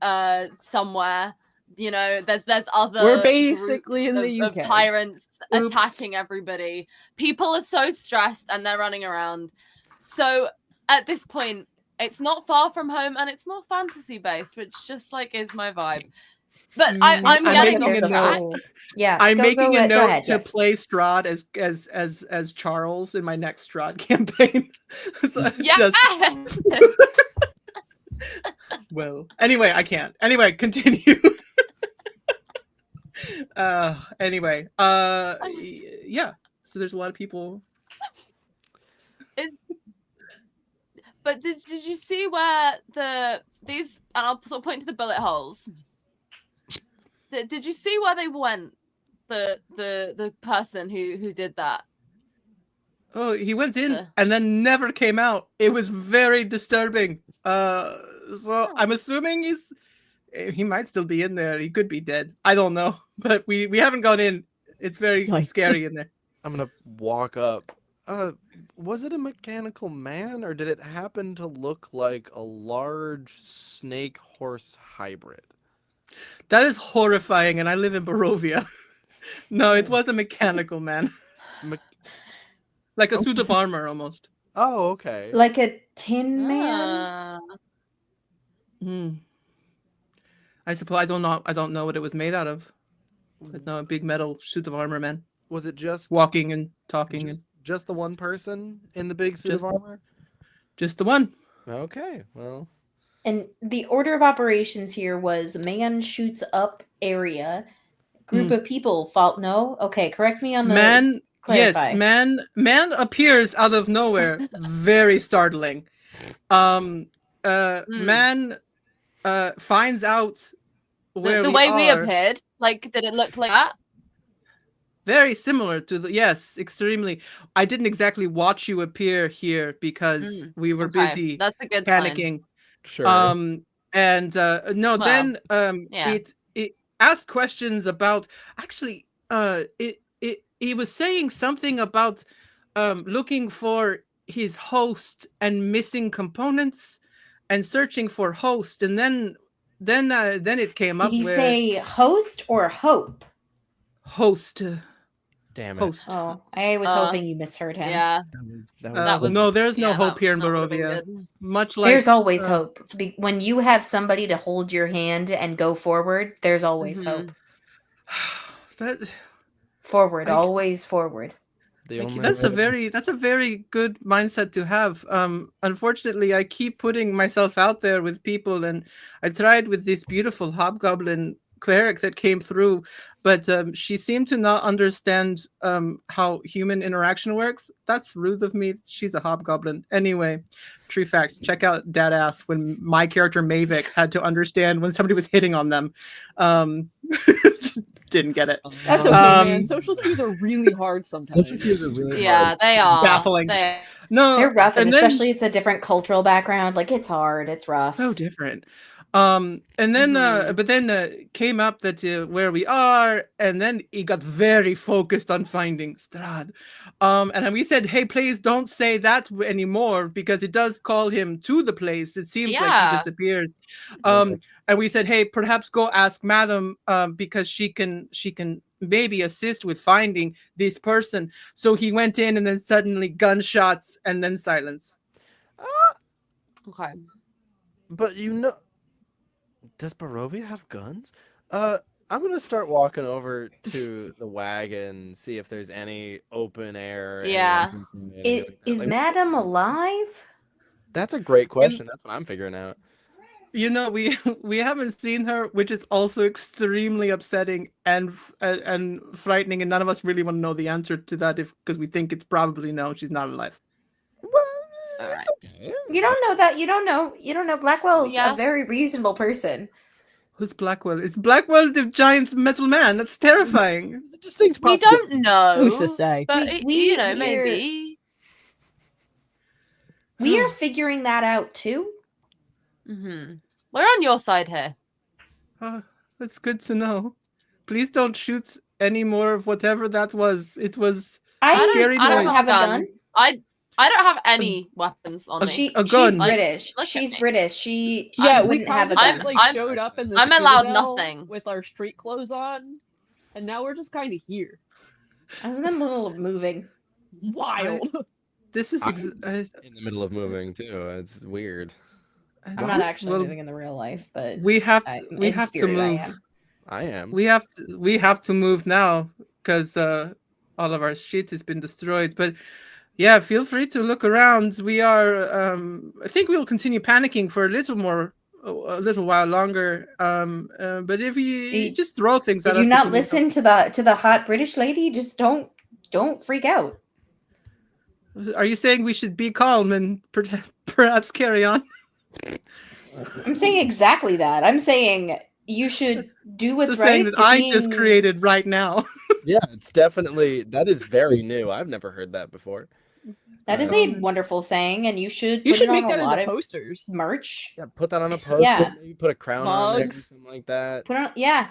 somewhere. You know, there's other. We're basically in the of UK. Tyrants Oops. attacking everybody. People are so stressed and they're running around. So at this point, it's not far from home, and it's more fantasy based, which just like is my vibe. But I'm getting making a note. Yeah, I'm making a note ahead, to yes. play Strahd as Charles in my next Strahd campaign. So yeah. Well, anyway, I can't. Anyway, continue. Anyway, yeah. So there's a lot of people. But did you see where these, and I'll sort of point to the bullet holes. Did you see where they went? The person who did that. Oh, he went in and then never came out. It was very disturbing. So I'm assuming he might still be in there. He could be dead. I don't know, but we haven't gone in. It's very scary in there. I'm gonna walk up. Was it a mechanical man, or did it happen to look like a large snake horse hybrid? That is horrifying, and I live in Barovia. No, it was a mechanical man. Like a suit of armor, almost. Oh, okay. Like a tin man? I suppose I don't know what it was made out of. But no, a big metal suit of armor man. Was it just walking and talking? Just the one person in the big suit of armor? Just the one. Okay, well, And the order of operations here was man shoots up area, group of people fall. No, okay, correct me on the Man, yes, clarify. man appears out of nowhere. Very startling. Um, Mm. man, finds out where The we way we are. appeared, like, did it look like that? Very similar to the yes, extremely. I didn't exactly watch you appear here because Mm. we were Okay, busy that's a good sign. panicking. sure. And no, Well, then yeah. it asked questions about actually it was saying something about looking for his host and missing components and searching for host, and then it came Did up he where say host or hope? host Damn it. host. Oh, I was hoping you misheard him. Yeah, That was No, there's no yeah, hope here in that would have been Barovia. good. Much like There's always hope. When you have somebody to hold your hand and go forward, there's always hope. that Forward, I, always forward. the only that's way. a very good mindset to have. Unfortunately, I keep putting myself out there with people, and I tried with this beautiful hobgoblin cleric that came through, but she seemed to not understand how human interaction works. That's rude of me. She's a hobgoblin. Anyway, true fact. Check out Deadass when my character Mavic had to understand when somebody was hitting on them. Um, didn't get it. That's okay, man. Um, Social cues are really hard sometimes. Social cues are really Yeah, hard. they are Baffling. No, They're rough, and then especially it's a different cultural background. Like it's hard, it's rough. so different. And then but then came up that where we are, and then he got very focused on finding Strad. And then we said, hey, please don't say that anymore, because it does call him to the place. It seems like he Yeah. disappears. And we said, hey, perhaps go ask Madam, because she can maybe assist with finding this person. So he went in, and then suddenly gunshots and then silence. Okay. But does Barovia have guns? I'm gonna start walking over to the wagon, see if there's any open air. any Yeah. entrance or anything like that. Is Like, Madam alive? That's a great question. That's what I'm figuring out. You know, we haven't seen her, which is also extremely upsetting and frightening, and none of us really want to know the answer to that, because we think it's probably no, she's not alive. Well, All it's right. okay. You don't know that. You don't know. You don't know. Blackwell's Yeah. a very reasonable person. Who's Blackwell? Is Blackwell the giant metal man? That's terrifying. There's a distinct We possibility. don't know. Who's to say? But We- you know, we're- maybe. We are figuring that out too. We're on your side here. That's good to know. Please don't shoot any more of whatever that was. It was I scary don't noise. have a gun. I don't have any weapons on me. She's gun. British. Look at She's me. British. She Yeah, we wouldn't have kind a of gun. just like I'm- showed up in the I'm allowed Citadel nothing. with our street clothes on, and now we're just kind of here. I was in the middle of moving. Wild. This is In the middle of moving too. It's weird. I'm not actually Well, moving in the real life, but we have to, in spirit, I am. I am. we have to move now, because all of our shit has been destroyed. But yeah, feel free to look around. We are I think we'll continue panicking for a little while longer. But if you just throw things at Did us, you if not we need listen to the hot British lady? Just don't freak out. help. Are you saying we should be calm and perhaps carry on? I'm saying exactly that. I'm saying you should do what's Just right. saying that You're I just being- created right now. Yeah, it's definitely that is very new. I've never heard that before. That is a wonderful saying, and you should You put should it on make a that lot into of posters. merch. Yeah, put that on a poster. Yeah. Maybe put a crown on there or Mugs. something like that. Put on, yeah.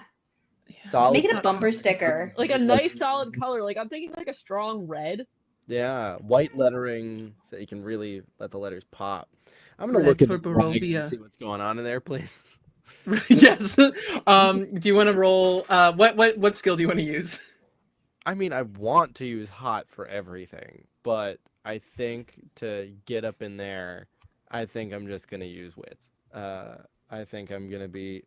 Solid. Make it a bumper sticker. Like a nice solid color. Like I'm thinking like a strong red. Yeah, white lettering so you can really let the letters pop. I'm gonna Red look at for the wagon Barovia. and see what's going on in there, please. Yes. Do you want to roll? What skill do you want to use? I mean, I want to use hot for everything, but I think to get up in there, I think I'm just gonna use wits. I think I'm gonna be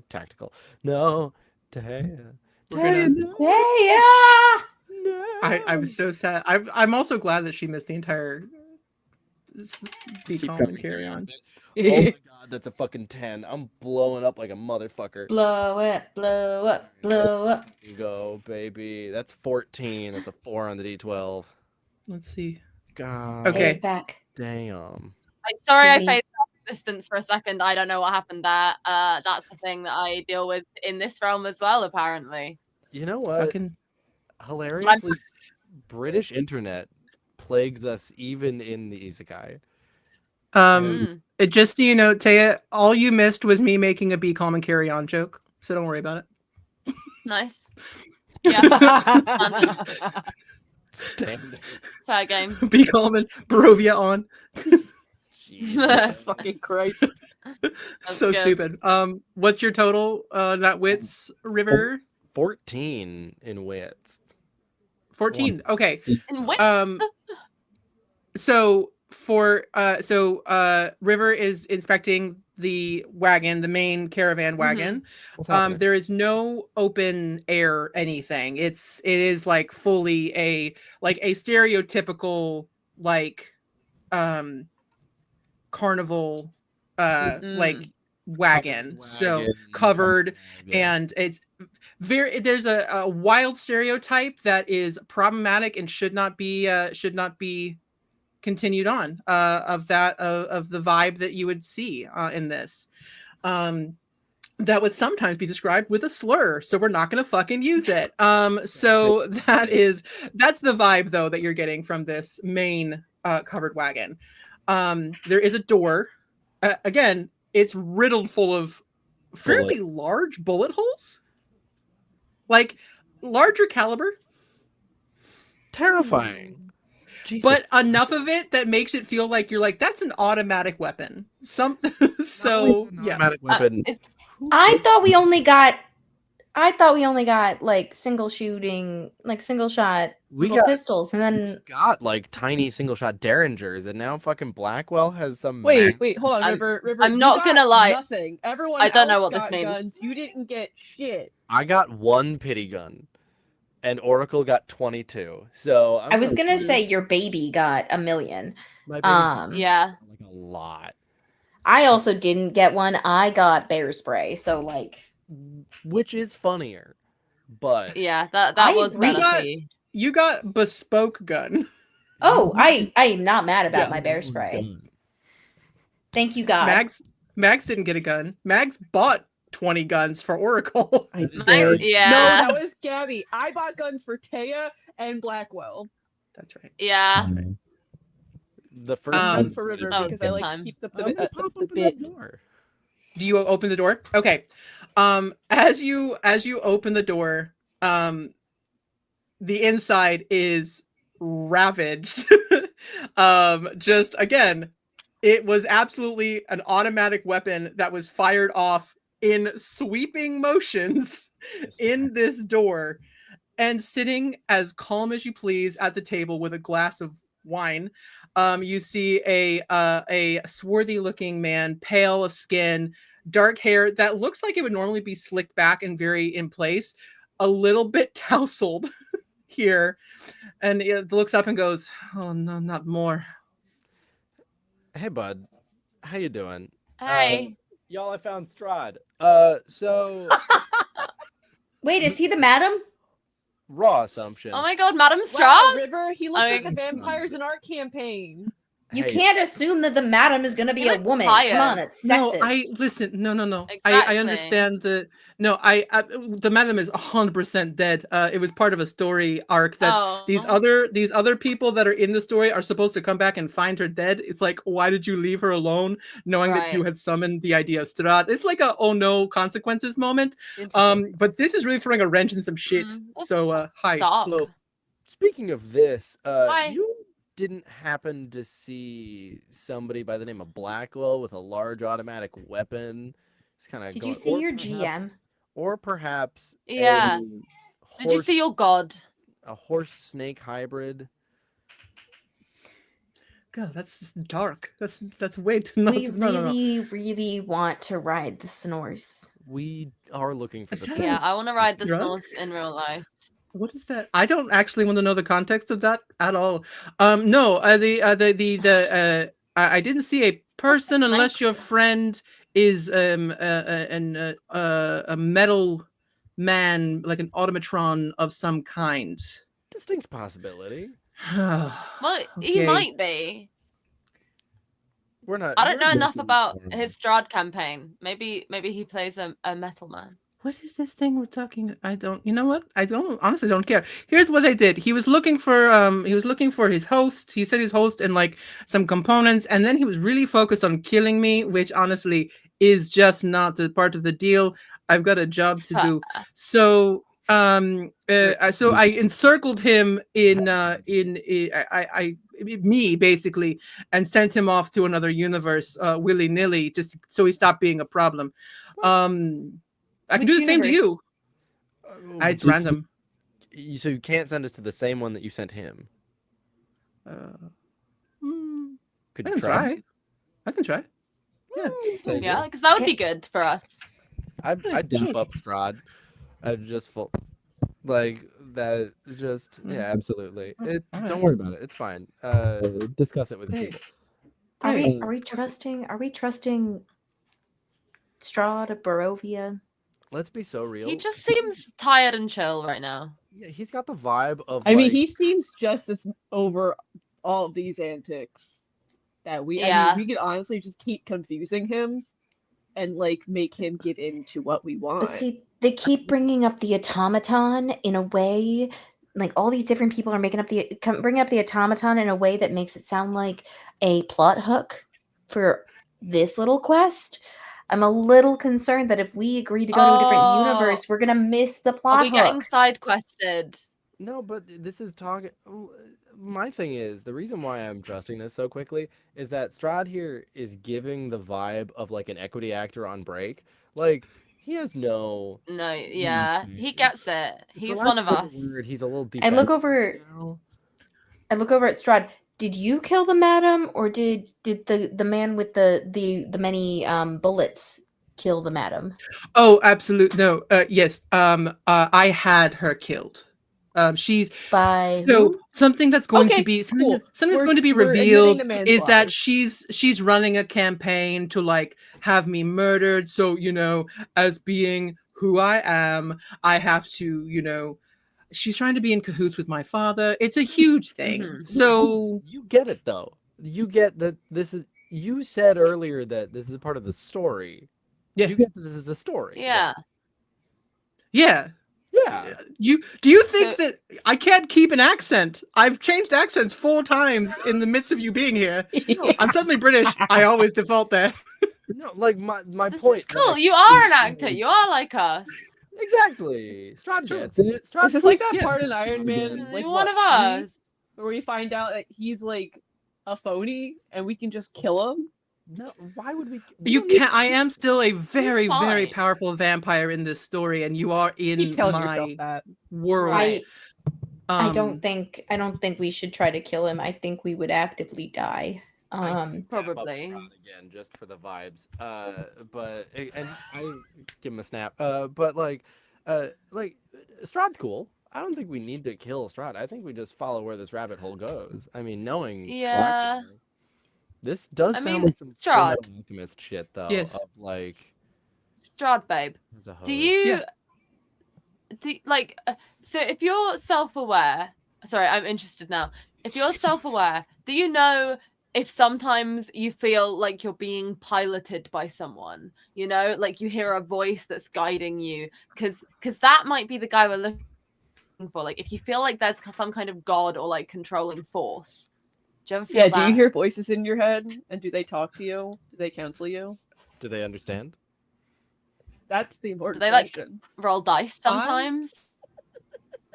tactical. No, Taya. We're gonna- no, Hey, yeah. no. I'm so sad. I'm also glad that she missed the entire Be Keep calm coming, and carry on. bitch. Oh my god, that's a fucking 10. I'm blowing up like a motherfucker. Blow it, blow up, blow up. There you go, baby. That's 14. That's a 4 on the D12. Let's see. God Okay. Taya's back. damn. Sorry, I We- faced distance for a second. I don't know what happened there. That's the thing that I deal with in this realm as well, apparently. You know what? Fucking Hilariously, British internet plagues us even in the isekai. Mm, it just so you know, Taya, all you missed was me making a be calm and carry on joke. So don't worry about it. nice. Yeah, standard. Standard. Fair game. Be calm and Barovia on. Jesus. Fucking Christ. That's So good. stupid. What's your total? That wits river 14 in width. 14. Okay. In which So River is inspecting the wagon, the main caravan wagon. What's happening? There is no open air anything. It is like fully a stereotypical like carnival like wagon. So covered, and it's there's a wild stereotype that is problematic and should not be continued on of the vibe that you would see in this. That would sometimes be described with a slur, so we're not going to fucking use it. So that's the vibe though that you're getting from this main covered wagon. There is a door. Again, it's riddled full of fairly large bullet holes, like larger caliber, Terrifying. Jesus. but enough of it that makes it feel like you're like, that's an automatic weapon. Something. So yeah. Automatic weapon. I thought we only got like single shot We little got- pistols, and then got like tiny single shot derringers, and now fucking Blackwell has some. Wait, hold on, I'm- River. I'm you not got gonna lie. Nothing. Everyone I don't know else what this got means. guns. You didn't get shit. I got 1 pity gun, and Oracle got 22. So I was gonna say your baby got 1 million. my baby yeah. got, like a lot, I also didn't get one. I got bear spray. So like, which is funnier, but Yeah, that I was agree. better. You got bespoke gun. oh, I am not mad about Yeah. my bear spray. Thank you, God. Max didn't get a gun. Max bought 20 guns for Oracle. I Mine- did. yeah. No, that was Gabby. I bought guns for Taya and Blackwell. That's right. Yeah. the first Um, Gun for River that was because I good like time. to keep the I'm gonna pop the open bit. that door. Do you open the door? Okay. As you open the door, the inside is ravaged. Just again, it was absolutely an automatic weapon that was fired off in sweeping motions in this door, and sitting as calm as you please at the table with a glass of wine. You see a swarthy looking man, pale of skin, dark hair that looks like it would normally be slicked back and very in place, a little bit tousled here, and it looks up and goes, "Oh no, not more." Hey, bud, how you doing? Hey. Y'all, I found Strahd. So Wait, is he the madam? raw assumption. Oh my god, Madam Wow, Strahd? River, he looks I like the mean- vampires in our campaign. You Hey, can't assume that the madam is gonna be He a looks woman. tired. Come on, that's No, sexist. no. I Exactly. understand the no. I the madam is 100% dead. It was part of a story arc that Oh. these other people that are in the story are supposed to come back and find her dead. It's like, why did you leave her alone, knowing that you Right. had summoned the idea of Strahd? It's like a oh no consequences moment. interesting. But this is really throwing a wrench in some shit. That's So hi, dark. hello. Speaking of this, Hi. you didn't happen to see somebody by the name of Blackwell with a large automatic weapon? It's kind of. Did you see your GM? Or perhaps Yeah. a Did you see your god? a horse snake hybrid? God, that's just dark. That's way too no. We No. really want to ride the snores. We are looking for the. Is that Yeah, I want to ride the drug? snores in real life. What is that? I don't actually want to know the context of that at all. No, I didn't see a person unless your friend is a metal man, like an automatron of some kind. Distinct possibility. Well, he Okay. might be. We're not. I don't know we're enough looking about for him. his Strahd campaign. Maybe he plays a metal man. What is this thing we're talking? I don't. You know what? I don't honestly don't care. Here's what they did. He was looking for his host. He said his host and like some components, and then he was really focused on killing me, which honestly is just not the part of the deal. I've got a job to do. So so I encircled him in me basically and sent him off to another universe willy-nilly just so he stopped being a problem. I can Which do the same to universe? you. It's random. So you can't send us to the same one that you sent him. Could I you can try? try. I can try. Yeah. Yeah, because that would be good for us. I dap up Strahd. I just full like that. Just yeah, absolutely. Alright. Don't worry about it. It's fine. Discuss it with the Great. people. Are we Great. trusting Strahd, Barovia? Let's be so real. He just seems tired and chill right now. Yeah, he's got the vibe of I mean, like he seems just as over all of these antics that I Yeah. mean, we could honestly just keep confusing him and like make him give in to what we want. But see, they keep bringing up the automaton in a way, like all these different people are bringing up the automaton in a way that makes it sound like a plot hook for this little quest. I'm a little concerned that if we agree to go to a different universe, we're gonna miss the plot Are we getting hook. side quested? no, but this is talking. My thing is the reason why I'm trusting this so quickly is that Strahd here is giving the vibe of like an equity actor on break. Like he has no. No, yeah, he gets it. for He's lack one of a better us. word, he's a little I defensive. look over. You know? I look over at Strahd. Did you kill the madam, or did the man with the many bullets kill the madam? Oh, absolute no. Yes. I had her killed. She's By so whom? something that's going to Okay, be something, cool. something that's We're- going to be we're admitting revealed the is that manslaughter. she's running a campaign to like have me murdered. So as being who I am, I have to. She's trying to be in cahoots with my father. It's a huge thing. Mhm. So You get it though. You get that this is. You said earlier that this is part of the story. yeah, You get that this is a story. Yeah. yeah. Yeah. Do you think So- that I can't keep an accent? I've changed accents 4 times in the midst of you being here. I'm suddenly British. I always default there. No, like my This point. is cool. Max, You are an is, actor. You are like us. Exactly. Strahd Sure. gets it. Strahd's This is like that Yeah. part in Iron Man, Again. like You're one what, of us. where we find out that he's like a phony and we can just kill him. No, why would we? You can't. I am still a very, very fine. powerful vampire in this story, and you are Keep in telling yourself my that. world. Right. I don't think we should try to kill him. I think we would actively die. Probably. Again, just for the vibes. But and I give him a snap. But like Strahd's cool. I don't think we need to kill Strahd. I think we just follow where this rabbit hole goes. I mean, knowing. Yeah. Blackbeard, this does I sound mean, like some Strahd. Fullmetal Alchemist shit, though. Yes. Of like. Strahd, babe. As a host. Do you so if you're self-aware, sorry, I'm interested now. If you're self-aware, do you know if sometimes you feel like you're being piloted by someone, like you hear a voice that's guiding you, because that might be the guy we're looking for. Like if you feel like there's some kind of god or like controlling force, do you ever feel Yeah, that? do you hear voices in your head? And do they talk to you? Do they counsel you? Do they understand? That's the important Do they, like, question. roll dice sometimes?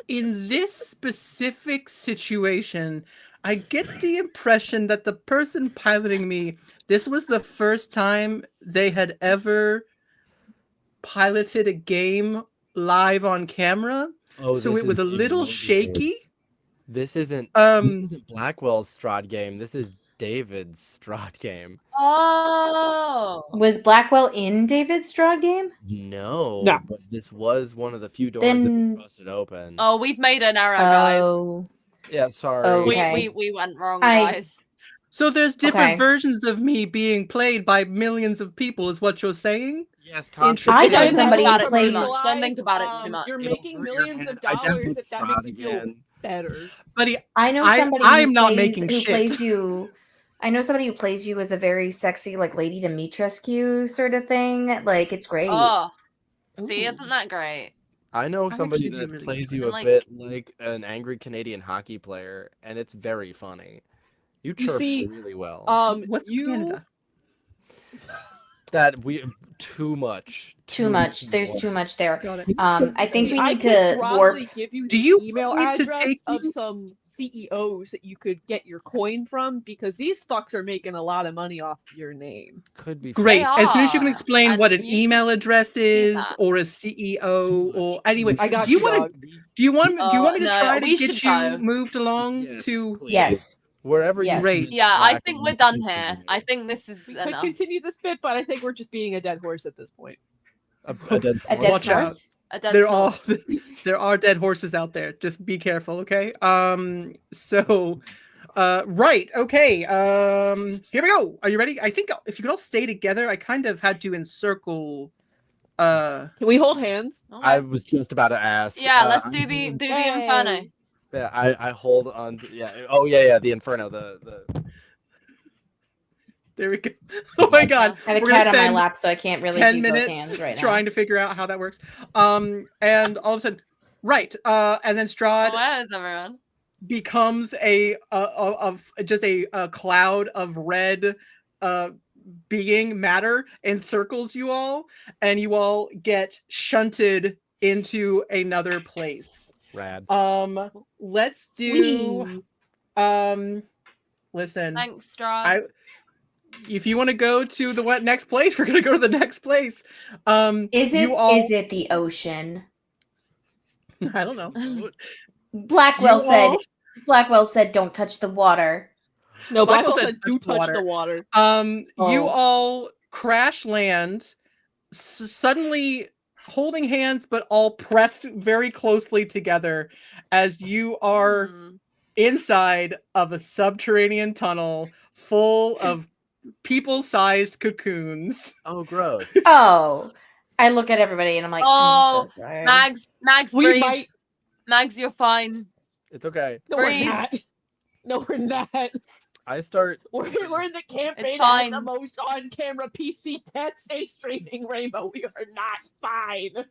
In this specific situation, I get the impression that the person piloting me, this was the first time they had ever piloted a game live on camera. Oh, So this it was is a little David shaky. Logan's. This isn't Blackwell's Strahd game. This is David's Strahd game. Oh. Was Blackwell in David's Strahd game? No, No. but this was one of the few doors Then- that we busted open. Oh, we've made an error, guys. Oh, Yeah, sorry. Okay. We went wrong, I- guys. So there's different Okay. versions of me being played by millions of people, is what you're saying? Yes, Interesting. I I know don't think somebody about who it too plays. much. Don't think about it too much. You're It'll making hurt your millions head. of dollars if that makes you feel better. Buddy, I know somebody I'm not making who shit. plays you. I know somebody who plays you as a very sexy, like Lady Dimitrescu sort of thing. Like it's great. Oh, see, Ooh. isn't that great? I know I somebody actually do that really plays enjoy you And a like, bit like an angry Canadian hockey player, and it's very funny. You chirp see, really well. What's you Canada? That we too much. Too much. There's too much there. Got it. I think we I need could to warp. probably give you Do the you email want me to address take of you? some CEOs that you could get your coin from because these fucks are making a lot of money off your name. Could be Great. They As soon as you can are, explain and what an you should email address do is, that. or a CEO, or anyway, I got do you you, want dog. to? Do you want me to No, try to we get should you go. moved along Yes, to? please. Yes. Wherever you Yes. Great. send Yeah, I Black think and we're White, done please here. send I it. think this is We could enough. continue this bit, but I think we're just being a dead horse at this point. A dead A dead Watch out. horse. A dead There are source. there are dead horses out there. Just be careful, okay? So right, okay. Here we go. Are you ready? I think if you could all stay together, I kind of had to encircle Can we hold hands? I Okay. was just about to ask. Yeah, let's I'm do the doing- do the inferno. Hey. Yeah, I hold on. Yeah. Oh yeah. The Inferno. The. There we go. Oh my god. I have a We're gonna cat on my spend lap, so I can't really 10 do both minutes hands right now. trying to figure out how that works. And all of a sudden, right, and then Strahd Where is everyone? becomes just a cloud of red being matter, encircles you all, and you all get shunted into another place. Rad. Let's do listen. Thanks, Strahd. If you want to go to the next place, we're gonna go to the next place. Is it you all, is it the ocean? I don't know. Blackwell You said all- Blackwell said don't touch the water. No, Blackwell Blackwell said said do touch the water. You Oh. all crash land, suddenly holding hands, but all pressed very closely together as you are inside of a subterranean tunnel full of people-sized cocoons. Oh, gross. Oh. I look at everybody and I'm like, Oh, I'm so sorry. Mags, We breathe. might. Mags, you're fine. It's okay. No, Breathe. we're not. No, we're not. I start. We're in the campaign fine. at the most on-camera PC Dead Space streaming Rainbow. We are not fine.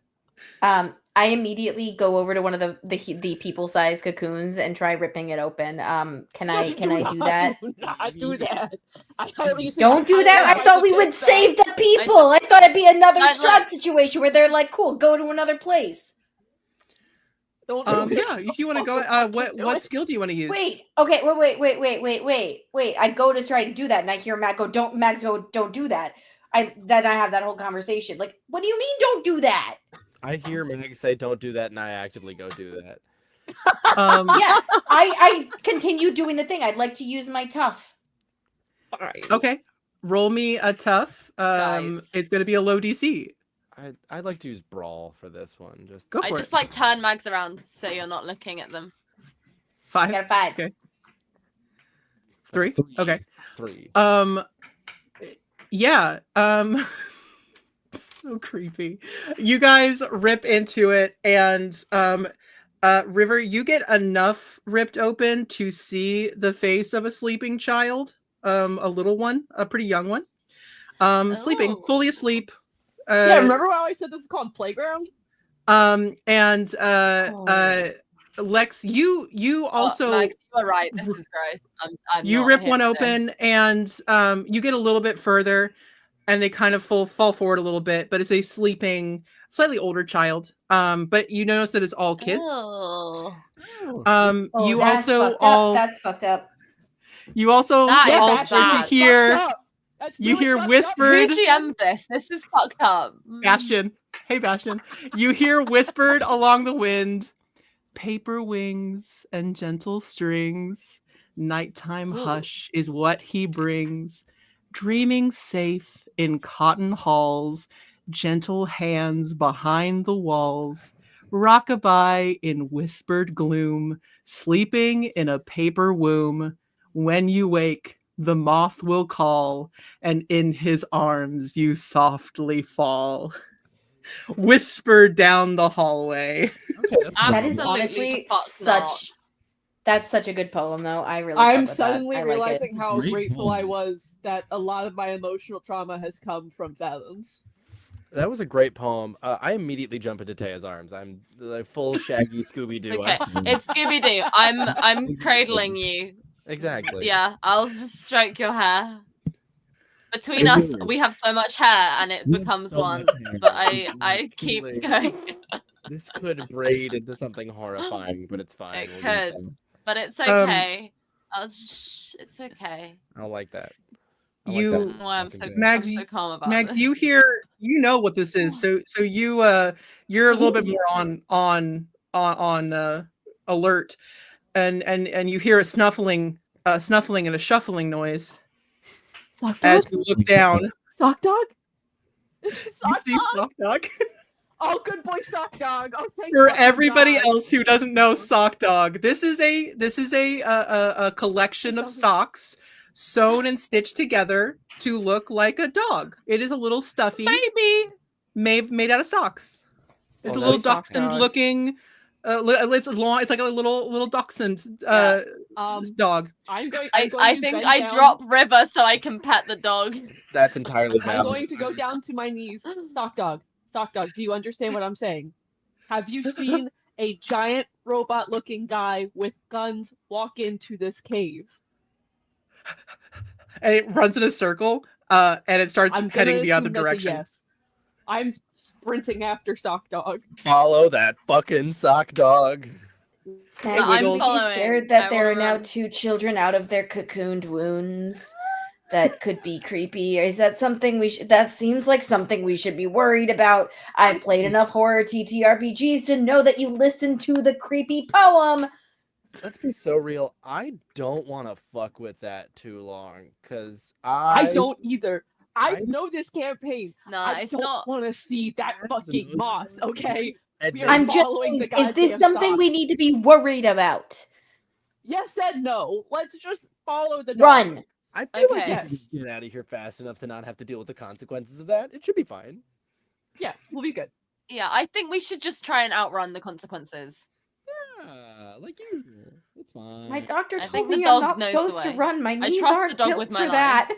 I immediately go over to one of the people-sized cocoons and try ripping it open. Can I do that? Do not do that. I highly Don't do that. I thought we would save the people. I thought it'd be another Strahd situation where they're like, "Cool, go to another place." Don't do it. Yeah, if you want to go, what skill do you want to use? Wait. Okay. Wait. I go to try to do that, and I hear Matt go, Max go, don't do that. Then I have that whole conversation. Like, what do you mean, don't do that? I hear Meg say, "Don't do that," and I actively go do that. Yeah, I continue doing the thing. I'd like to use my tough. Fine. Okay, roll me a tough. Guys. It's going to be a low DC. I'd like to use Brawl for this one. Just Go I for just it. like turn Mags around so you're not looking at them. 5. I got a 5. Okay. 3. Okay. 3. Yeah. So creepy. You guys rip into it, and River, you get enough ripped open to see the face of a sleeping child, a little one, a pretty young one, sleeping, Oh. fully asleep. Yeah, remember how I said this is called Playground? And Lex, you also Mags, you are right. This is gross. I'm you not rip here one for open, this. and you get a little bit further, and they kind of fall forward a little bit, but it's a sleeping, slightly older child. But you notice that it's all kids. Oh. You that's also fucked all up. That's fucked up. you also That is all bad. hear you hear Who whispered GM'd this? This is fucked up. Bastion. Hey Bastion. You hear whispered along the wind, paper wings and gentle strings. Nighttime Ooh. hush is what he brings. Dreaming safe in cotton halls, gentle hands behind the walls. Rockabye in whispered gloom, sleeping in a paper womb. When you wake, The moth will call, and in his arms you softly fall. Whisper down the hallway. Okay, that's That pretty is good. Absolutely honestly the fuck not. that's such a good poem though. I really I'm fuck with that. suddenly I like it. realizing It's a how great grateful I poem. was that a lot of my emotional trauma has come from Fathoms. That was a great poem. I immediately jump into Taya's arms. I'm the full Shaggy Scooby It's Doo. okay. It's Scooby Doo. I'm cradling you. Exactly. Yeah, I'll just stroke your hair. Between us, we have so much hair, and it We have becomes so one. much hair. But It's I too keep late. going. This could braid into something horrifying, but it's fine. It We'll get it could. done. But it's okay. It's okay. I like that. I like You, that. Why I'm Fucking so good. Mags, I'm so calm about Mags, this. you know what this is. So you you're a little bit more on alert, and you hear a snuffling and a shuffling noise Sock as dog? you look down. Sock dog? Is it You sock see dog? Sock Dog. Oh, good boy, sock dog. Oh, thank For fucking everybody God. else who doesn't know Sock Dog, this is a collection of socks sewn and stitched together to look like a dog. It is a little stuffy Baby. made out of socks. It's Oh, a little that's Sock dachshund dog. looking. It's long. It's like a little dachshund dog. I'm going I to think bend I down. drop River so I can pet the dog. That's entirely I'm valid. going to go down to my knees. Sock dog. Sock dog, do you understand what I'm saying? Have you seen a giant robot-looking guy with guns walk into this cave? And it runs in a circle. And it starts I'm heading gonna the other assume that's a direction. yes. I'm sprinting after Sock Dog. Follow that fucking sock dog. Max, I'm should we be following. scared that I there are wanna now run. 2 children out of their cocooned wounds? That could be creepy. Is that something we should? That seems like something we should be worried about. I've played enough horror TTRPGs to know that you listen to the creepy poem. Let's be so real. I don't want to fuck with that too long, cause I don't either. I I- know this campaign. No, I it's don't not. want to see that That's fucking an moss, okay? We are I'm just following the saying, is this goddamn something we socks. need to be worried about? Yes and no. Let's just follow the dog. Run. I feel like Okay. we can just get out of here fast enough to not have to deal with the consequences of that. It should be fine. Yeah, we'll be good. Yeah, I think we should just try and outrun the consequences. Yeah, like usual. It's fine. My doctor I told think the me dog I'm not knows the supposed to way. run. My I knees trust the aren't dog built with my for life. that.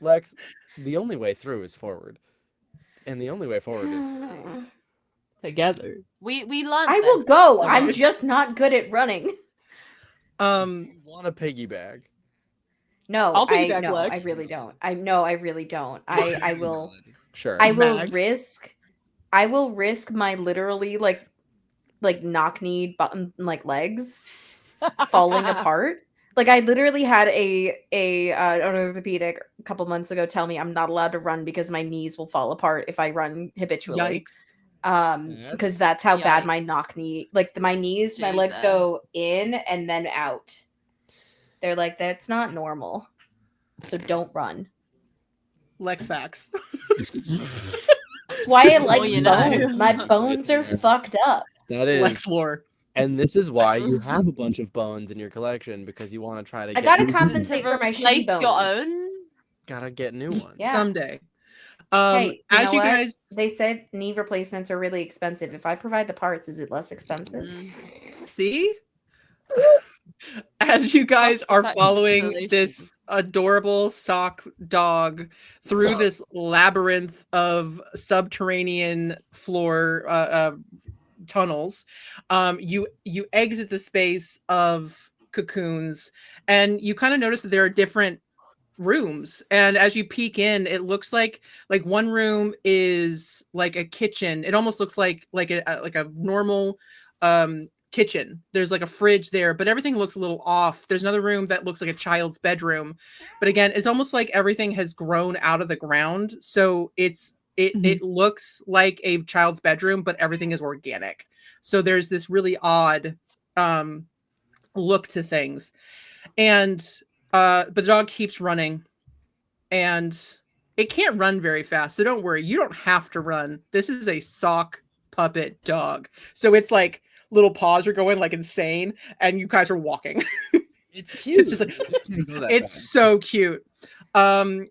Lex, the only way through is forward. And the only way forward is Together. We learned I will this. go. Come I'm on. just not good at running. you want a piggy bag. No, I'll I piggyback no, I Lex. really don't. I really don't. I will Sure. I will Max. risk my literally like knock knee button like legs falling apart. Like I literally had an orthopedic a couple months ago tell me I'm not allowed to run because my knees will fall apart if I run habitually. Yikes. Because that's how bad Yikes. my knock knee, like my knees, my legs Jesus. go in and then out. They're like, that's not normal. So don't run. Lex facts. Why I like you know. bones. My bones are fucked up. That Lex is. lore. And this is why you have a bunch of bones in your collection, because you want to try to I get gotta new compensate ones. for my Replace shitty bones. your own. Gotta get new ones. Yeah. Someday. Hey, you as know you what? guys They said knee replacements are really expensive. If I provide the parts, is it less expensive? Mm. see, as you guys are Cost-effective following solutions. this adorable sock dog through this labyrinth of subterranean floor tunnels, you exit the space of cocoons, and you kind of notice that there are different rooms, and as you peek in, it looks like one room is like a kitchen. It almost looks like a normal kitchen. There's like a fridge there, but everything looks a little off. There's another room that looks like a child's bedroom, but again, it's almost like everything has grown out of the ground, so it looks like a child's bedroom, but everything is organic. So there's this really odd look to things, and but the dog keeps running, and it can't run very fast. So don't worry, you don't have to run. This is a sock puppet dog, so it's like little paws are going like insane, and you guys are walking. It's cute. It's just like Just can't go that it's fast. so cute. And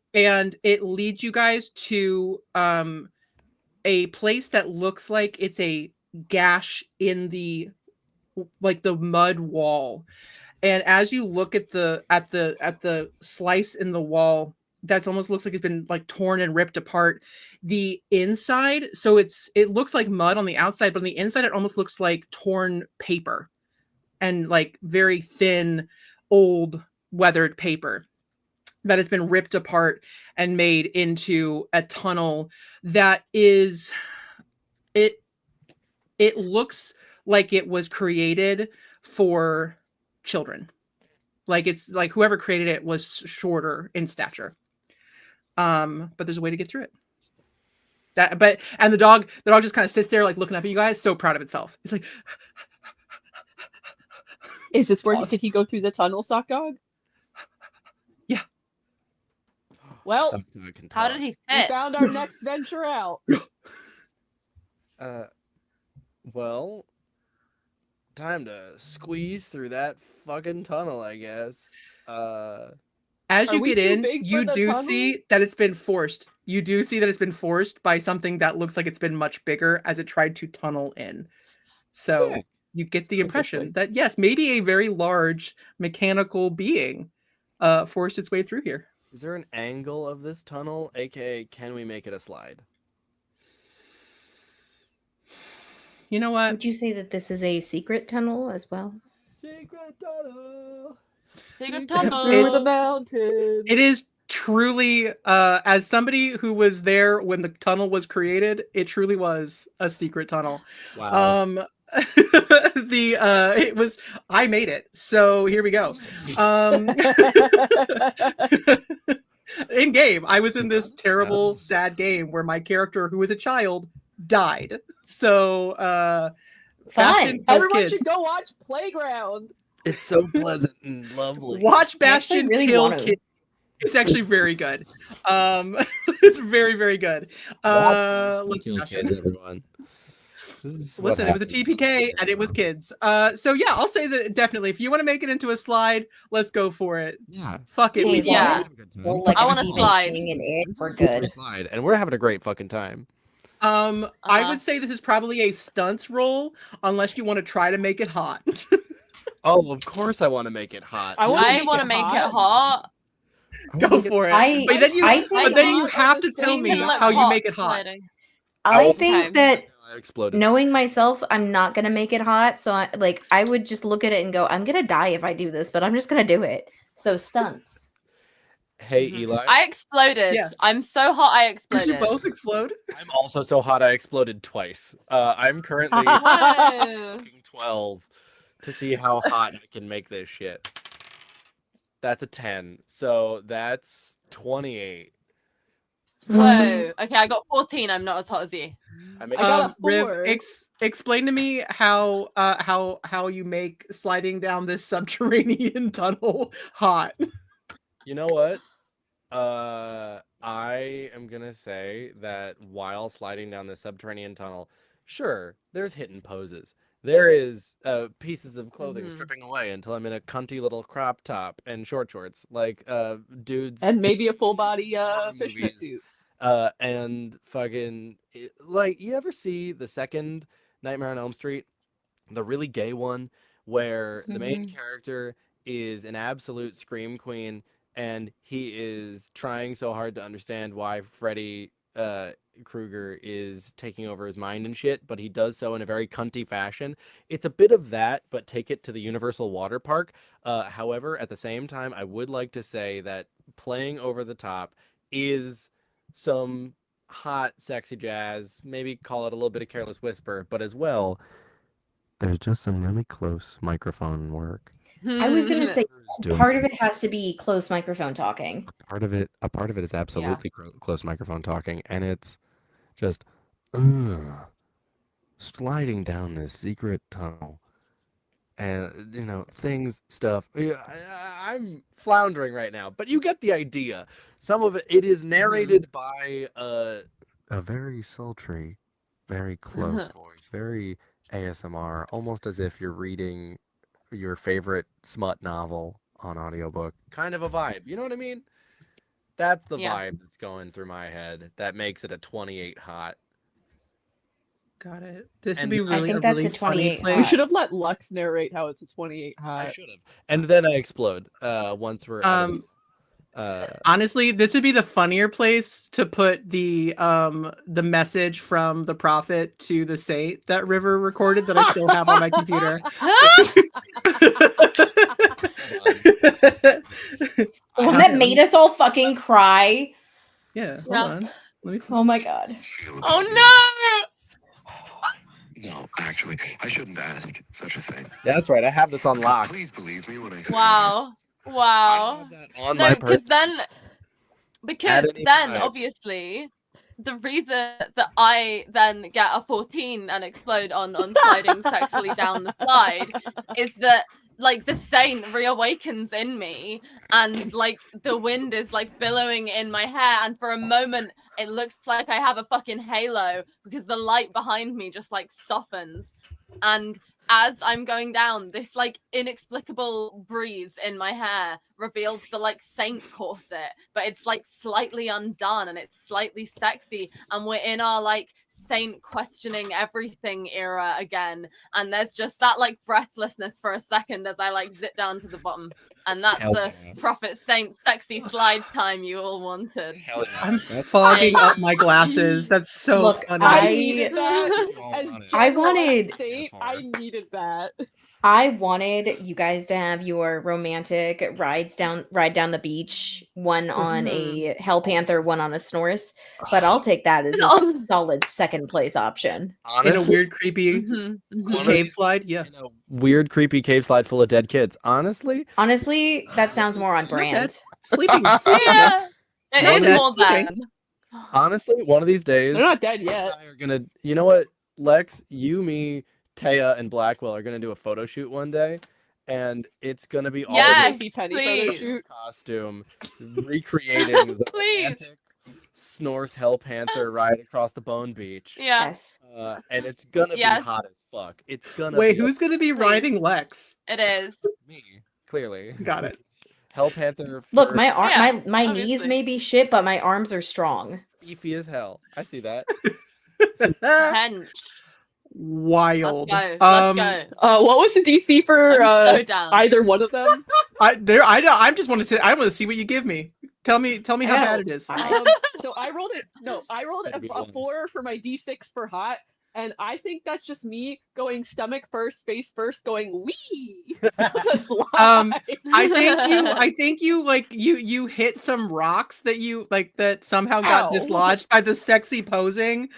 it leads you guys to a place that looks like it's a gash in the mud wall. And as you look at the slice in the wall, that's almost looks like it's been like torn and ripped apart. The inside, so it looks like mud on the outside, but on the inside it almost looks like torn paper and like very thin, old, weathered paper that has been ripped apart and made into a tunnel that is it it looks like it was created for children. Like it's like whoever created it was shorter in stature. But there's a way to get through it. And the dog just kind of sits there like looking up at you guys, so proud of itself. It's like, Is this where Pause. did he go through the tunnel, Sock Dog? Yeah. Well, Something I can How talk. did he we fit? found our next venture out. Well, time to squeeze through that fucking tunnel, I guess. as Are you we get too in, big for you the do tunnel? see that it's been forced. You do see that it's been forced by something that looks like it's been much bigger as it tried to tunnel in. So Sick. you get the impression Interesting. that yes, maybe a very large mechanical being forced its way through here. Is there an angle of this tunnel? AKA, can we make it a slide? You know what? Would you say that this is a secret tunnel as well? Secret tunnel. Secret It's- tunnel. Through the mountain. It is truly, as somebody who was there when the tunnel was created, it truly was a secret tunnel. Wow. It was, I made it, so here we go. In game, I was in this terrible, sad game where my character, who was a child, died. So, Bastion Fun. kills Everyone kids. should go watch Playground. It's so pleasant and lovely. Watch I actually Bastion really kill want to. kids. It's actually very good. It's very, very good. Watch Listen, Bastion. kids, everyone. This is what Listen, it was a happens. TPK and it was kids. So yeah, I'll say that definitely. If you want to make it into a slide, let's go for it. Yeah. Fuck it, Hey, we as long want Yeah. as Have a good time. well, like I a wanna Stephen slide. King and it, This we're is Slippery good. Slide, and we're having a great fucking time. I Uh-huh. would say this is probably a stunts roll, unless you want to try to make it hot. Oh, of course I want to make it hot. I wanna I make want it to make it hot. hot. Go for it. I- but then you, I think- but then you hot have on to the tell same me Can look how you hot make it hot. sliding. I Okay. think that I exploded. knowing myself, I'm not gonna make it hot. So I would just look at it and go, I'm gonna die if I do this, but I'm just gonna do it. So stunts. Hey, Mhm. Eli. I exploded. Yeah. I'm so hot I Did exploded. you both explode? I'm also so hot I exploded twice. I'm currently Whoa. fucking 12 to see how hot I can make this shit. That's a 10. So that's 28. Whoa. Okay, I got 14. I'm not as hot as you. I make I got a Riv, 4. explain to me how you make sliding down this subterranean tunnel hot. You know what? I am gonna say that while sliding down this subterranean tunnel, sure, there's hidden poses. There is pieces of clothing Mhm. stripping away until I'm in a cunty little crop top and short shorts, like dudes And maybe a full body horror fisherman movies. suit. And fucking like, you ever see the second Nightmare on Elm Street, the really gay one, where the main Mhm. character is an absolute scream queen, and he is trying so hard to understand why Freddy Krueger is taking over his mind and shit, but he does so in a very cunty fashion. It's a bit of that, but take it to the Universal Water Park. However, at the same time, I would like to say that playing over the top is some hot, sexy jazz, maybe call it a little bit of Careless Whisper, but as well, there's just some really close microphone work. I was gonna say Doing part of it has to be close microphone talking. a part of it is absolutely close microphone talking, and it's just sliding down this secret tunnel, and stuff. Yeah, I'm floundering right now, but you get the idea. Some of it is narrated by a very sultry, very close voice, very ASMR, almost as if you're reading your favorite smut novel on audiobook. Kind of a vibe. You know what I mean? That's the Yeah. vibe that's going through my head. That makes it a 28 hot. Got it. This would And be I really think a that's really a funny 28 place. We hot. should have let Lux narrate how it's a 28 I hot. should have. And then I explode once we're editing. Honestly, this would be the funnier place to put the message from the prophet to the saint that River recorded that I still have on my computer. The one that made us all fucking cry. Yeah, hold Yeah. on. Let me. Oh my god. Oh no! No, actually, I shouldn't ask such a thing. That's right. I have this on Because lock. please believe me when I say Wow. I Wow. have that on No, my because person. because any then time. obviously the reason that I then get a 14 and explode on sliding sexually down the slide is that like the saint reawakens in me and like the wind is like billowing in my hair and for a moment it looks like I have a fucking halo because the light behind me just like softens and as I'm going down, this like inexplicable breeze in my hair reveals the like saint corset, but it's like slightly undone and it's slightly sexy. And we're in our like saint questioning everything era again. And there's just that like breathlessness for a second as I like zip down to the bottom. And that's Hell the yeah. prophet saint sexy slide time you all wanted. Hell yeah. I'm That's fogging great. up my glasses. That's so Look, funny. I I needed that. what you all As wanted. I general wanted- state, I needed that. I wanted you guys to have your romantic ride down the beach, one on a Hell Panther, one on a Snorse, but I'll take that as a On- solid second place option. In a Honestly, weird, creepy Mhm, mhm. One of cave these- slide. Yeah. in a weird, creepy cave slide full of dead kids. Honestly, Honestly, that sounds more on Not brand. bad. Sleeping. Yeah, it Not is bad. more Okay. than. honestly, one of these days, They're not dead you yet. and I are gonna. You know what, Lex? You, me, Taya, and Blackwell are gonna do a photo shoot one day, and it's gonna be all of Yes, us Casey Penny please. photo shoot. costume, recreating the Please. romantic Snorse Hell Panther ride across the Bone Beach. Yeah. Yes. And it's gonna Yes. be hot as fuck. It's gonna Wait, be who's gonna be riding Please. Lex? It is. me? Clearly, Got it. Hell Panther. Look, fur- my arm, Yeah, my knees obviously. may be shit, but my arms are strong. beefy as hell. I see that. Hench. Wild. Let's go. Let's go. What was the DC for I'm so down. either one of them? I just wanted to. I want to see what you give me. Tell me how I bad know. it is. So I rolled it. No, I rolled Better be a one. 4 for my D6 for hot, and I think that's just me going stomach first, face first, going wee. I think you like you hit some rocks that you like that somehow got Ow. dislodged by the sexy posing.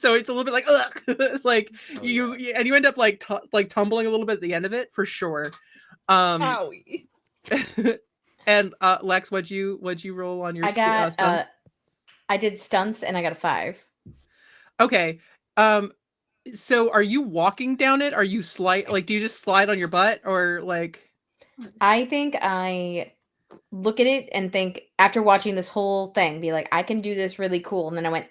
So it's a little bit like ugh. Like Oh, you and you end up like tumbling a little bit at the end of it for sure. Owie. And Lex, what'd you roll on your I got stunt? I did stunts and I got a 5. Okay. So are you walking down it? Are you do you just slide on your butt or like I think I look at it and think after watching this whole thing, be like, I can do this really cool. And then I went,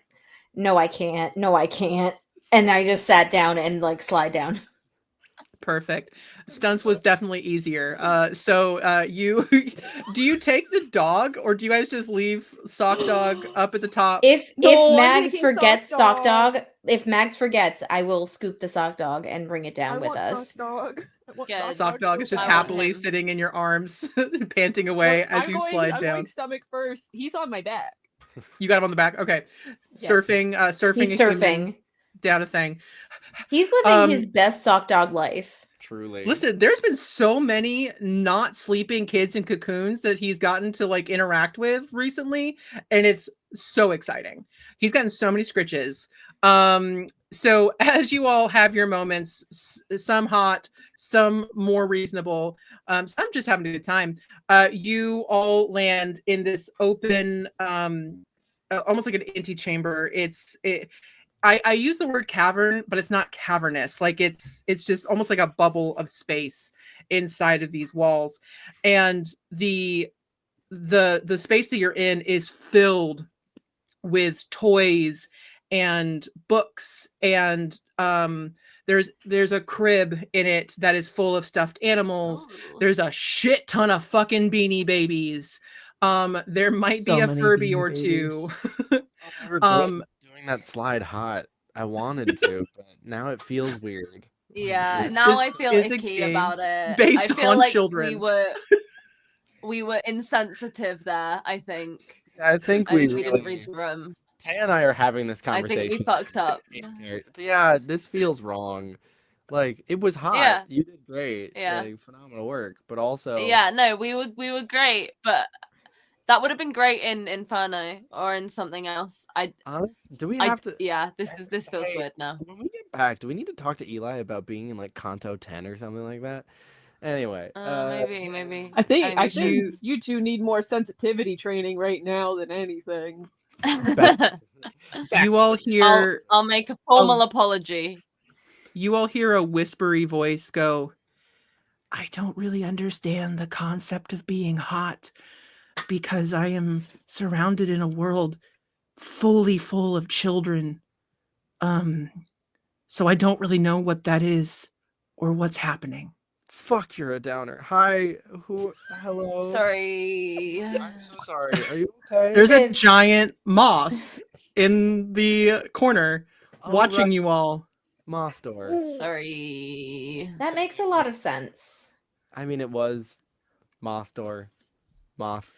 no, I can't. No, I can't. And I just sat down and like slide down. perfect. Stunts was definitely easier. So you do you take the dog or do you guys just leave Sock Dog up at the top? If No, I'm Mags taking forgets Sock Sock Dog. Dog, if Mags forgets, I will scoop the Sock Dog and bring it down I with want us. Sock Dog. I want Good. Sock Dog is just I want happily him. sitting in your arms, panting away Look, as you slide I'm down. going stomach first. He's on my back. You got him on the back. Okay. Yes. Surfing He's a human surfing. down a thing. He's living his best Sock Dog life. Truly. Listen, there's been so many not sleeping kids in cocoons that he's gotten to like interact with recently, and it's so exciting. He's gotten so many scritches. So as you all have your moments, some hot, some more reasonable, some just having a good time. You all land in this open, almost like an antechamber. I use the word cavern, but it's not cavernous. Like it's just almost like a bubble of space inside of these walls, and the space that you're in is filled with toys and books and There's a crib in it that is full of stuffed animals. Oh. There's a shit ton of fucking Beanie Babies. There might be So a many Furby Beanie or two. I'll never Um, doing that slide hot. I wanted to, but now it feels weird. Yeah, now I This feel is a icky game about it. based I feel on like children. we were insensitive there, I think. I think I we think we didn't read really. the room. Tay and I are having this I think we conversation. fucked up. Yeah, this feels wrong. Like it was hot. Yeah. You did great. Yeah. Like, phenomenal work. But also, Yeah, no, we were great, but that would have been great in Inferno or in something else. do we have to? Yeah, this feels Hey, weird now. When we get back, do we need to talk to Eli about being in like Kanto 10 or something like that? Anyway, Maybe. I think we think you two need more sensitivity training right now than anything. should. You all hear I'll make a formal apology. you all hear a whispery voice go, I don't really understand the concept of being hot because I am surrounded in a world fully full of children. So I don't really know what that is or what's happening. fuck, you're a downer. Hi, hello. Sorry. I'm so sorry. Are you okay? There's a Viv. giant moth in the corner Oh, watching right. you all. Moth door. Sorry. That makes a lot of sense. I mean, it was moth door. Moth.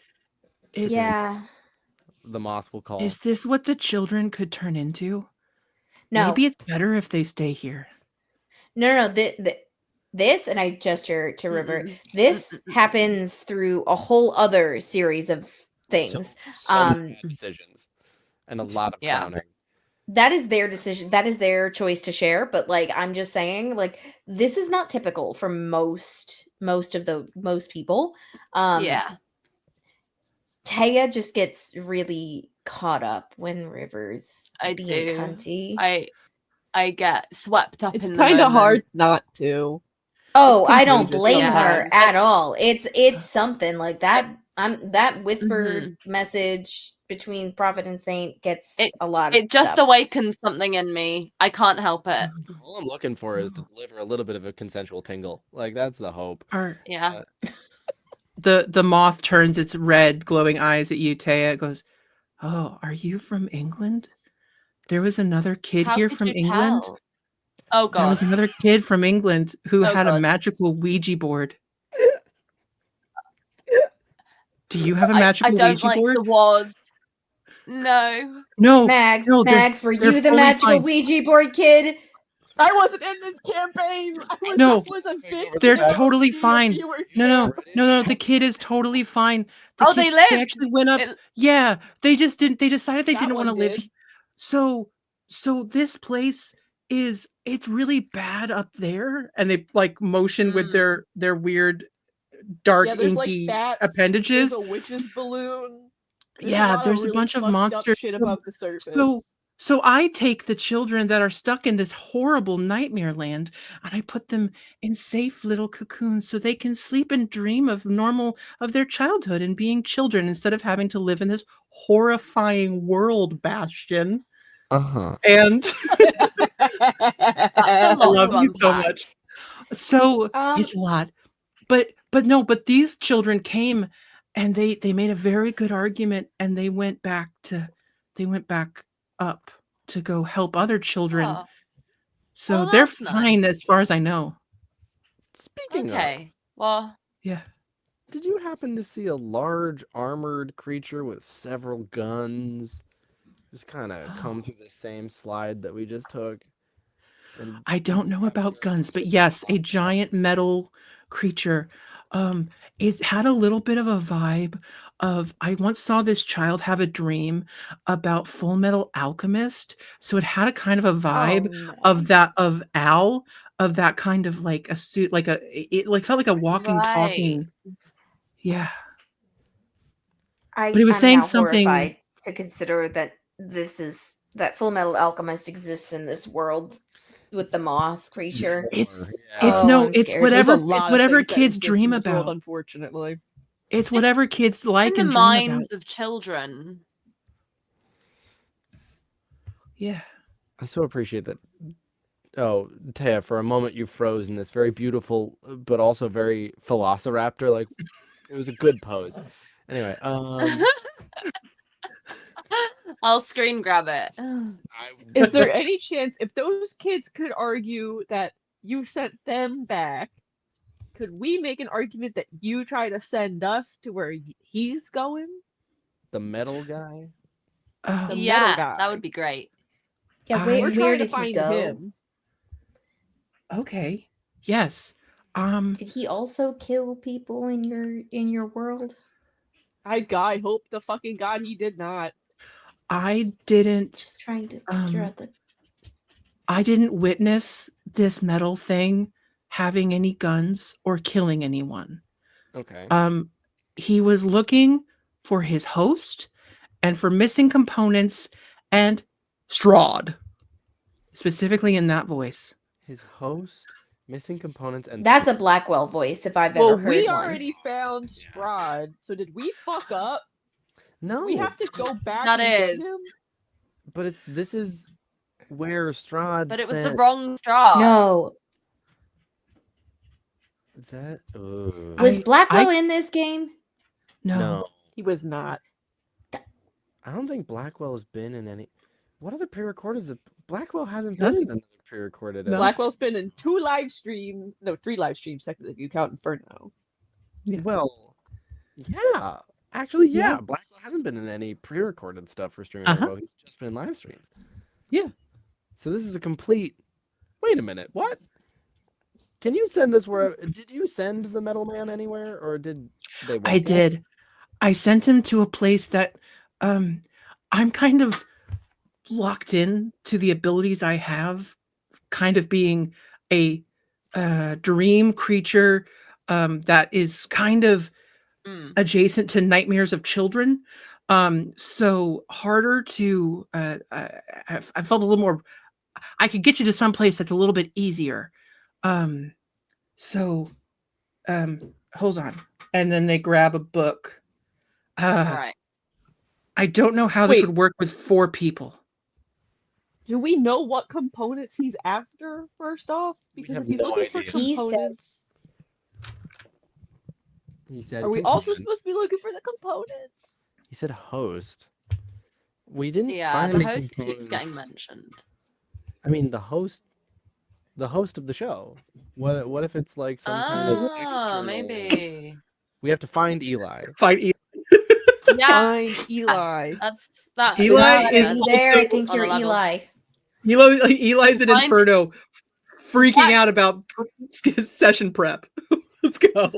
It's, Yeah. The moth will call. Is this what the children could turn into? No. Maybe it's better if they stay here. No. This, and I gesture to River. This happens through a whole other series of things. So many bad decisions and a lot of clowning. That is their decision. That is their choice to share. But like, I'm just saying, like, this is not typical for most people. Yeah. Taya just gets really caught up when River's I being do. cunty. I get swept up It's in the kind of moment. hard not to. Oh, It's I don't contagious blame her sometimes. at all. It's something like that. That whispered message between prophet and saint gets a lot of It just stuff. awakens something in me. I can't help it. All I'm looking for is to deliver a little bit of a consensual tingle. Like, that's the hope. Yeah. The moth turns its red glowing eyes at you, Taya. It goes, oh, are you from England? There was another kid How here could from you England. tell? Oh There god. was another kid from England who Oh, had a God. magical Ouija board. Do you have a I magical don't Ouija like board? the words. No. No, Mags, no, Mags, were they're you the fully magical fine. Ouija board kid? I wasn't in this campaign. No, This was a big they're TLC totally fine. viewership. No. The kid is totally fine. They lived. They actually went up. Yeah, they just didn't. They decided they That didn't want to one live. did. So this place it's really bad up there, and they like motion with their weird dark Yeah, there's like inky bats. appendages. There's a witch's balloon. There's a bunch of monsters. Shit above the surface. So I take the children that are stuck in this horrible nightmare land and I put them in safe little cocoons so they can sleep and dream of their childhood and being children instead of having to live in this horrifying world, Bastion. Uh-huh. And I love you so much. So it's a lot. But these children came and they made a very good argument and they went back up to go help other children. Oh. So Well, they're that's fine nice. as far as I know. Speaking of, Well, yeah. Did you happen to see a large armored creature with several guns just kind of come through the same slide that we just took? I don't know about guns, but yes, a giant metal creature. It had a little bit of a vibe of I once saw this child have a dream about Full Metal Alchemist. So it had a kind of a vibe of that of Al, of that kind of like a suit, like it like felt like a walking, talking. Yeah. But he was I'm saying now something. horrified to consider that that Full Metal Alchemist exists in this world with the moth creature. It's I'm it's scared. whatever kids dream about. Unfortunately, it's whatever kids like in and the dream minds about. of children. Yeah. I so appreciate that Oh, Taya, for a moment you froze in this very beautiful, but also very velociraptor. Like, it was a good pose. Anyway, I'll screen grab it. Is there any chance if those kids could argue that you sent them back, could we make an argument that you try to send us to where he's going? the metal guy. The metal Yeah, guy. that would be great. Yeah, We're where trying to did he find go? him. Okay. Yes. Did he also kill people in your world? I hope the fucking god he did not. I didn't Just trying to figure out the. I didn't witness this metal thing having any guns or killing anyone. Okay. He was looking for his host and for missing components and Strahd, specifically in that voice. His host, missing components, and That's a Blackwell voice if I've Well, ever heard we one. already found Strahd, so did we fuck up? no. We have to go back That and get is. him? But this is where Strahd. But it was the sent wrong Strahd. No. that. Was Blackwell in this game? No. He was not. I don't think Blackwell has been in any. What other pre-recorded? Blackwell hasn't been in another pre-recorded. No. Blackwell's been in 2 live streams. No, 3 live streams, technically, if you count Inferno. Yeah. Well, yeah. Actually, yeah. Yeah. Blackwell hasn't been in any pre-recorded stuff for streaming. Uh-huh. He's just been in live streams. Yeah. So this is a complete. Wait a minute. What? Can you send us where? Did you send the Metal Man anywhere, or did they? Want I did. I sent him to a place that I'm kind of locked in to the abilities I have, kind of being a dream creature that is kind of adjacent to nightmares of children. So harder to I felt a little more. I could get you to some place that's a little bit easier. So hold on. And then they grab a book. All right. I don't know how this would work with 4 people. Do we know what components he's after, first off? Because have if he's no looking for idea. He said- components, He said. are we also components. supposed to be looking for the components? He said host. We didn't Yeah, find the any host keeps components. getting mentioned. I mean, the host of the show. What if it's like some kind of Oh, external? maybe. We have to find Eli. Fight Eli. Yeah, Find Eli. that's Eli Now is that I'm there, I also think on you're a level. Eli. Eli's in Find- Inferno, freaking out about session prep. Let's go.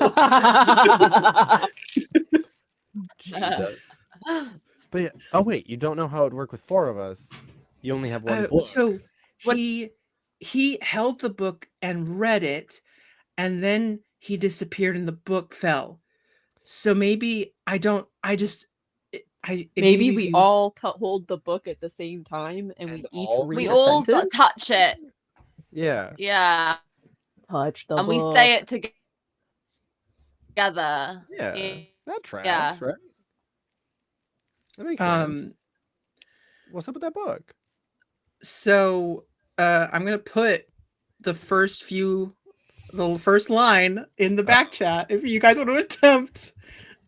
Jesus. But yeah, oh wait, you don't know how it'd work with 4 of us. You only have one book. So What- he held the book and read it, and then he disappeared and the book fell. So maybe Maybe we all hold the book at the same time and we And each all- read We a all sentence. touch it. Yeah. Yeah, Touch the and book. we say it together. Yeah. That tracks, Yeah. right? That makes sense. What's up with that book? So I'm gonna put the first line in the back chat if you guys want to attempt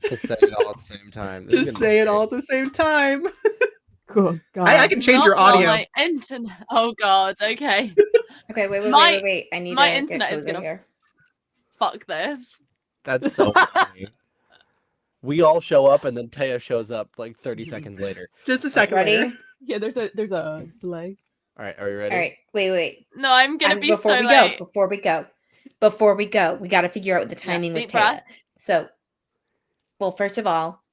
To say it all at the same time. This is to gonna say be it great. all at the same time. Good God. I can change your Not while audio. My internet. Oh god. Okay. Okay, My- wait. I need my to internet get is cozy gonna- here. Fuck this. That's so funny. We all show up and then Taya shows up like 30 seconds later. Just a second. Ready? later. Yeah, there's a delay. All right, are you ready? All right. Wait. No, I'm gonna be Before so we late. go, we got to figure out the timing with deep Taya. breath. So, well, first of all,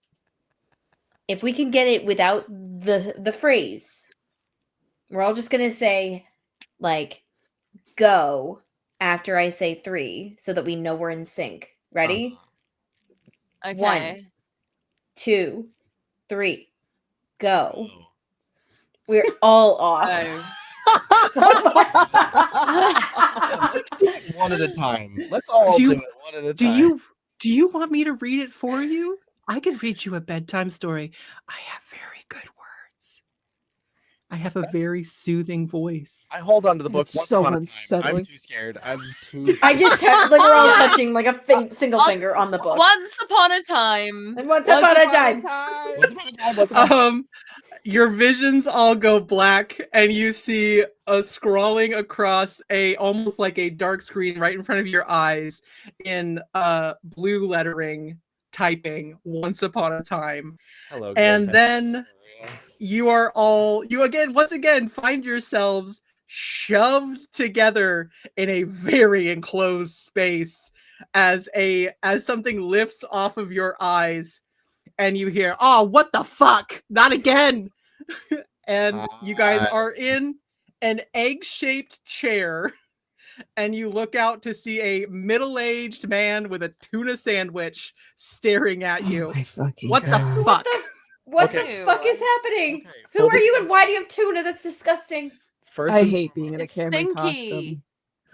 if we can get it without the phrase, we're all just gonna say like "go" after I say 3, so that we know we're in sync. Ready? Okay. 1, 2, 3, go. We're all off. Let's do it one at a time. Let's all Do do you- it one at a time. Do you want me to read it for you? I can read you a bedtime story. I have very good words. I have a very soothing voice. I hold on to the book That's once so upon a time. I'm unsettling. too scared. I'm too. I just like we're all Yeah. touching like a single finger on the book. Once upon a time. And once upon a time. Once upon a time. Once upon a time. Your visions all go black, and you see a scrawling across almost like a dark screen right in front of your eyes in blue lettering typing once upon a time. Hello. And Glenn. then you once again find yourselves shoved together in a very enclosed space as something lifts off of your eyes. And you hear, "Oh, what the fuck? Not again!" And you guys are in an egg-shaped chair, and you look out to see a middle-aged man with a tuna sandwich staring at you. Oh my fucking What the God. fuck? What Okay. the fuck is happening? Okay, Who full are you and disclosure. why do you have tuna? That's disgusting. First I and hate being in a It's Cameron stinky. costume.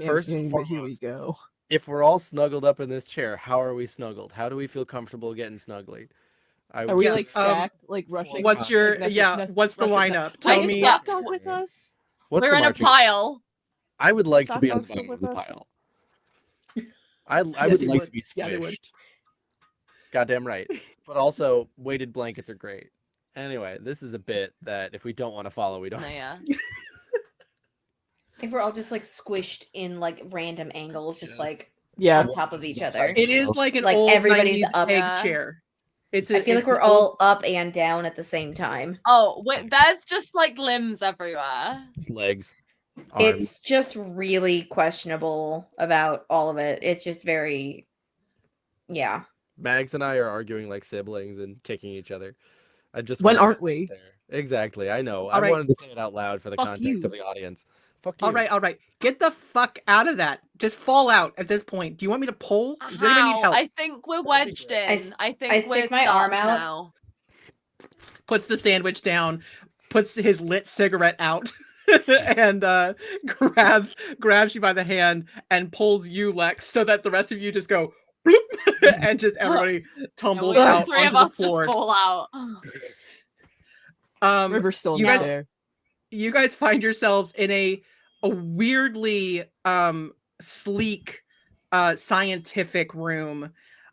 First and But here we foremost, go. if we're all snuggled up in this chair, how are we snuggled? How do we feel comfortable getting snuggly? Are we Yeah, like stacked, like rushing? What's your what's the lineup? Tell Wait, me. yeah. Stop with us. What's We're the in a marching? pile. I would like to Stop be on the also bottom of with the us. pile. I Yes, would he like would. to be Yeah, they would. squished. Goddamn right. But also, weighted blankets are great. Anyway, this is a bit that if we don't want to follow, we don't. No, yeah. I think we're all just like squished in like random angles, just Yes. like Yeah. on top of each other. It is like an Like old everybody's 90s up. egg Yeah. chair. I feel like it's we're an old- all up and down at the same time. Oh, wait, there's just like limbs everywhere. It's legs, arms. It's just really questionable about all of it. It's just very, yeah. Mags and I are arguing like siblings and kicking each other. I just When wanted to aren't put we? that there. Exactly. I know. All I right. wanted to say it out loud for the Fuck context you. of the audience. Fuck you. all right. Get the fuck out of that. Just fall out at this point. Do you want me to pull? Does anybody need How? help? I think we're wedged in. s- I think I we're stick my arm stuck out. now. Puts the sandwich down, puts his lit cigarette out, and grabs you by the hand and pulls you, Lex, so that the rest of you just go bloop, and just everybody tumbles Yeah, out three of onto the us floor. just fall out. River's still you not guys- there. You guys find yourselves in a weirdly sleek scientific room,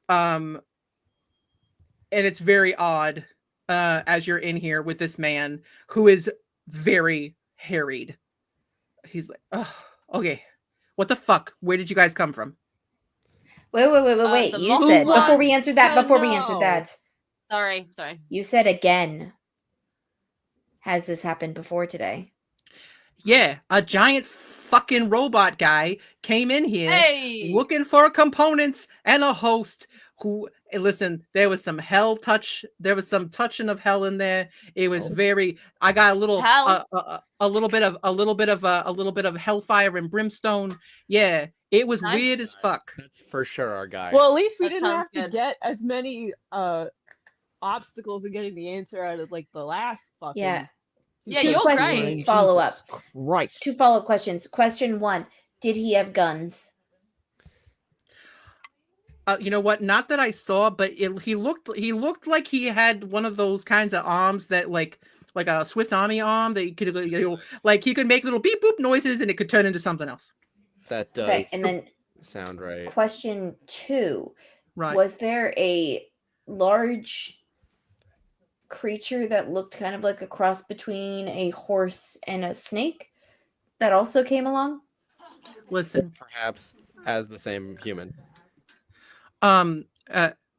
and it's very odd as you're in here with this man who is very harried. He's like, oh, okay, what the fuck? Where did you guys come from? Wait. The You moth said one. before we answered that. No, Before we answered no. that, Sorry. you said again. Has this happened before today? Yeah, a giant fucking robot guy came in here Hey! looking for components and a host who, listen, there was some touching of hell in there. It was very, I got a little Hell? a little bit of hellfire and brimstone. Yeah, it was Nice. weird as fuck. That's for sure our guy. Well, at least we That didn't sounds have to good. get as many obstacles in getting the answer out of like the last fucking. Yeah. Yeah, Two you're questions. right. Follow up. Christ. 2 follow-up questions. Question 1: did he have guns? You know what? Not that I saw, but he looked like he had one of those kinds of arms that like a Swiss Army arm that he could like he could make little beep boop noises and it could turn into something else. That does Okay, and then sound right. question 2: Right. was there a large creature that looked kind of like a cross between a horse and a snake that also came along? Listen. Perhaps as the same human.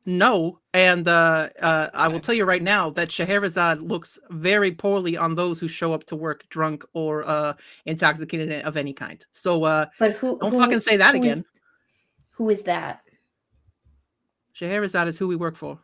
No, and I will tell you right now that Scheherazade looks very poorly on those who show up to work drunk or intoxicated of any kind. So But who don't fucking say that who is- again. Who is that? Scheherazade is who we work for.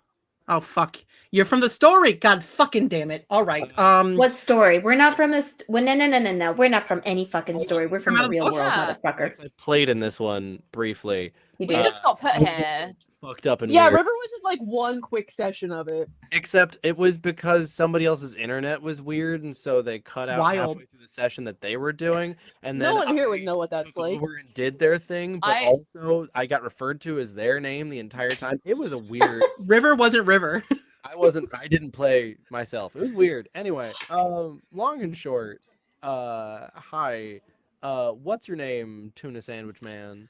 Oh fuck! You're from the story. God fucking damn it! All right. What story? We're not from this. Well, no. We're not from any fucking story. We're from Come the out of real the- world, Yeah. motherfucker. I played in this one briefly. You We did. just got put it was here. Fucked up and Yeah, weird. River was in like one quick session of it. Except it was because somebody else's internet was weird, and so they cut out Wild. halfway through the session that they were doing, and then No one here would I know what that's took like. over and did their thing, but I- also I got referred to as their name the entire time. It was a weird. River wasn't River. I didn't play myself. It was weird. Anyway, long and short, hi. What's your name, Tuna Sandwich Man?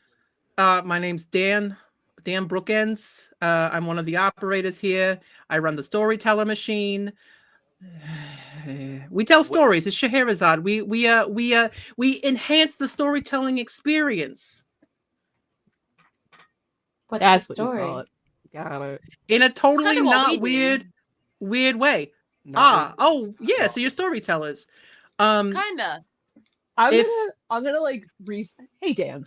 My name's Dan Brookends. I'm one of the operators here. I run the storyteller machine. We tell stories. It's Scheherazade. We enhance the storytelling experience What's That's the what you call story? it. Got it. in a totally kinda what we not do. weird way. Not Yeah. So you're storytellers. Kinda. If I'm gonna like hey Dan.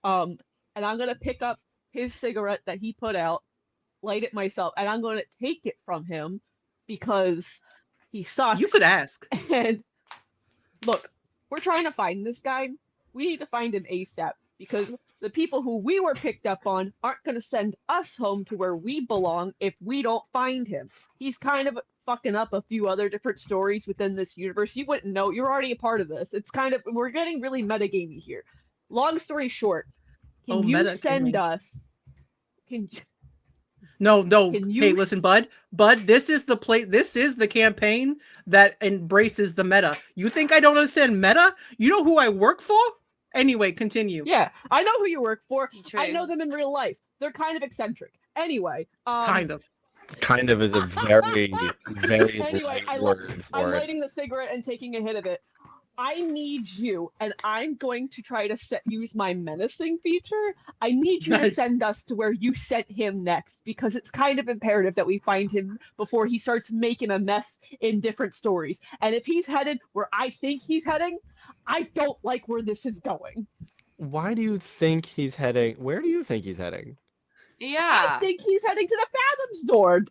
Um, and I'm gonna pick up his cigarette that he put out, light it myself, and I'm gonna take it from him because he sucks. you could ask, And look, we're trying to find this guy. We need to find him ASAP because the people who we were picked up on aren't going to send us home to where we belong if we don't find him. He's kind of fucking up a few other different stories within this universe. You wouldn't know. You're already a part of this. It's kind of, we're getting really metagamey here. Long story short, can you send us? Can No. Can you Hey, listen, Bud. This is the This is the campaign that embraces the meta. You think I don't understand meta? You know who I work for? Anyway, continue. Yeah, I know who you work for. True. I know them in real life. They're kind of eccentric. Anyway, Kind of. Kind of is a very, very Anyway, light word I'm for it. lighting the cigarette and taking a hit of it. I need you, and I'm going to try to use my menacing feature. I need you to Nice. send us to where you sent him next, because it's kind of imperative that we find him before he starts making a mess in different stories. And if he's headed where I think he's heading, I don't like where this is going. Why do you think he's heading? Where do you think he's heading? I Yeah. think he's heading to the Fathom Sword.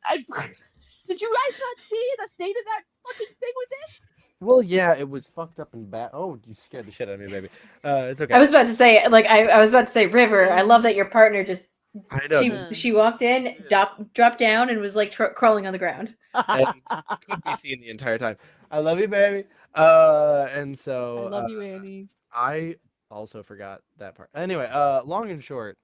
Did you guys not see the state of that fucking thing was in? Well, yeah, it was fucked up and bad. Oh, you scared the shit out of me, baby. It's okay. I was about to say, like, I was about to say, River. I love that your partner just I know. she walked in, dropped down, and was like crawling on the ground. And could be seen the entire time. I love you, baby. And so I love you, Annie. I also forgot that part. Anyway, long and short,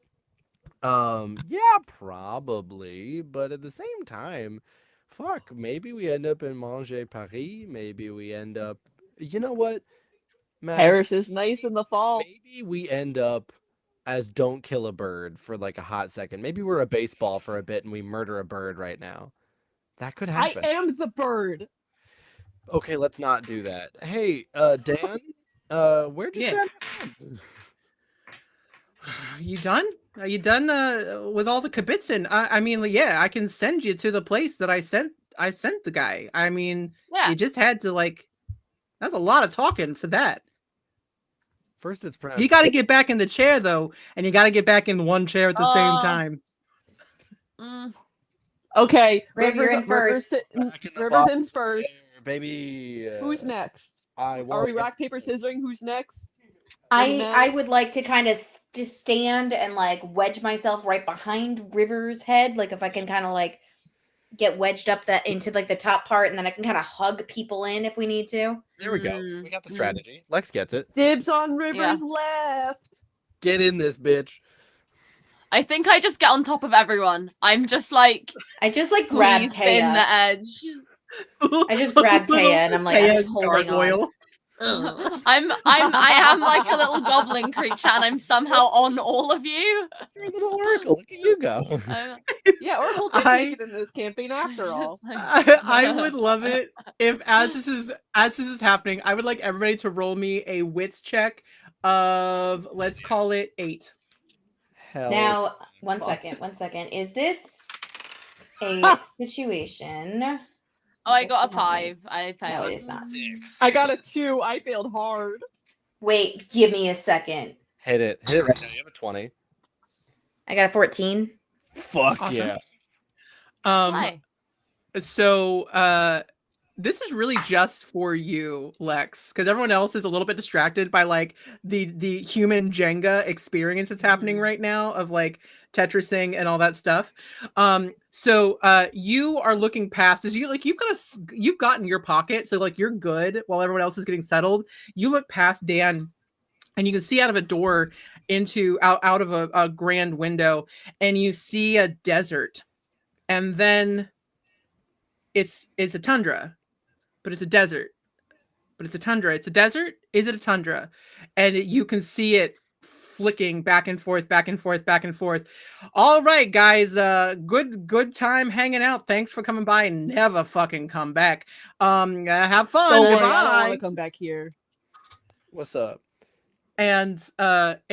yeah, probably, but at the same time, fuck, maybe we end up in Manger Paris. Maybe we end up, you know what, Max? Paris is nice in the fall. Maybe we end up as Don't Kill a Bird for like a hot second. Maybe we're a baseball for a bit and we murder a bird right now. That could happen. I am the bird. Okay, let's not do that. Hey, Dan, where'd you Yeah. send him? You done? Are you done with all the kibitzing? I mean, yeah, I can send you to the place that I sent the guy. I mean, Yeah. you just had to like. That's a lot of talking for that. First, it's pronounced. You got to get back in the chair though, and you got to get back in one chair at the same time. Okay, Riv, you're in first. River's in first. Baby. Who's next? Are we rock paper scissoring? Who's next? I would like to kind of just stand and like wedge myself right behind River's head, like if I can kind of like get wedged up into like the top part, and then I can kind of hug people in if we need to. There we go. We got the strategy. Lex gets it. Dibs on River's left. Get in this bitch. I think I just get on top of everyone. I'm just like I just like grab squeezed in Taya. the edge. I just grab Taya and I'm like, I'm Taya's just holding on. I am like a little goblin creature, and I'm somehow on all of you. You're a little oracle. Look at you go. Yeah, Oracle did make it in this campaign after all. I would love it if as this is happening, I would like everybody to roll me a wits check of, let's call it 8. Hell. Now, one second. Is this a situation? Oh, I got a 5. I failed. No, it is not. 6. I got a 2. I failed hard. Wait, give me a second. Hit it right now. You have a 20. I got a 14. Fuck Awesome. yeah. Hi. So this is really just for you, Lex, because everyone else is a little bit distracted by like the human Jenga experience that's happening right now of like Tetrising and all that stuff. So you are looking past as you've gotten your pocket, so like you're good while everyone else is getting settled. You look past Dan, and you can see out of a door out of a grand window, and you see a desert, and then it's a tundra, but it's a desert. But it's a tundra. It's a desert. Is it a tundra? And you can see it flicking back and forth, back and forth, back and forth. All right, guys. Good time hanging out. Thanks for coming by. Never fucking come back. Have fun. Don't worry, Goodbye. I don't want to come back here. What's up? And a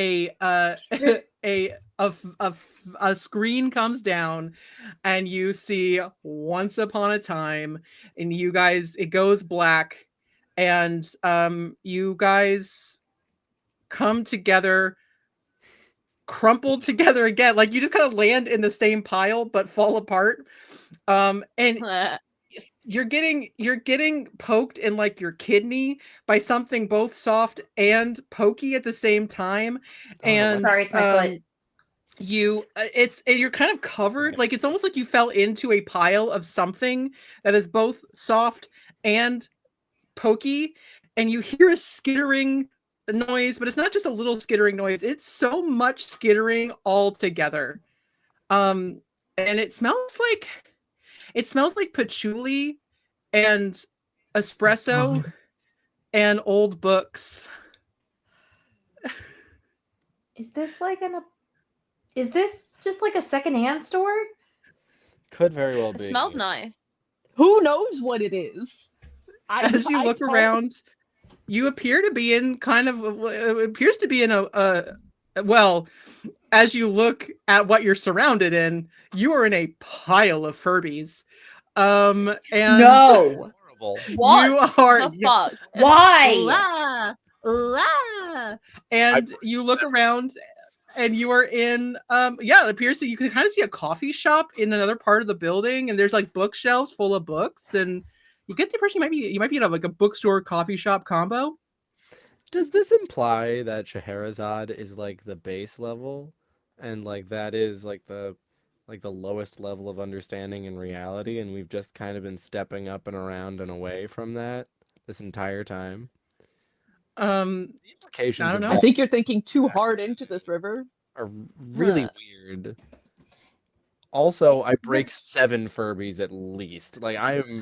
screen comes down, and you see Once Upon a Time, and you guys, it goes black, and you guys come together, crumple together again, like you just kind of land in the same pile but fall apart. And you're getting poked in like your kidney by something both soft and pokey at the same time. And Sorry, it's my foot. you're kind of covered, like it's almost like you fell into a pile of something that is both soft and pokey, and you hear a skittering noise, but it's not just a little skittering noise, it's so much skittering all together. And it smells like patchouli and espresso and old books. Is this just like a secondhand store? Could very well be. It smells nice. Who knows what it is? As you look around, you appear to be in kind of, it appears to be in well, as you look at what you're surrounded in, you are in a pile of Furbies. And No. Horrible. What you are the fuck? Why? and you look around, and you are in it appears that you can kind of see a coffee shop in another part of the building, and there's like bookshelves full of books, and you get the impression you might be in like a bookstore coffee shop combo. Does this imply that Scheherazade is like the base level, and like that is like the lowest level of understanding in reality, and we've just kind of been stepping up and around and away from that this entire time? The implications I don't of know. I think you're thinking too hard into this, River. are really weird. Also, I break 7 Furbies at least. Like I am.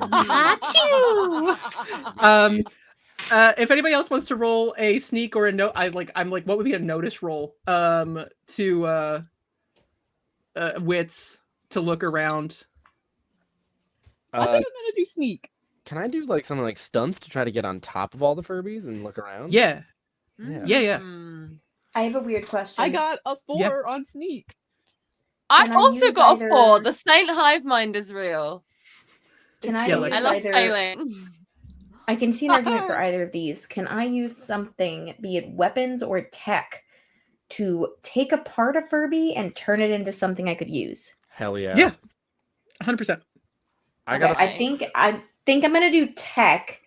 If anybody else wants to roll a sneak or a note, I'm like, what would be a notice roll? To wits to look around. I think I'm gonna do sneak. Can I do like something like stunts to try to get on top of all the Furbies and look around? Yeah. Yeah. I have a weird question. I got a 4 on sneak. I Can I also use got a 4. either- The Saint Hive Mind is real. Can I Yeah, use like- I love either? failing. I can see an argument for either of these. Can I use something, be it weapons or tech, to take apart a Furby and turn it into something I could use? Hell yeah. Yeah. 100%. I Okay, got I think I'm gonna do tech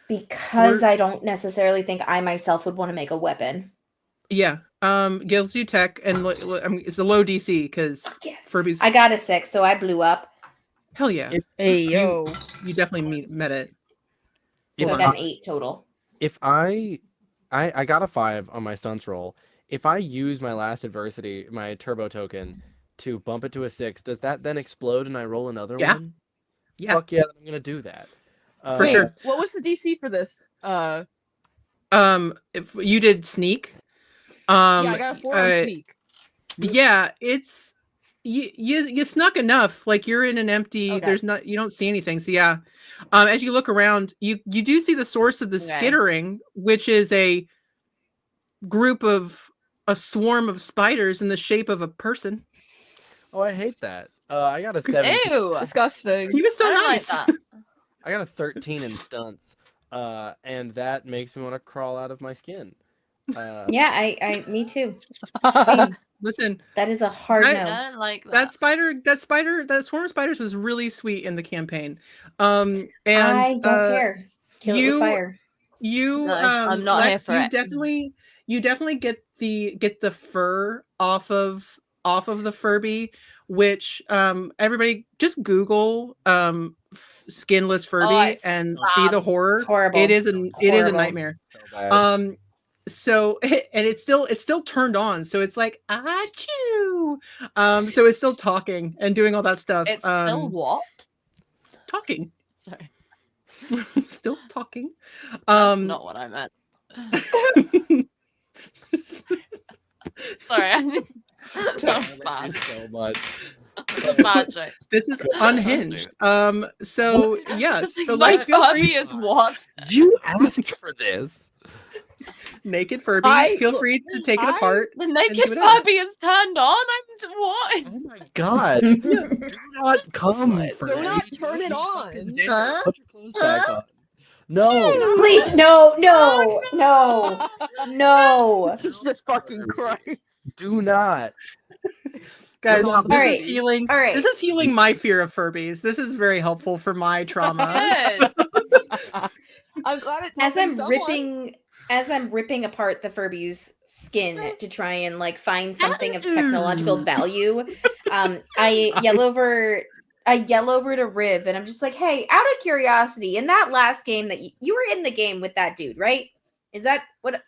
because I don't necessarily think I myself would want to make a weapon. Yeah. Gives you tech, and it's a low DC because Yes. Furbies. I got a 6, so I blew up. Hell yeah. Hey yo. You definitely met it. So I Hold got on. an 8 total. if I got a 5 on my stunts roll. If I use my last adversity, my turbo token, to bump it to a 6, does that then explode and I roll another Yeah. one? Yeah. Fuck yeah, I'm gonna do that. For Wait, sure. what was the DC for this? If you did sneak, Yeah, I got a 4 on sneak. yeah, it's you snuck enough. Like you're in an empty. Okay. There's not. You don't see anything. So yeah, as you look around, you do see the source of the Okay. skittering, which is a swarm of spiders in the shape of a person. Oh, I hate that. I got a 7. Ew. Disgusting. He was so I don't nice. like that. I got a 13 in stunts. And that makes me want to crawl out of my skin. Yeah, I me too. Listen, That is a hard I- no. I don't like that. that swarm of spiders was really sweet in the campaign. And I don't care. Kill it you- with fire. You, No, I'm not here Lex, for it. you definitely get the fur off of the Furby, which everybody just Google skinless Furby Oh, it's and see the horror. It's horrible. It is a Horrible. nightmare. So bad. so and it's still turned on, so it's like achoo. So it's still talking and doing all that stuff. It's still what? Talking. Sorry, Still talking. that's not what I meant. Sorry, that was Thank you bad. so much. That was a bad joke. This is God. unhinged. So yes, Just so like, like my feel free. Furby is what? You asked for this. Naked Furby. Feel look, free to take it I- apart. The do naked whatever. Furby is turned on. I'm what? Oh my god. Yeah. Do not come for Do me. not turn it Eat on. fucking dinner. Put your clothes back on. No. Please, no, no. Jesus fucking Christ. Do not. Guys, Come on, this Alright, is healing. alright. This is healing my fear of Furbies. This is very helpful for my trauma. Good. I'm glad it's As helping I'm someone. ripping apart the Furby's skin to try and like find something of technological value, I yell over to Riv and I'm just like, hey, out of curiosity, in that last game that you were in the game with that dude, right? Is that what?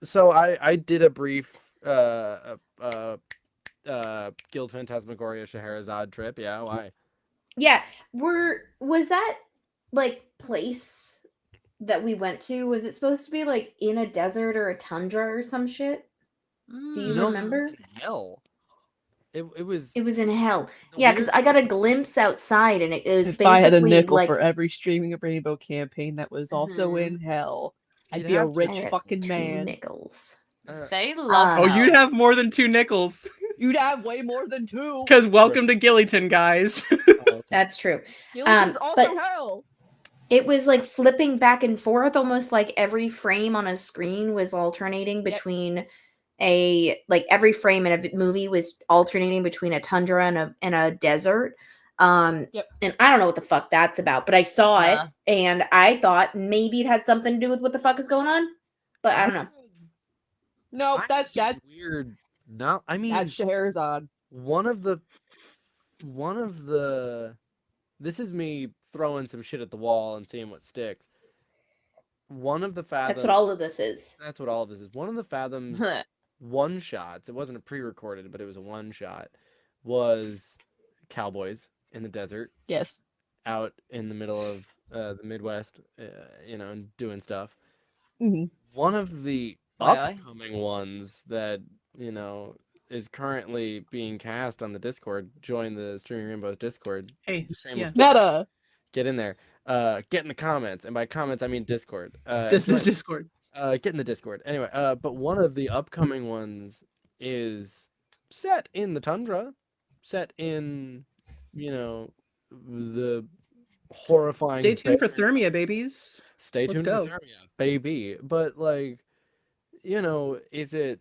So I did a brief Guild Phantasmagoria Scheherazade trip. Yeah, why? Yeah, was that like place that we went to? Was it supposed to be like in a desert or a tundra or some shit? Do you No, remember? it was in hell. It was. It was in hell. the Yeah, because weird- I got a glimpse outside, and it was If I had a basically nickel like for every streaming a rainbow campaign that was also Mhm. in hell, I'd You'd be a have to- rich I had fucking 2 man. nickels. They love Oh, Um, hell. you'd have more than 2 nickels. You'd have way more than 2. Because welcome to Gillyton, guys. That's true. Gilligan's also but- hell. It was like flipping back and forth, almost like every frame on a screen was alternating between every frame in a movie was alternating between a tundra and a desert. And I don't know what the fuck that's about, but I saw it and I thought maybe it had something to do with what the fuck is going on, but I don't know. No, that's weird. No, I mean that's Scheherazade. one of the. This is me throwing some shit at the wall and seeing what sticks. One of the fathoms. That's what all of this is. That's what all of this is. One of the fathoms one shots. It wasn't a pre-recorded, but it was a one shot. Was cowboys in the desert. Yes. Out in the middle of the Midwest, and doing stuff. Mm-hmm. One of the Aye. upcoming ones that is currently being cast on the Discord. Join the Streaming Rainbows Discord. Hey, Shameless yeah. Meta. Get in there. Get in the comments, and by comments I mean Discord. Discord. Get in the Discord. Anyway, but one of the upcoming ones is set in the tundra, set in, the horrifying. Stay tuned for Thermia, babies. Stay Let's tuned go. for Thermia, baby. But is it?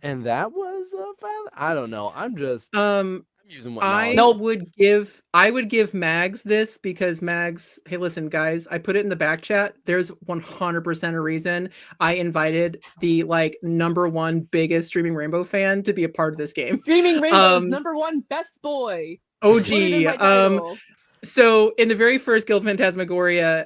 And that was a father. I don't know. I'm just. I'm using what I knowledge. would give Mags this because Mags, hey, listen, guys, I put it in the back chat. There's 100% a reason I invited the #1 biggest Streaming Rainbow fan to be a part of this game. Streaming Rainbow's #1 best boy. OG. Put it in my title. So in the very first Guild Phantasmagoria,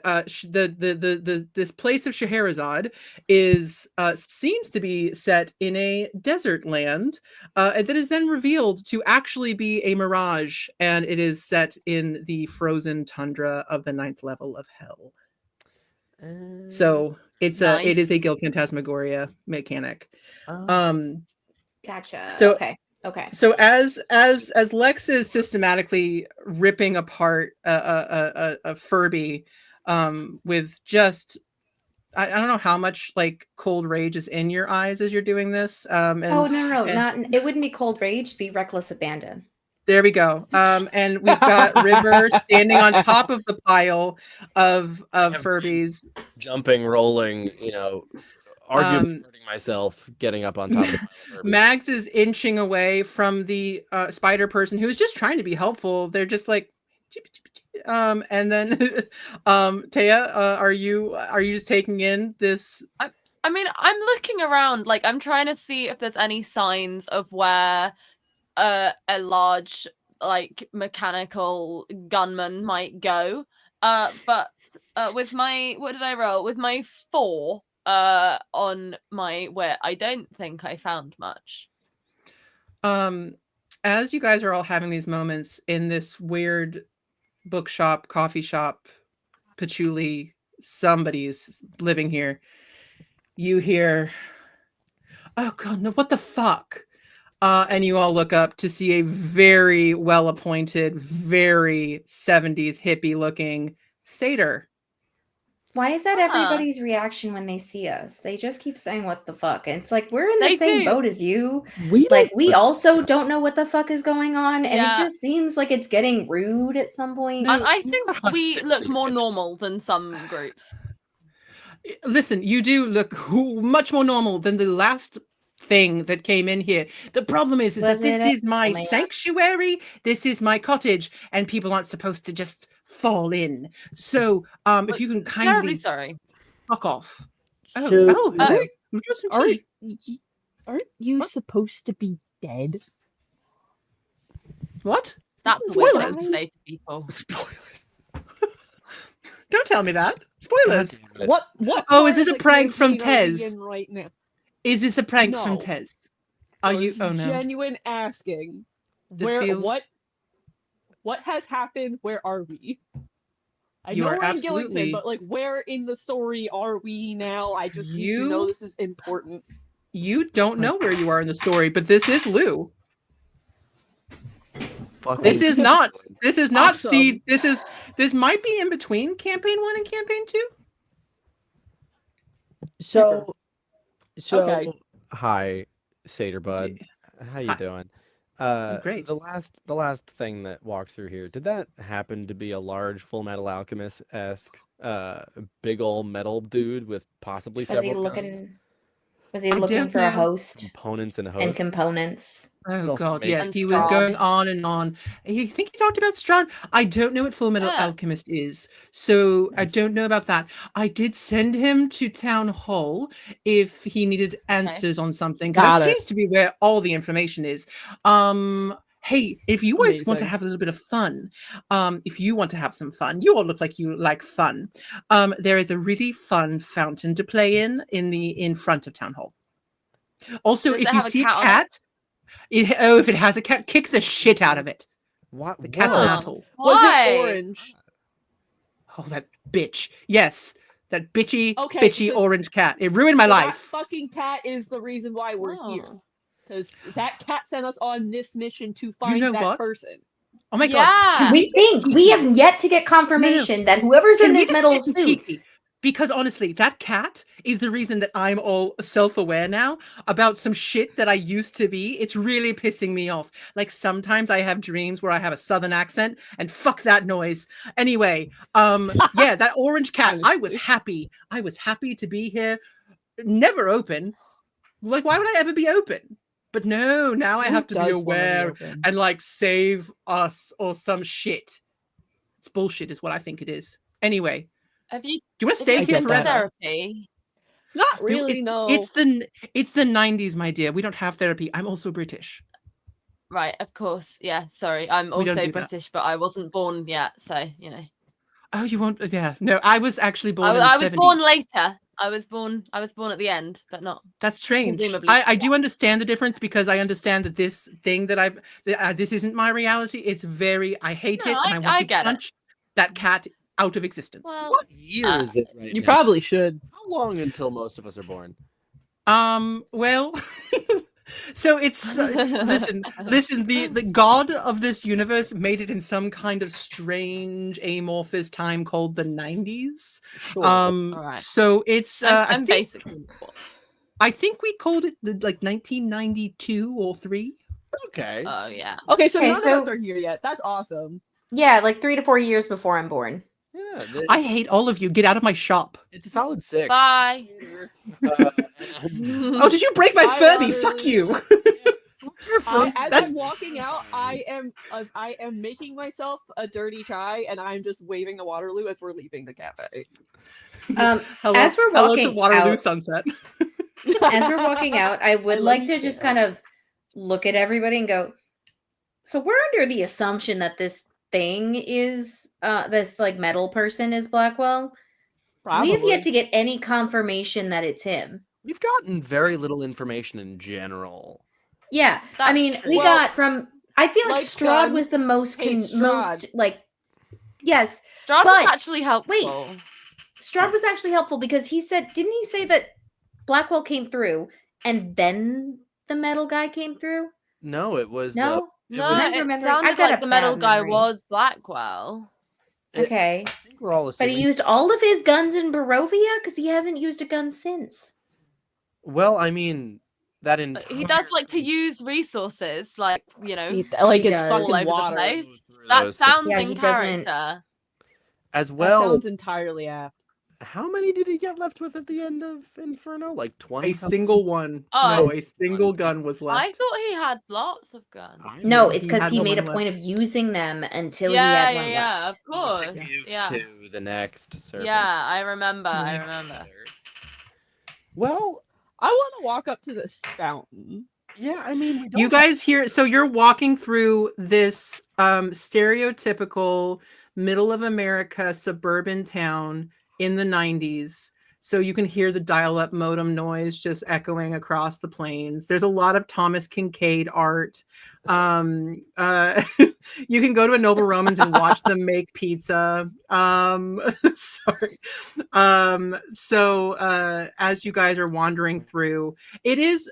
this place of Scheherazade is seems to be set in a desert land, and that is then revealed to actually be a mirage, and it is set in the frozen tundra of the 9th level of hell. So it is a Guild Phantasmagoria mechanic. Gotcha. So Okay. So as Lex is systematically ripping apart a Furby, with just I don't know how much cold rage is in your eyes as you're doing this. And, no, not it wouldn't be cold rage, it'd be reckless abandon. There we go. And we've got River standing on top of the pile of Furbies, jumping, rolling, arguably hurting myself, getting up on top of the pile of Furbies. Mags is inching away from the spider person who's just trying to be helpful. They're just like, and then Taya, are you just taking in this? I mean, I'm looking around, I'm trying to see if there's any signs of where a large mechanical gunman might go. But with my, what did I roll? With my 4, on my where I don't think I found much. As you guys are all having these moments in this weird bookshop, coffee shop, patchouli, somebody's living here, you hear, oh god, no, what the fuck? And you all look up to see a very well-appointed, very 70s hippie-looking satyr. Why is that Huh. everybody's reaction when they see us? They just keep saying what the fuck. And it's like we're in the They same do. boat as you. We Like don't- we also don't know what the fuck is going on, and it Yeah. just seems like it's getting rude at some point. And I think Not we look more hostility. normal than some groups. Listen, you do look much more normal than the last thing that came in here. The problem is that Was this it a is my man? sanctuary, this is my cottage, and people aren't supposed to just fall in. So, if you can Terribly kindly sorry. fuck off. Oh, So, oh, hello. aren't- We've got some aren't, tea. aren't you What? supposed to be dead? What? That's a weird thing Spoilers. to say to people. Spoilers. Don't tell me that. Spoilers. God damn it. What? Oh, is part this of a the prank from campaign are we Tez? in right now? Is this a prank from No. Tez? Are you? It's Oh no. genuine asking. This Where? feels. What has happened? Where are we? I You know are we're in absolutely- Gillington, but like, where in the story are we now? I just need to know. You- This is important. You don't know where you are in the story, but this is Lou. Fucking This is not. This is not the. Awesome. This might be in between campaign 1 and campaign 2. So, Okay. hi, Satyr Bud. How you Hi. doing? Great. The last thing that walked through here, did that happen to be a large Full Metal Alchemist-esque, big ol' metal dude with possibly Was he several guns, looking? Was he I looking don't for a know. host components and and hosts? components? Oh also god, make yes, And he was Strahd. going on and on. I think he talked about Strahd. I don't know what Full Metal Yeah. Alchemist is, so I don't know about that. I did send him to Town Hall if he needed answers on something, because Got that it. seems to be where all the information is. Hey, if you guys want to Amazing. have a little bit of fun, if you want to have some fun, you all look like you like fun. There is a really fun fountain to play in front of Town Hall. Also, Does if it you have a see a cat on it? cat, if it has a cat, kick the shit out of it. What? The cat's an Whoa. asshole. Was Why? it orange? Oh, that bitch. Yes, that bitchy Okay, so- orange cat. It ruined my So that life. fucking cat is the reason why we're here. Oh. Because that cat sent us on this mission to find know that what? person. Oh my Yeah. god. Can We think we have yet to get confirmation that whoever's in Can we this just metal get suit. cheeky? Because honestly, that cat is the reason that I'm all self-aware now about some shit that I used to be. It's really pissing me off. Like sometimes I have dreams where I have a southern accent, and fuck that noise. Anyway, yeah, that orange cat. I was Honestly. happy. I was happy to be here. Never open. Like, why would I ever be open? But no, now I Who have to be does wanna be aware open? and like save us or some shit. It's bullshit, is what I think it is. Anyway. Have you Do you want to have stay you here been to forever? therapy? Not Still, really, no. It's the 90s, my dear. We don't have therapy. I'm also British. Right, of course. Yeah, sorry. I'm We don't also do that. British, but I wasn't born yet, so you know. Oh, you won't? Yeah. No, I was actually born in the I was 70s. born later. I was born at the end, but not. That's strange. presumably, I do understand the difference because I understand that this thing that this isn't my reality. It's very, I hate No, it, and I want I to get it. punch that cat out of existence. Well, What year is it right You now? probably should. How long until most of us are born? Well, so it's listen. The god of this universe made it in some kind of strange amorphous time called the 90s. Sure. Alright. So it's I'm basically born. I think we called it like 1992 or 3. Okay. Oh yeah. Okay, so Okay, none so- of us are here yet. That's awesome. Yeah, like 3 to 4 years before I'm born. Yeah, I hate all of you. Get out of my shop. It's a solid 6. Bye. Oh, did you break my Bye, Furby? Waterloo. Fuck you. As That's- I'm walking out, I am making myself a dirty chai, and I'm just waving to Waterloo as we're leaving the cafe. Hello, As we're hello to walking Waterloo out- Sunset. As we're walking out, I would love like you, to just Sarah. kind of look at everybody and go, so we're under the assumption that this thing is this like metal person is Blackwell. We have yet Probably. to get any confirmation that it's him. We've gotten very little information in general. Yeah, I That's mean, true. we Well, got from. I feel like like Strahd was the Sons, most hate most Strahd. like. Yes, Strahd but was actually helpful. Strahd was actually helpful because he said, didn't he say that Blackwell came through and then the metal guy came through? No, it was the. No, No, was- I'm it remembering. I've sounded got like a the metal bad guy memory. was Blackwell. Okay, I think we're all but assuming. he used all of his guns in Barovia because he hasn't used a gun since. Well, I mean, that entire. He does like to use resources, like, Like He it's does. all fucking over the water. place. Through That those sounds Yeah, in he doesn't- character. As That well. sounds entirely apt. How many did he get left with at the end of Inferno? Like 20? A single one. Oh. No, a single gun was left. I thought he had lots of guns. No, No, it's he because had he the made a one point left. of using them until he Yeah, had yeah, one yeah, left. of course. To give Yeah. to the next serpent. Yeah, I remember. I remember. Well, I want to walk up to this fountain. yeah, I mean, we don't You guys hear, so you're walking through this stereotypical middle of America suburban town in the 90s. So you can hear the dial-up modem noise just echoing across the plains. There's a lot of Thomas Kincaid art. You can go to a Noble Romans and watch them make pizza. Sorry. As you guys are wandering through, it is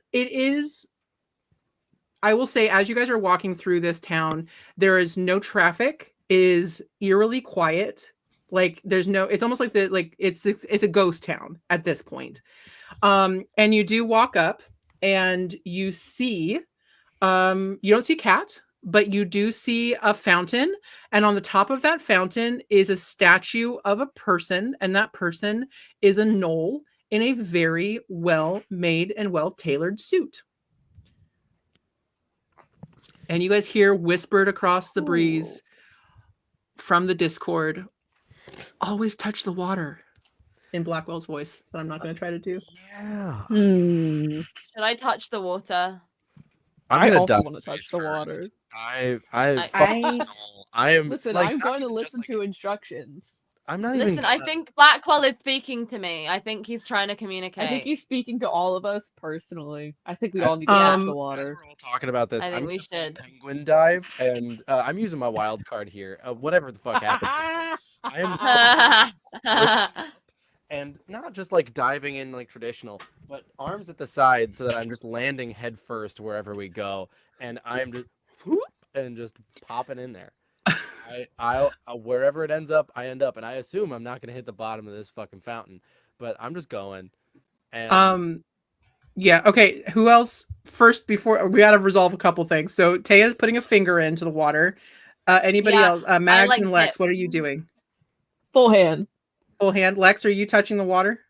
I will say, as you guys are walking through this town, there is no traffic. It is eerily quiet. Like there's no. It's almost like it's a ghost town at this point. And you do walk up, and you see. You don't see a cat, but you do see a fountain, and on the top of that fountain is a statue of a person, and that person is a gnoll in a very well made and well tailored suit. And you guys hear whispered across the breeze from the Discord, always touch the water, in Blackwell's voice that I'm not going to try to do. Yeah. Should I touch the water? I gonna also dive want to touch face the first. water. I am. Listen, like, I'm not going to even listen just, like, to instructions. I'm not even. Listen, I think Blackwell is speaking to me. I think he's trying to communicate. I think he's speaking to all of us personally. I think we all As- need to touch the As water. we're all talking about this, I think I'm we gonna full should. penguin dive, and I'm using my wild card here. Whatever the fuck happens. I am. And not just like diving in like traditional, but arms at the side so that I'm just landing head first wherever we go, and I'm just whoop, and just popping in there. I wherever it ends up, I end up, and I assume I'm not gonna hit the bottom of this fucking fountain, but I'm just going. And Yeah. Okay. Who else? First, before we got to resolve a couple things. So Taya's putting a finger into the water. Anybody Yeah, else? Mags like and Lex, dip. what are you doing? Full hand. Full hand. Lex, are you touching the water?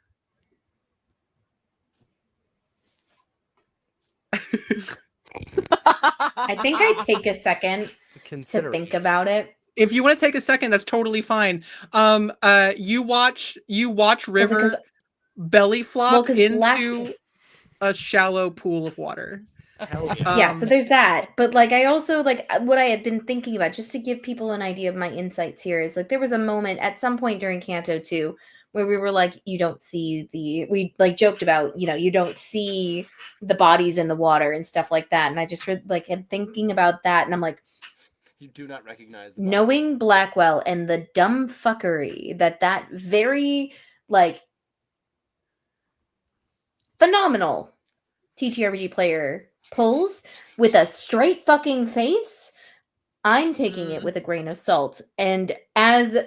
I think I take a second to think about it. If you want to take a second, that's totally fine. You watch River because- belly flop 'cause into a shallow pool of water. Hell yeah. Yeah, so there's that. But like I also like what I had been thinking about, just to give people an idea of my insights here, is like there was a moment at some point during Canto 2 where we were like, you don't see we like joked about, you don't see the bodies in the water and stuff like that. And I just like had thinking about that, and I'm like, You do not recognize the knowing Blackwell and the dumb fuckery that very like phenomenal TTRPG player pulls with a straight fucking face, I'm taking it with a grain of salt. And as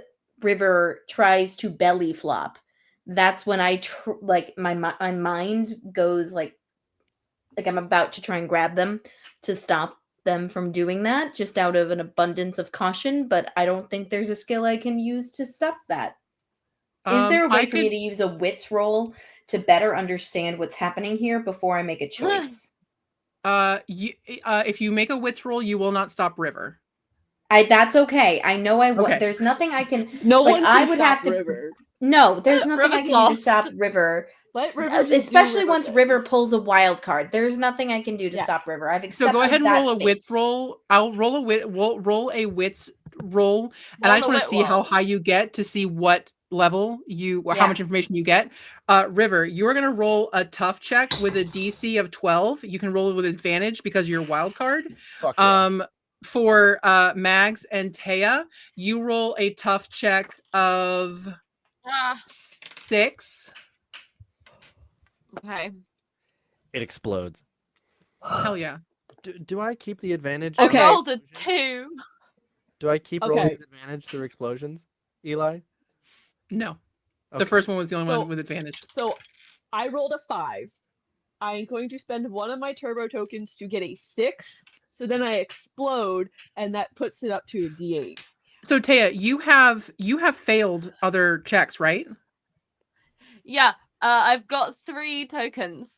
River tries to belly flop, that's when I like my mind goes like I'm about to try and grab them to stop them from doing that, just out of an abundance of caution. But I don't think there's a skill I can use to stop that. Is there a way for me to use a wits roll to better understand what's happening here before I make a choice? If you make a wits roll, you will not stop River. That's okay. I know I would. Okay. There's nothing I can. No like, one I can would stop have to. River. No, there's nothing I River's can do lost. to stop River. Let River just do Especially River once things. River pulls a wild card. There's nothing I can do to Yeah. stop River. I've So accepted go ahead and that roll a fate. wits roll. I'll roll a wits roll, and I just want to see how high you get to see what level you how Yeah. much information you get. River, you are going to roll a tough check with a DC of 12. You can roll it with advantage because you're wild card. Fuck yeah. For Mags and Taya, you roll a tough check of Ah, 6. okay. It explodes. Hell yeah. Do I keep the advantage? I Okay. on rolled a explosions? 2. Do I keep rolling Okay. with advantage through explosions, Eli? No. The Okay. first one was the only So- one with advantage. So I rolled a 5. I'm going to spend one of my turbo tokens to get a 6. So then I explode, and that puts it up to a D8. So Taya, you have failed other checks, right? Yeah, I've got 3 tokens.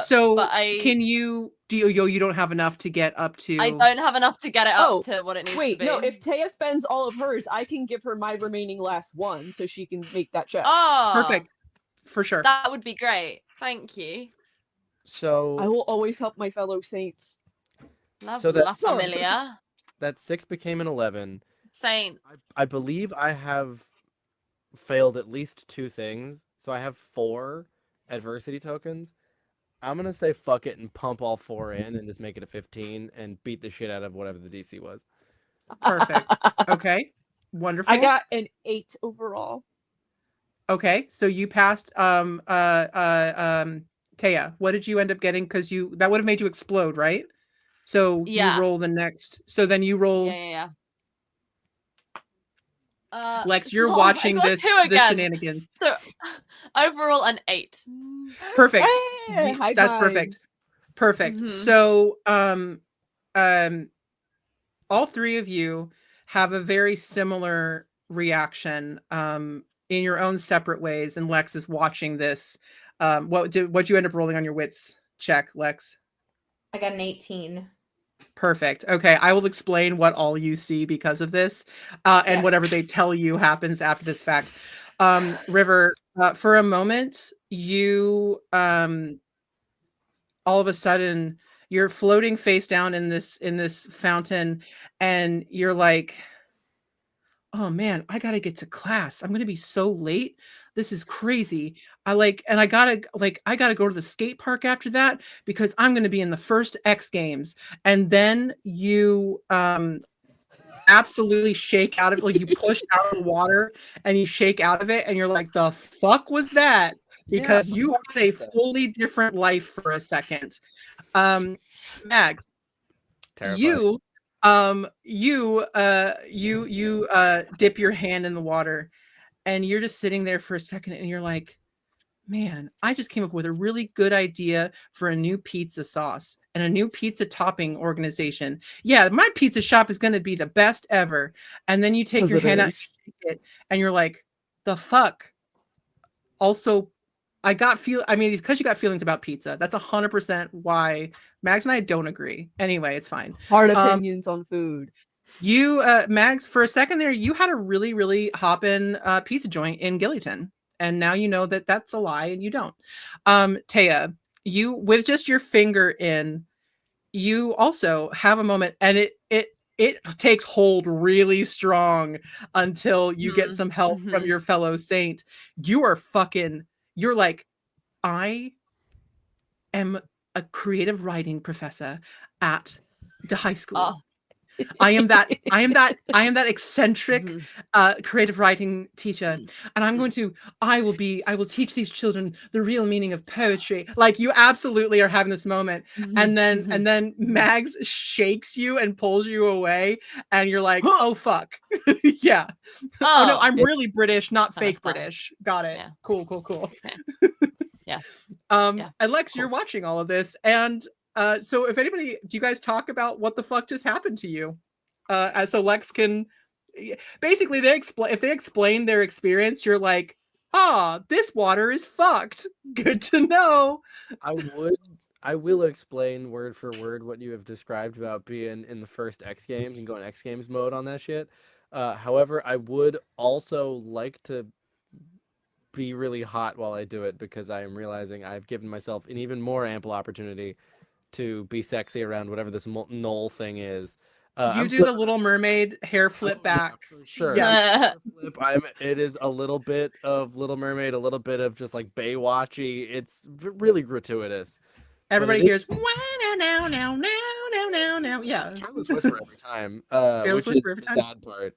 So but you don't have enough to get up to I don't have enough to get it up Oh, to what it needs to Wait, be. no, if Taya spends all of hers, I can give her my remaining last one so she can make that check. Oh, perfect. For sure. That would be great. Thank you. I So will always help my fellow saints. Love So La that's- Familia. that 6 became an 11. Saint. I believe I have failed at least 2 things, so I have 4 adversity tokens. I'm gonna say fuck it and pump all 4 in and just make it a 15 and beat the shit out of whatever the DC was. Perfect. Okay. Wonderful. I got an 8 overall. Okay. So you passed Taya. What did you end up getting? Because that would have made you explode, right? So you Yeah. roll the next. So then you roll Yeah. Lex, you're I watching got this 2 this again. shenanigans. So overall an 8. Perfect. Hey, high That's five. perfect. Perfect. Mhm. So all 3 of you have a very similar reaction in your own separate ways, and Lex is watching this. What'd you end up rolling on your wits check, Lex? I got an 18. Perfect. Okay, I will explain what all you see because of this, and Yeah. whatever they tell you happens after this fact. River, for a moment, you all of a sudden you're floating face down in this fountain, and you're like, oh man, I gotta get to class. I'm gonna be so late. This is crazy. I gotta go to the skate park after that because I'm gonna be in the first X Games. And then you absolutely shake out of it, like you push out of the water and you shake out of it, and you're like, the fuck was that? Because Yeah, you had a fully different life for a second. Mags, terrifying. you dip your hand in the water, and you're just sitting there for a second, and you're like, man, I just came up with a really good idea for a new pizza sauce and a new pizza topping organization. Yeah, my pizza shop is going to be the best ever. And then you take 'Cause your it hand out is. and you're like, the fuck? Also, it's because you got feelings about pizza. That's 100% why Max and I don't agree. Anyway, it's fine. Hard opinions on food. You, Mags, for a second there, you had a really, really hoppin' pizza joint in Gillyton, and now you know that that's a lie, and you don't. Taya, you, with just your finger in, you also have a moment, and it takes hold really strong until you get some help from your fellow saint. You're like, I am a creative writing professor at the high school. Oh. I am that eccentric creative writing teacher, and I will teach these children the real meaning of poetry. Like, you absolutely are having this moment, and then Mags shakes you and pulls you away, and you're like, oh fuck. Yeah. Oh no, I'm really British, not fake Understand. British. Got it. Yeah. Cool. Yeah. And Lex, you're Cool. watching all of this, and so if anybody, do you guys talk about what the fuck just happened to you? So Lex can basically if they explain their experience, you're like, this water is fucked. Good to know. I will explain word for word what you have described about being in the first X Games and going X Games mode on that shit. However, I would also like to be really hot while I do it because I am realizing I've given myself an even more ample opportunity to be sexy around whatever this null thing is. You I'm do the flipping Little Mermaid hair flip Oh, yeah, back. for sure. Yeah. Flip. It is a little bit of Little Mermaid, a little bit of just like Baywatchy. It's really gratuitous. But Everybody it hears is wow now now now now now now. it's Yeah. Careless Whisper every time, Careless which is Whisper every the time. sad part.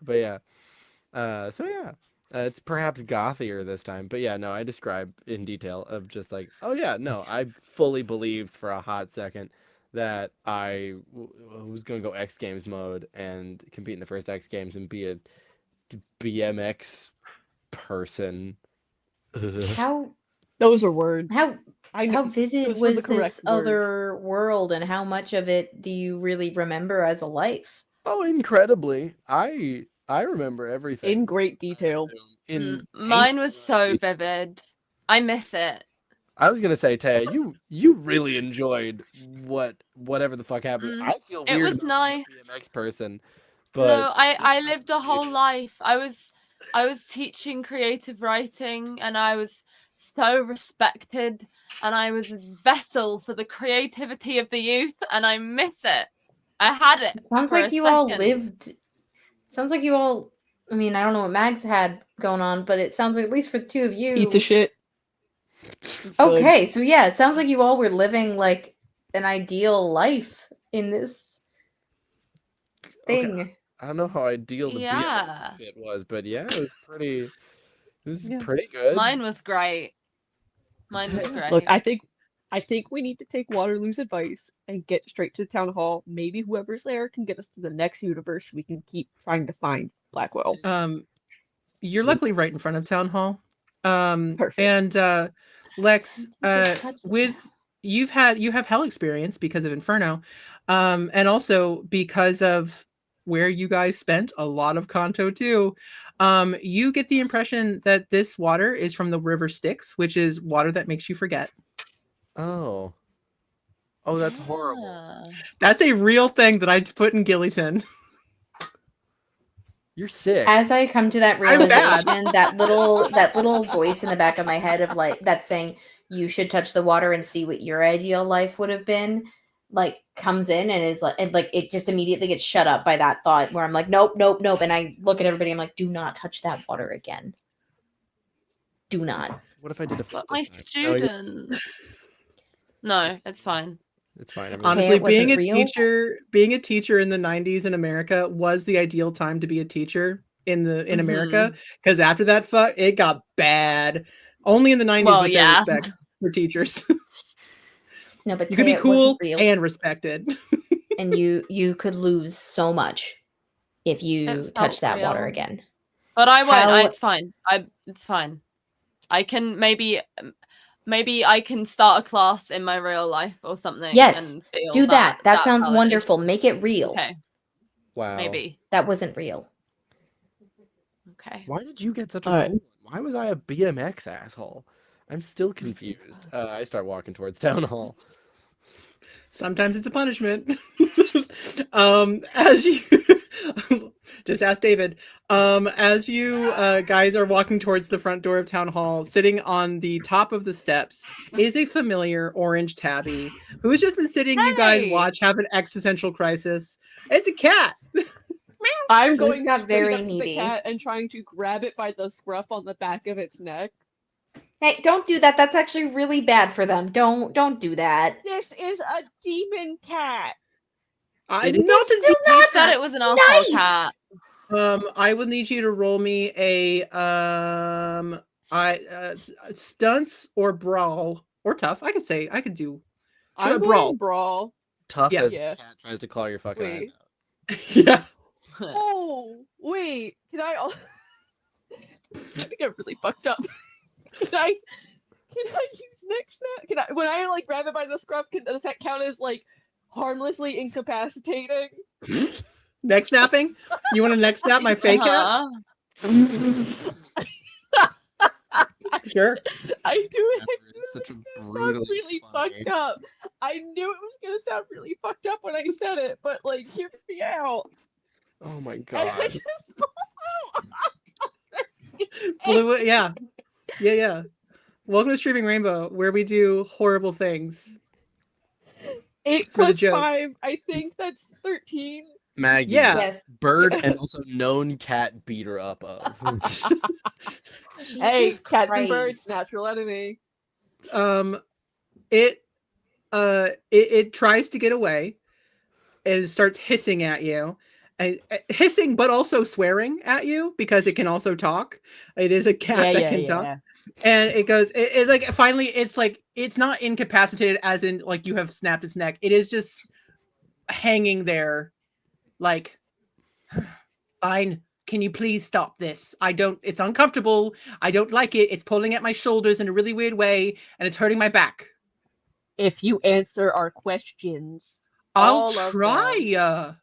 But yeah. So yeah. It's perhaps gothier this time, but yeah, no, I describe in detail of just like, oh yeah, no, I fully believed for a hot second that I was gonna go X Games mode and compete in the first X Games and be a BMX person. Ugh. How Those are words. how I how kn- vivid those were the was correct this words. other world, and how much of it do you really remember as a life? Oh, incredibly! I remember everything. In great detail. In Mine painful was so detail. vivid. I miss it. I was gonna say, Taya, you really enjoyed whatever the fuck happened. Mm, I feel it weird was about being nice. a BMX person, but No, I lived a whole life. I was teaching creative writing, and I was so respected, and I was a vessel for the creativity of the youth, and I miss it. I had it Sounds for a like you all second. lived. Sounds like you all. I mean, I don't know what Mags had going on, but it sounds like at least for the two of you. Piece of shit. so, Okay, so yeah, it sounds like you all were living like an ideal life in this okay, thing. I don't know how ideal the Yeah. BMX shit was, but yeah, it was pretty. It was Yeah. pretty good. Mine was great. Mine was great. Look, I think we need to take Waterloo's advice and get straight to the town hall. Maybe whoever's there can get us to the next universe. We can keep trying to find Blackwell. You're luckily right in front of town hall. Perfect. And Lex, Just touch it. with you have hell experience because of Inferno, and also because of where you guys spent a lot of Kanto too. You get the impression that this water is from the river Styx, which is water that makes you forget. Oh. Oh, that's horrible. Ah. That's a real thing that I put in Gillyton. You're sick. As I come to that I'm bad. realization, that little voice in the back of my head of like that's saying you should touch the water and see what your ideal life would have been, like comes in and is like, and like it just immediately gets shut up by that thought where I'm like, nope, nope, nope, and I look at everybody, I'm like, do not touch that water again. Do not. What if I did a But flip my this time? No, student. No, it's fine. it's fine. Honestly, it wasn't being a real? being a teacher in the 90s in America was the ideal time to be a teacher in America, because after that it got bad. Only in the 90s Well, was there yeah. respect for teachers. No, but You could be Taya, it cool wasn't real. and respected. And you could lose so much if you It touch felt that water real. again. But I won't. How- It's fine. It's fine. I can maybe I can start a class in my real life or something. Yes, and feel do that. That sounds validation. wonderful. Make it real. Okay, Wow. maybe. That wasn't real. Okay. Why did you get such a All right. cool one? Why was I a BMX asshole? I'm still confused. I start walking towards town hall. Sometimes it's a punishment. As you just ask David. As you guys are walking towards the front door of town hall, sitting on the top of the steps is a familiar orange tabby who has just been sitting. You guys Hey! watch have an existential crisis. It's a cat. I'm This going got straight very up to the needy. cat and trying to grab it by the scruff on the back of its neck. Hey, don't do that. That's actually really bad for them. Don't do that. This is a demon cat. I'm It is not a still demon You not said cat. it was an asshole cat. I will need you to roll me a stunts or brawl or tough. I could do I'm a going brawl. brawl. Tough Yeah. as Yeah. the cat tries to claw your fucking eyes Wait. out. Yeah. Oh, wait. Can I? I think I'm really fucked up. Can I use neck snap? Can I? When I like grab it by the scruff, does that count as like harmlessly incapacitating? Neck snapping? You want to neck snap my fake cat? Uh-huh. Sure. I do it. Snapper is such a Sound brutally really funny- fucked up. I knew it was gonna sound really fucked up when I said it, but like, hear me out. Oh my And god. I just Blue. Yeah. Welcome to Streaming Rainbow, where we do horrible things. 8 for the plus jokes. 5, I think that's 13. Maggie, Yeah. Yes. bird Yeah. and also known cat beater up of. Hey, Jesus cats and birds, Christ. natural enemy. It it tries to get away and starts hissing at you. Hissing, but also swearing at you because it can also talk. It is a cat that can talk. And it goes, it like finally, it's like it's not incapacitated as in like you have snapped its neck. It is just hanging there, like, fine. Can you please stop this? It's uncomfortable. I don't like it. It's pulling at my shoulders in a really weird way, and it's hurting my back. If you answer our questions, I'll all of them, try.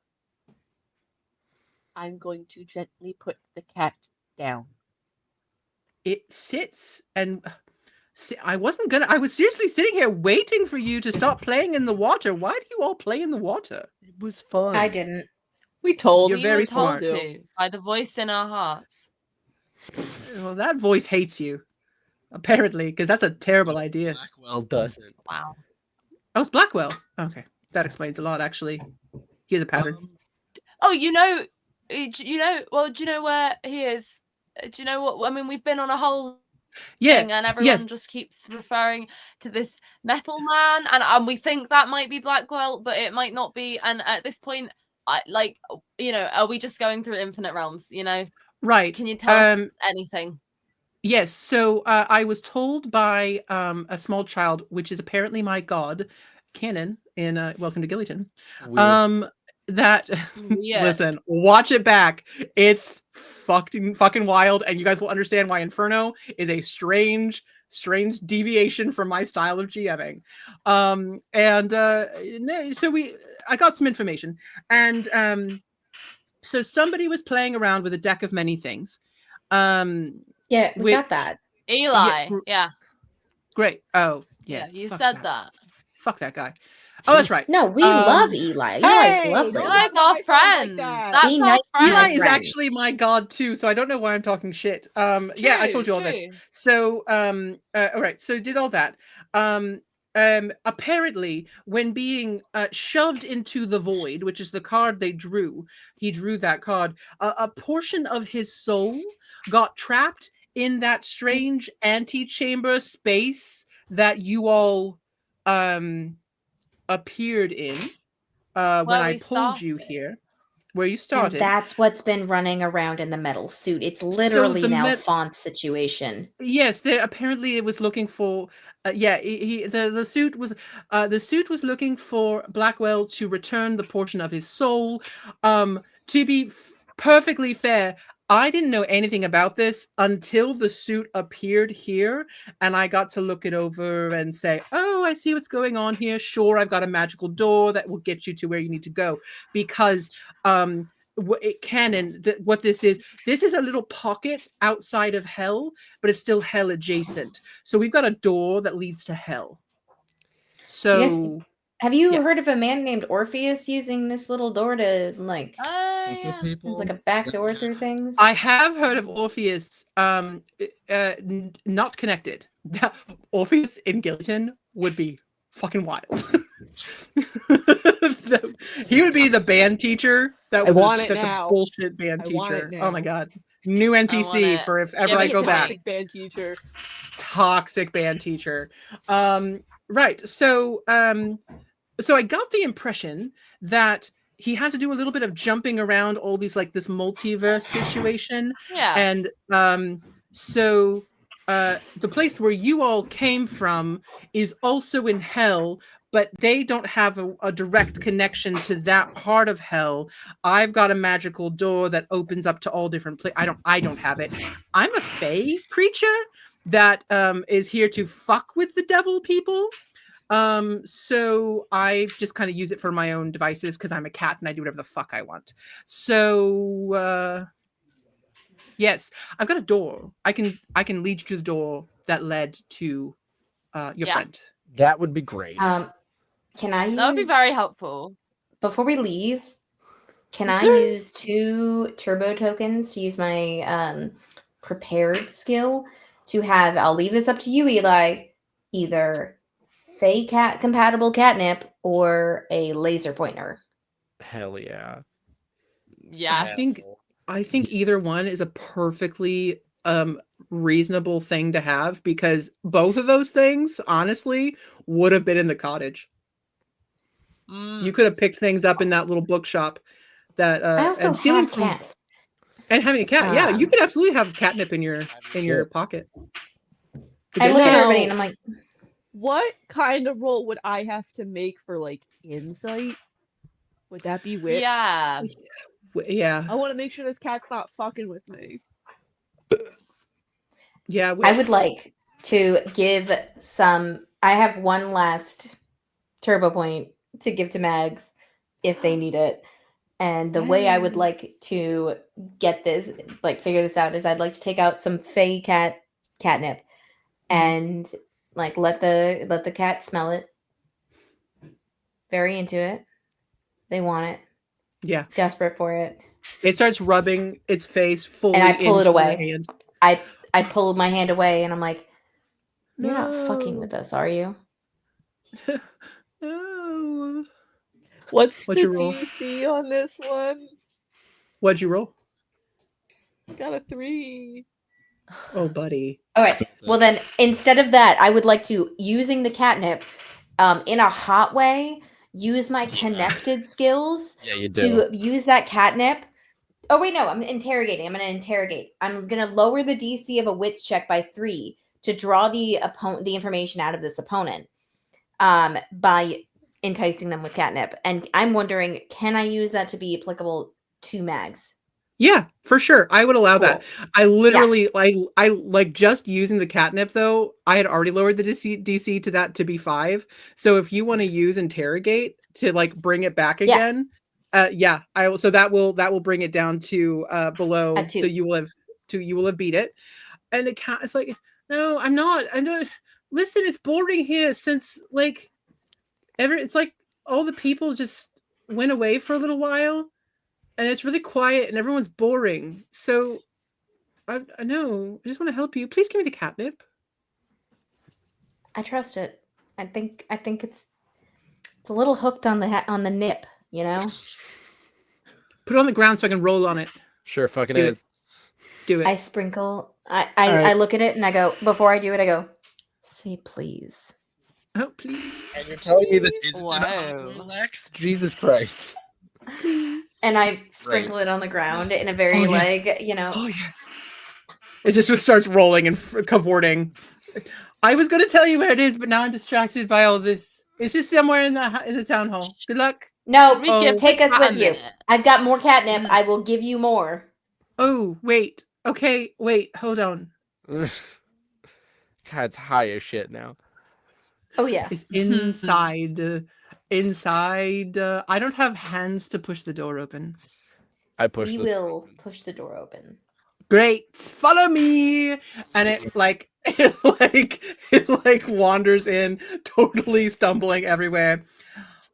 I'm going to gently put the cat down. It sits and I was seriously sitting here waiting for you to stop playing in the water. Why do you all play in the water? It was fun. I didn't. We told You're We very were people told smart. to by the voice in our hearts. Well, that voice hates you, apparently, because that's a terrible idea. Blackwell doesn't. Wow. Oh, it's Blackwell. Okay, that explains a lot, actually. He has a pattern. Oh, you know, well, do you know where he is? Do you know what? I mean, we've been on a whole thing, and everyone just keeps referring to this metal man, and we think that might be Blackwell, but it might not be. And at this point, are we just going through infinite realms? Right. Can you tell us anything? Yes. So I was told by a small child, which is apparently my god, Canon in Welcome to Gillyton. Weird. That listen, watch it back. It's fucking wild, and you guys will understand why Inferno is a strange deviation from my style of GMing. I got some information, and so somebody was playing around with a deck of many things. Yeah, we got that. Eli. Yeah. Great. Oh, yeah. You said that. Fuck that guy. Oh, that's right. No, we love Eli. Eli's lovely. Eli's our friend. That's Be our nice friend. Eli is friend. actually my god too, so I don't know why I'm talking shit. Yeah, I told you all this. True. So, all right. So did all that. Apparently, when being shoved into the void, which is the card he drew that card. A portion of his soul got trapped in that strange antechamber space that you all appeared in when I pulled you here, where you started. And that's what's been running around in the metal suit. It's literally an Alphonse situation. Yes, apparently it was looking for. The suit was looking for Blackwell to return the portion of his soul. To be perfectly fair, I didn't know anything about this until the suit appeared here, and I got to look it over and say, "Oh, I see what's going on here. Sure, I've got a magical door that will get you to where you need to go." Because what this is a little pocket outside of hell, but it's still hell adjacent. So we've got a door that leads to hell. So yes. Have you heard of a man named Orpheus using this little door to like it's like a back door through things? I have heard of Orpheus, not connected. Orpheus in Gillyton would be fucking wild. He would be the band teacher. That's a bullshit band teacher. Oh my god. New NPC for if ever I go back. Toxic band teacher. Right. So I got the impression that he had to do a little bit of jumping around all these, like this multiverse situation. Yeah. And so the place where you all came from is also in hell, but they don't have a direct connection to that part of hell. I've got a magical door that opens up to all different places. I don't have it. I'm a fae creature that is here to fuck with the devil people. So I just kind of use it for my own devices because I'm a cat and I do whatever the fuck I want. So yes, I've got a door. I can lead you to the door that led to your friend. That would be great. Can I use That would be very helpful. Before we leave, can I use 2 turbo tokens to use my prepared skill to have, I'll leave this up to you, Eli, either Fey cat compatible catnip or a laser pointer? Hell yeah. Yes. I think either one is a perfectly reasonable thing to have because both of those things, honestly, would have been in the cottage. You could have picked things up in that little bookshop that I also and stealing have cats. and having a cat. Yeah, you Um, could absolutely have catnip in your pocket. I look at Now- everybody and I'm like, What kind of roll would I have to make for like insight? Would that be wits? Yeah. Yeah. I want to make sure this cat's not fucking with me. Yeah, I would wits. like to give some. I have one last turbo point to give to Mags if they need it. And the way I would Hey. like to get this, like figure this out, is I'd like to take out some Fey catnip and like let the cat smell it. Very into it. They want it. Yeah. Desperate for it. It starts rubbing its face fully And I pull it into your away. hand. I pull my hand away and I'm like, you're not fucking No. with us, are you? No. What's What's the your roll? DC on this one? What'd you roll? Got a 3. Oh, buddy. All right. Well, then instead of that, I would like to, using the catnip in a hot way, use my connected skills Yeah, you do. to use that catnip. Oh, wait, no, I'm interrogating. I'm going to interrogate. I'm going to lower the DC of a wits check by 3 to draw the information out of this opponent by enticing them with catnip. And I'm wondering, can I use that to be applicable to Mags? Yeah, for sure. I would allow that. Cool. I literally I like just using the catnip though. I had already lowered the DC to that to be 5. So if you want to use interrogate to like bring it back again, yeah, I will. So that will bring it down to below. A 2. So you will have beat it. And the cat is like, no, I'm not. I know. Listen, it's boring here since like it's like all the people just went away for a little while. And it's really quiet and everyone's boring. So I know. I just want to help you. Please give me the catnip. I trust it. I think it's a little hooked on the nip, you know? Put it on the ground so I can roll on it. Sure fucking Do it. is. Do it. I sprinkle. All I right. look at it and I go, before I do it, I go, say please. Oh, please. And you're telling me this isn't Whoa. Lex? Jesus Christ. Please. And I sprinkle it on the ground in a very Oh, yes. like, you know. Oh, yeah. It just starts rolling and cavorting. I was going to tell you where it is, but now I'm distracted by all this. It's just somewhere in the town hall. Good luck. No, We give take the us cat with a you. minute. I've got more catnip. Mm. I will give you more. Oh, wait. Okay, wait. Hold on. Cat's high as shit now. Oh yeah. It's inside. Inside. I don't have hands to push the door open. I push We the will push the door open. Great, follow me. And it wanders in, totally stumbling everywhere.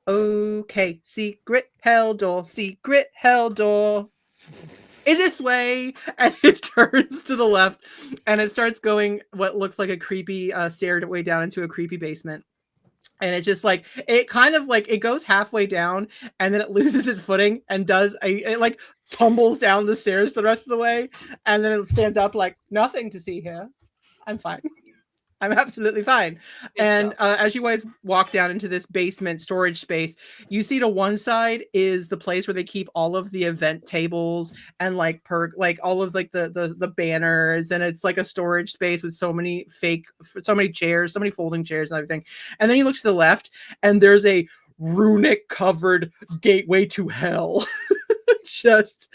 Okay, secret hell door, secret hell door is this way. And it turns to the left and it starts going what looks like a creepy stairway down into a creepy basement. And it just like it kind of like it goes halfway down and then it loses its footing and it like tumbles down the stairs the rest of the way, and then it stands up like nothing to see here. I'm fine. I'm absolutely fine. And as you guys walk down into this basement storage space, you see to one side is the place where they keep all of the event tables and like all of like the banners, and it's like a storage space with so many chairs, so many folding chairs and everything. And then you look to the left and there's a runic covered gateway to hell. Just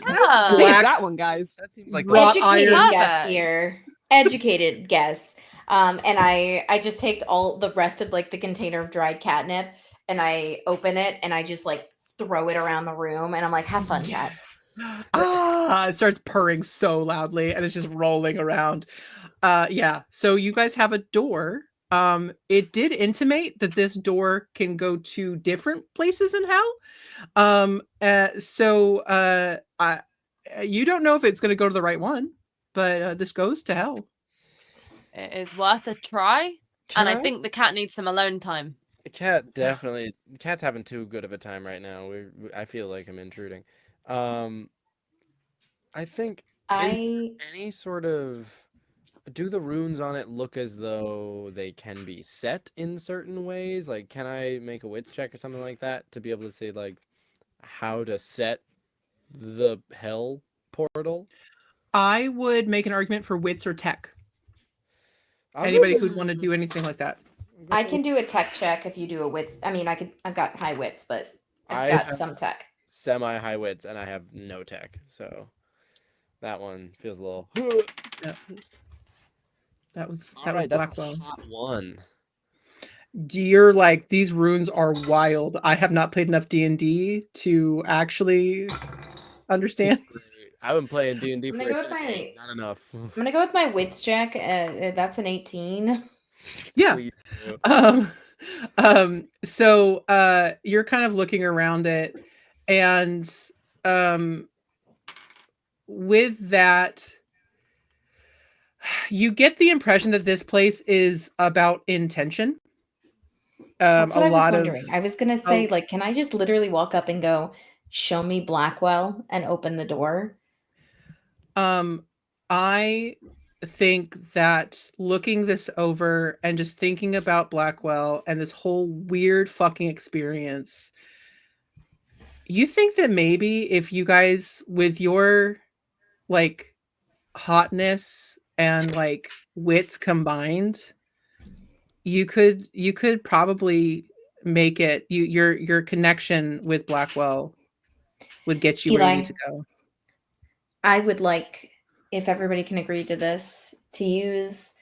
Ah. Leave black that one, guys. That seems like Wrought Educated iron. guess Love it. here. Educated guess. And I just take all the rest of like the container of dried catnip and I open it and I just like throw it around the room and I'm like, have fun, cat. It starts purring so loudly and it's just rolling around. Yeah, so you guys have a door. It did intimate that this door can go to different places in hell. You don't know if it's going to go to the right one, but this goes to hell. It is worth a try. And I think the cat needs some alone time. The cat definitely. The cat's having too good of a time right now. I feel like I'm intruding. I think is I any sort of. Do the runes on it look as though they can be set in certain ways? Like, can I make a wits check or something like that to be able to say like how to set the hell portal? I would make an argument for wits or tech. I'll go Anybody for- who'd want to do anything like that. I can do a tech check if you do a wits. I mean, I've got high wits, but I've I got have some tech. semi high wits and I have no tech, so that one feels a little. That was All right, that's Blackwell. a hot one. You're like, these runes are wild. I have not played enough D&D to actually understand. I've been playing D&D I'm for gonna a go with decade. Not enough. I'm gonna go with my wits check. That's an 18. Yeah. Please do. So you're kind of looking around it, and with that, you get the impression that this place is about intention. That's what A I was lot wondering. of I was gonna say, like, can I just literally walk up and go, "Show me Blackwell," and open the door? I think that looking this over and just thinking about Blackwell and this whole weird fucking experience, you think that maybe if you guys, with your like hotness and like wits combined, you could probably make it. Your connection with Blackwell would get you where you Eli, need to go. I would like, if everybody can agree to this, to use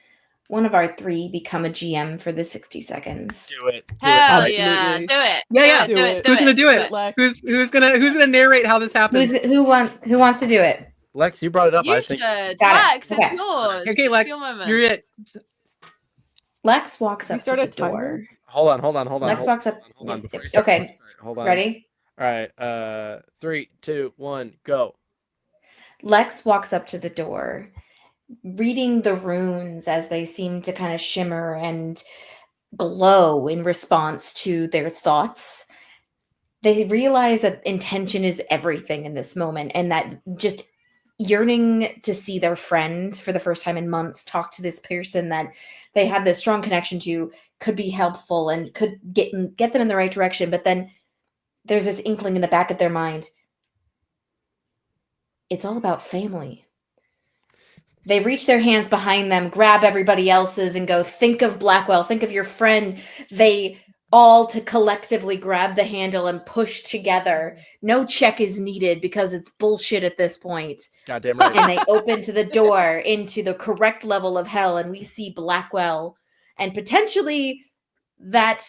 one of our three become a GM for the 60 seconds. Do it. Hell Absolutely. yeah, do it. Yeah, do do it. it. Do Who's gonna do Do it? it, Lex. Who's gonna narrate how this happens? Who wants to do it? Lex, you brought it up. You I should. think. Got it. Lex, Okay. it's yours. Okay, It's Lex, your moment. you're it. Lex walks We up to start the a timer? door. Hold on. Lex walks up. Hold on. Yep, Before you yep. start. Okay. Hold on. Ready? All right. 3, 2, 1, go. Lex walks up to the door, reading the runes as they seem to kind of shimmer and glow in response to their thoughts. They realize that intention is everything in this moment, and that just yearning to see their friend for the first time in months talk to this person that they had this strong connection to could be helpful and could get them in the right direction. But then there's this inkling in the back of their mind. It's all about family. They reach their hands behind them, grab everybody else's, and go, think of Blackwell, think of your friend. They all to collectively grab the handle and push together. No check is needed because it's bullshit at this point. Goddamn right. And they open to the door into the correct level of hell, and we see Blackwell and potentially that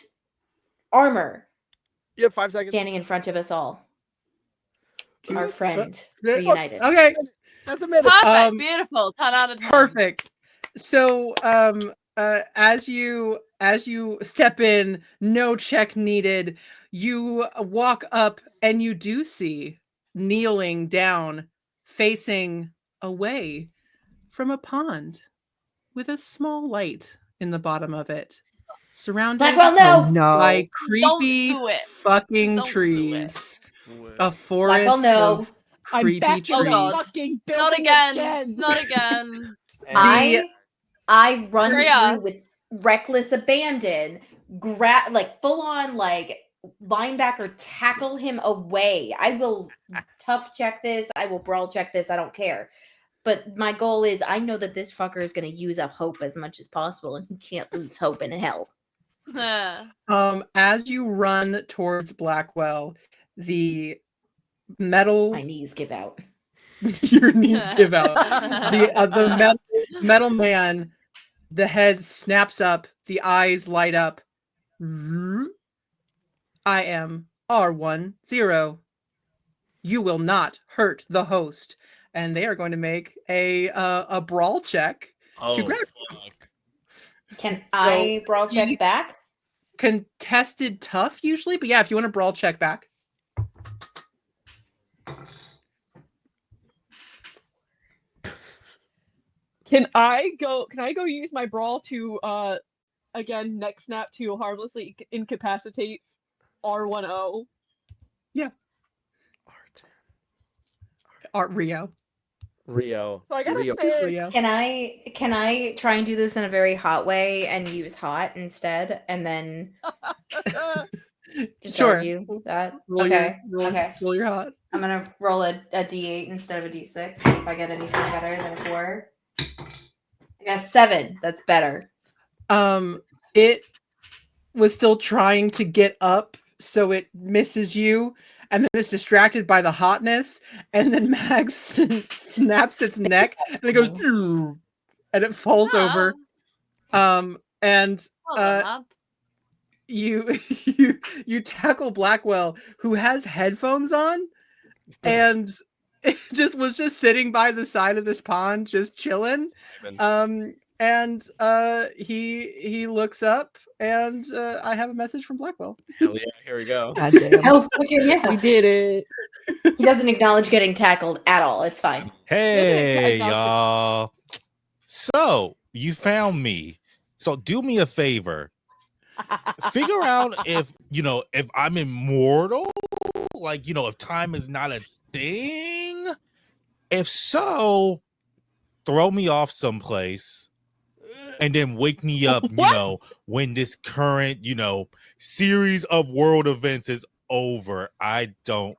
armor You have 5 seconds. standing in front of us all. Our friend Uh, reunited. Okay, That's a minute. Perfect. Beautiful. 10 out of 10. perfect. So, as you step in, no check needed. You walk up, and you do see kneeling down, facing away from a pond, with a small light in the bottom of it, surrounded Blackwell, no! Oh, no. by creepy Don't do it. fucking Don't do trees. What? A forest Blackwell, no. of I'm creepy back in Oh, the God. trees. fucking Not building again. Not again. And I run Freya. through with reckless abandon, grab like full on like linebacker tackle him away. I will tough check this. I will brawl check this. I don't care. But my goal is I know that this fucker is going to use up hope as much as possible, and he can't lose hope in hell. As you run towards Blackwell, the metal My knees give out. your knees give out. The metal man, the head snaps up, the eyes light up. I am R10. You will not hurt the host. And they are going to make a brawl check to grab you. fuck. Can I brawl check back? Contested tough usually, but yeah, if you want to brawl check back. Can I go use my brawl to again, neck snap to harmlessly incapacitate R10. Art Rio. Rio. So I got Rio. a 6. Rio. Can I try and do this in a very hot way and use hot instead, and then just Sure. argue that? Roll Okay. your Okay. roll your hot. I'm gonna roll a d8 instead of a d6. See if I get anything better than a 4. I got a 7. That's better. It was still trying to get up, so it misses you, and then it's distracted by the hotness, and then Max snaps its neck, and it goes, and it falls over. And Well done, lads. you tackle Blackwell, who has headphones on, and it was just sitting by the side of this pond, just chilling. And he looks up, and I have a message from Blackwell. Hell yeah, here we go. God damn. Hell fucking yeah. We did it. He doesn't acknowledge getting tackled at all. It's fine. Hey, Yeah, y'all. So, you found me. So, do me a favor. Figure out if I'm immortal, like, if time is not a thing. If so, throw me off someplace and then wake me up, when this current, series of world events is over. I don't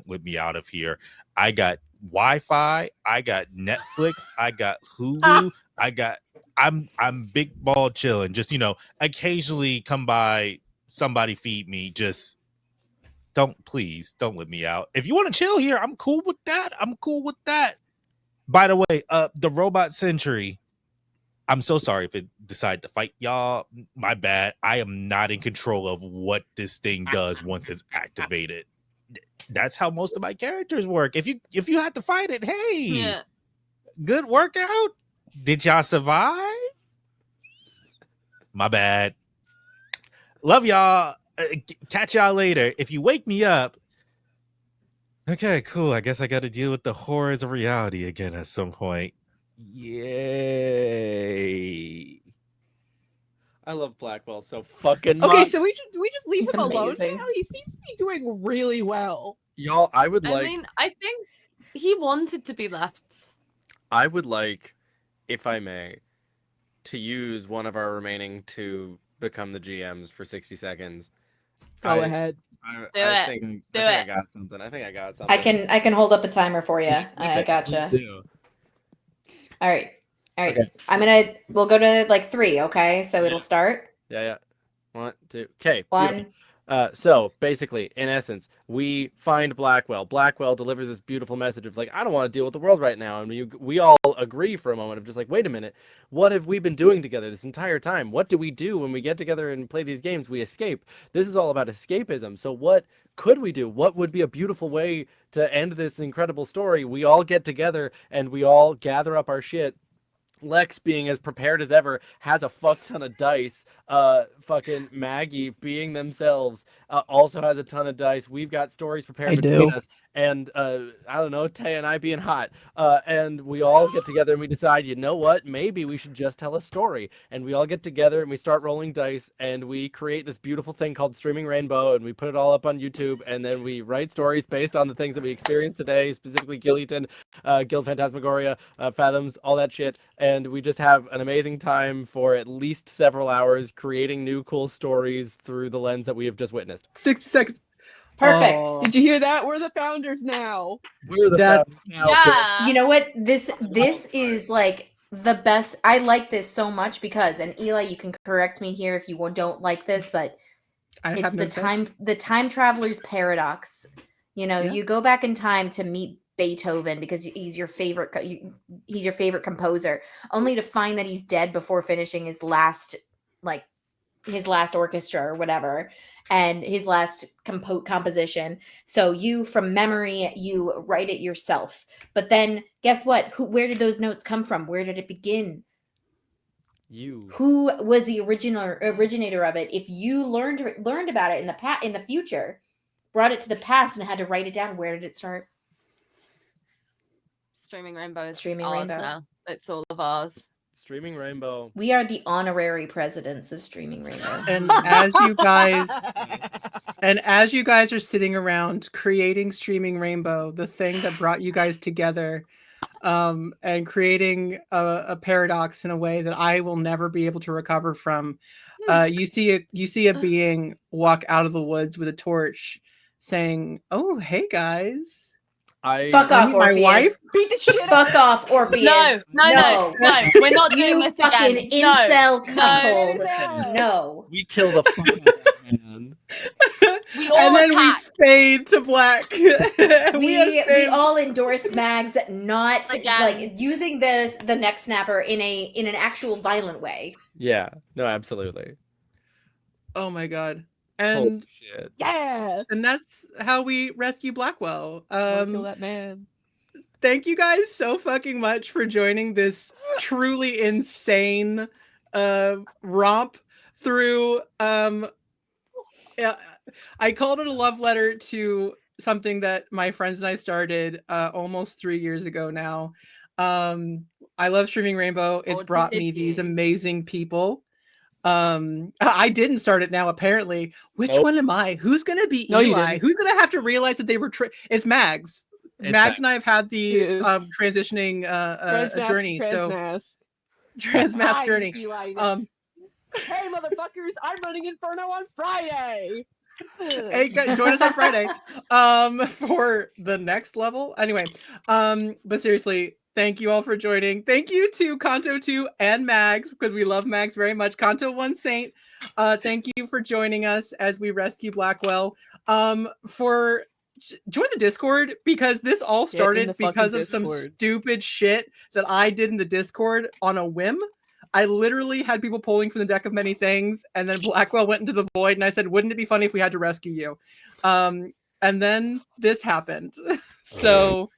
let me out of here. I got Wi-Fi, I got Netflix, I got Hulu, I'm big ball chilling. Just, occasionally come by, somebody feed me. Just please don't let me out. If you want to chill here, I'm cool with that. By the way, the robot sentry, I'm so sorry if it decided to fight y'all. My bad. I am not in control of what this thing does once it's activated. That's how most of my characters work. If you had to fight it, hey, Yeah. good workout. Did y'all survive? My bad. Love y'all. Catch y'all later. If you wake me up, okay, cool. I guess I got to deal with the horrors of reality again at some point. Yay. I love Blackwell so fucking much. Okay, so we just leave He's him alone amazing. now? He seems to be doing really well. Y'all, I would I like mean, I think he wanted to be left. if I may, to use one of our remaining to become the GMs for 60 seconds. Go ahead. I it. think Do I it. got something. I I can hold up a timer for you. I gotcha. Please do. All right. Okay. We'll go to like 3, okay? So it'll start. Yeah. 1, 2. Okay. 1. So basically, in essence, we find Blackwell. Blackwell delivers this beautiful message of like, I don't want to deal with the world right now. And we all agree for a moment of just like, wait a minute, what have we been doing together this entire time? What do we do when we get together and play these games? We escape. This is all about escapism. So what could we do? What would be a beautiful way to end this incredible story? We all get together and we all gather up our shit. Lex, being as prepared as ever, has a fuck ton of dice. Fucking Maggie, being themselves, also has a ton of dice. We've got stories prepared between us. And I don't know, Tay and I being hot. And we all get together and we decide, you know what? Maybe we should just tell a story. And we all get together and we start rolling dice and we create this beautiful thing called Streaming Rainbow, and we put it all up on YouTube, and then we write stories based on the things that we experienced today, specifically Gillyton, Guild Phantasmagoria, Fathoms, all that shit. And we just have an amazing time for at least several hours creating new cool stories through the lens that we have just witnessed. 60 seconds. Perfect. Oh. Did you hear that? We're the founders now. We're the That's- founders now. Yeah. You know what? This is like the best. I like this so much because, and Eli, you can correct me here if you don't like this, but I it's have no the time traveler's paradox. Yeah. You go back in time to meet Beethoven because he's your favorite composer, only to find that he's dead before finishing his last orchestra or whatever, and his last composition. So you, from memory, you write it yourself. But then guess what? Where did those notes come from? Where did it begin? You. Who was the originator of it? If you learned about it in the future, brought it to the past and had to write it down, where did it start? Streaming Rainbow is Streaming ours Rainbow. now. It's all of ours. Streaming Rainbow. We are the honorary presidents of Streaming Rainbow. And as you guys are sitting around creating Streaming Rainbow, the thing that brought you guys together, and creating a paradox in a way that I will never be able to recover from, you see a being walk out of the woods with a torch, saying, "Oh, hey guys." Fuck off, my Orpheus. wife? Beat the shit Fuck off, Orpheus. No. We're not doing You this fucking again. incel No. cuckold. No. No. We kill the fuck out of that man. We all And then attack. we fade to black. We all endorse Mags not Again. like using the neck snapper in an actual violent way. Yeah. No, absolutely. Oh my god. Holy And shit. Yeah. and that's how we rescue Blackwell. Kill that man. Thank you guys so fucking much for joining this truly insane romp through I called it a love letter to something that my friends and I started almost 3 years ago now. I love Streaming Rainbow. It's brought me these amazing people. I didn't start it now, apparently. Which one am I? Who's gonna be No, you Eli? didn't. Who's gonna have to realize that they were it's Mags. It's Mags and I have had the He is. transitioning journey. So Transmask. transmask Hi, journey. Eli. Hey, motherfuckers! I'm running Inferno on Friday. Hey, guys, join us on Friday for the next level. Anyway, but seriously, thank you all for joining. Thank you to Kanto 2 and Mags, because we love Mags very much. Kanto 1 Saint, thank you for joining us as we rescue Blackwell. Join the Discord, because this all started because of some stupid shit that I did in the Discord on a whim. I literally had people pulling from the deck of many things, and then Blackwell went into the void, and I said, wouldn't it be funny if we had to rescue you? And then this happened. So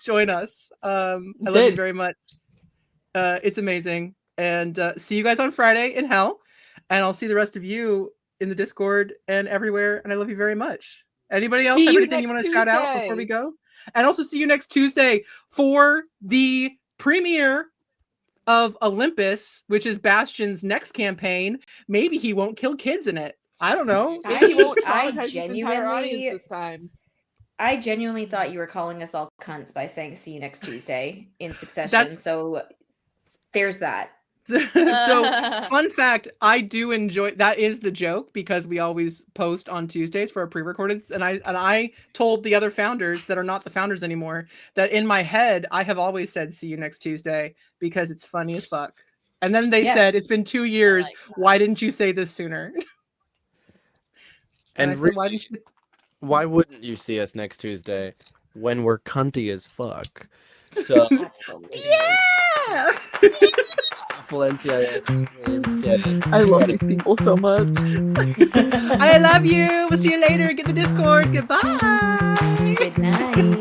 join us. I love you very much. It's amazing. And see you guys on Friday in hell. And I'll see the rest of you in the Discord and everywhere. And I love you very much. Anybody else have anything you want to shout out before we go? And also see you next Tuesday for the premiere of Olympus, which is Bastion's next campaign. Maybe he won't kill kids in it. I don't know. He won't traumatize his entire audience this time. I genuinely thought you were calling us all cunts by saying "see you next Tuesday" in succession. So there's that. So fun fact, I do enjoy that is the joke, because we always post on Tuesdays for our pre-recorded, and I told the other founders that are not the founders anymore that in my head I have always said "see you next Tuesday" because it's funny as fuck. And then they said, "It's been 2 years. Why didn't you say this sooner?" And I said, why wouldn't you see us next Tuesday when we're cunty as fuck? So yeah. Valencia, I love these people so much. I love you. We'll see you later. Get the Discord. Goodbye. Good night.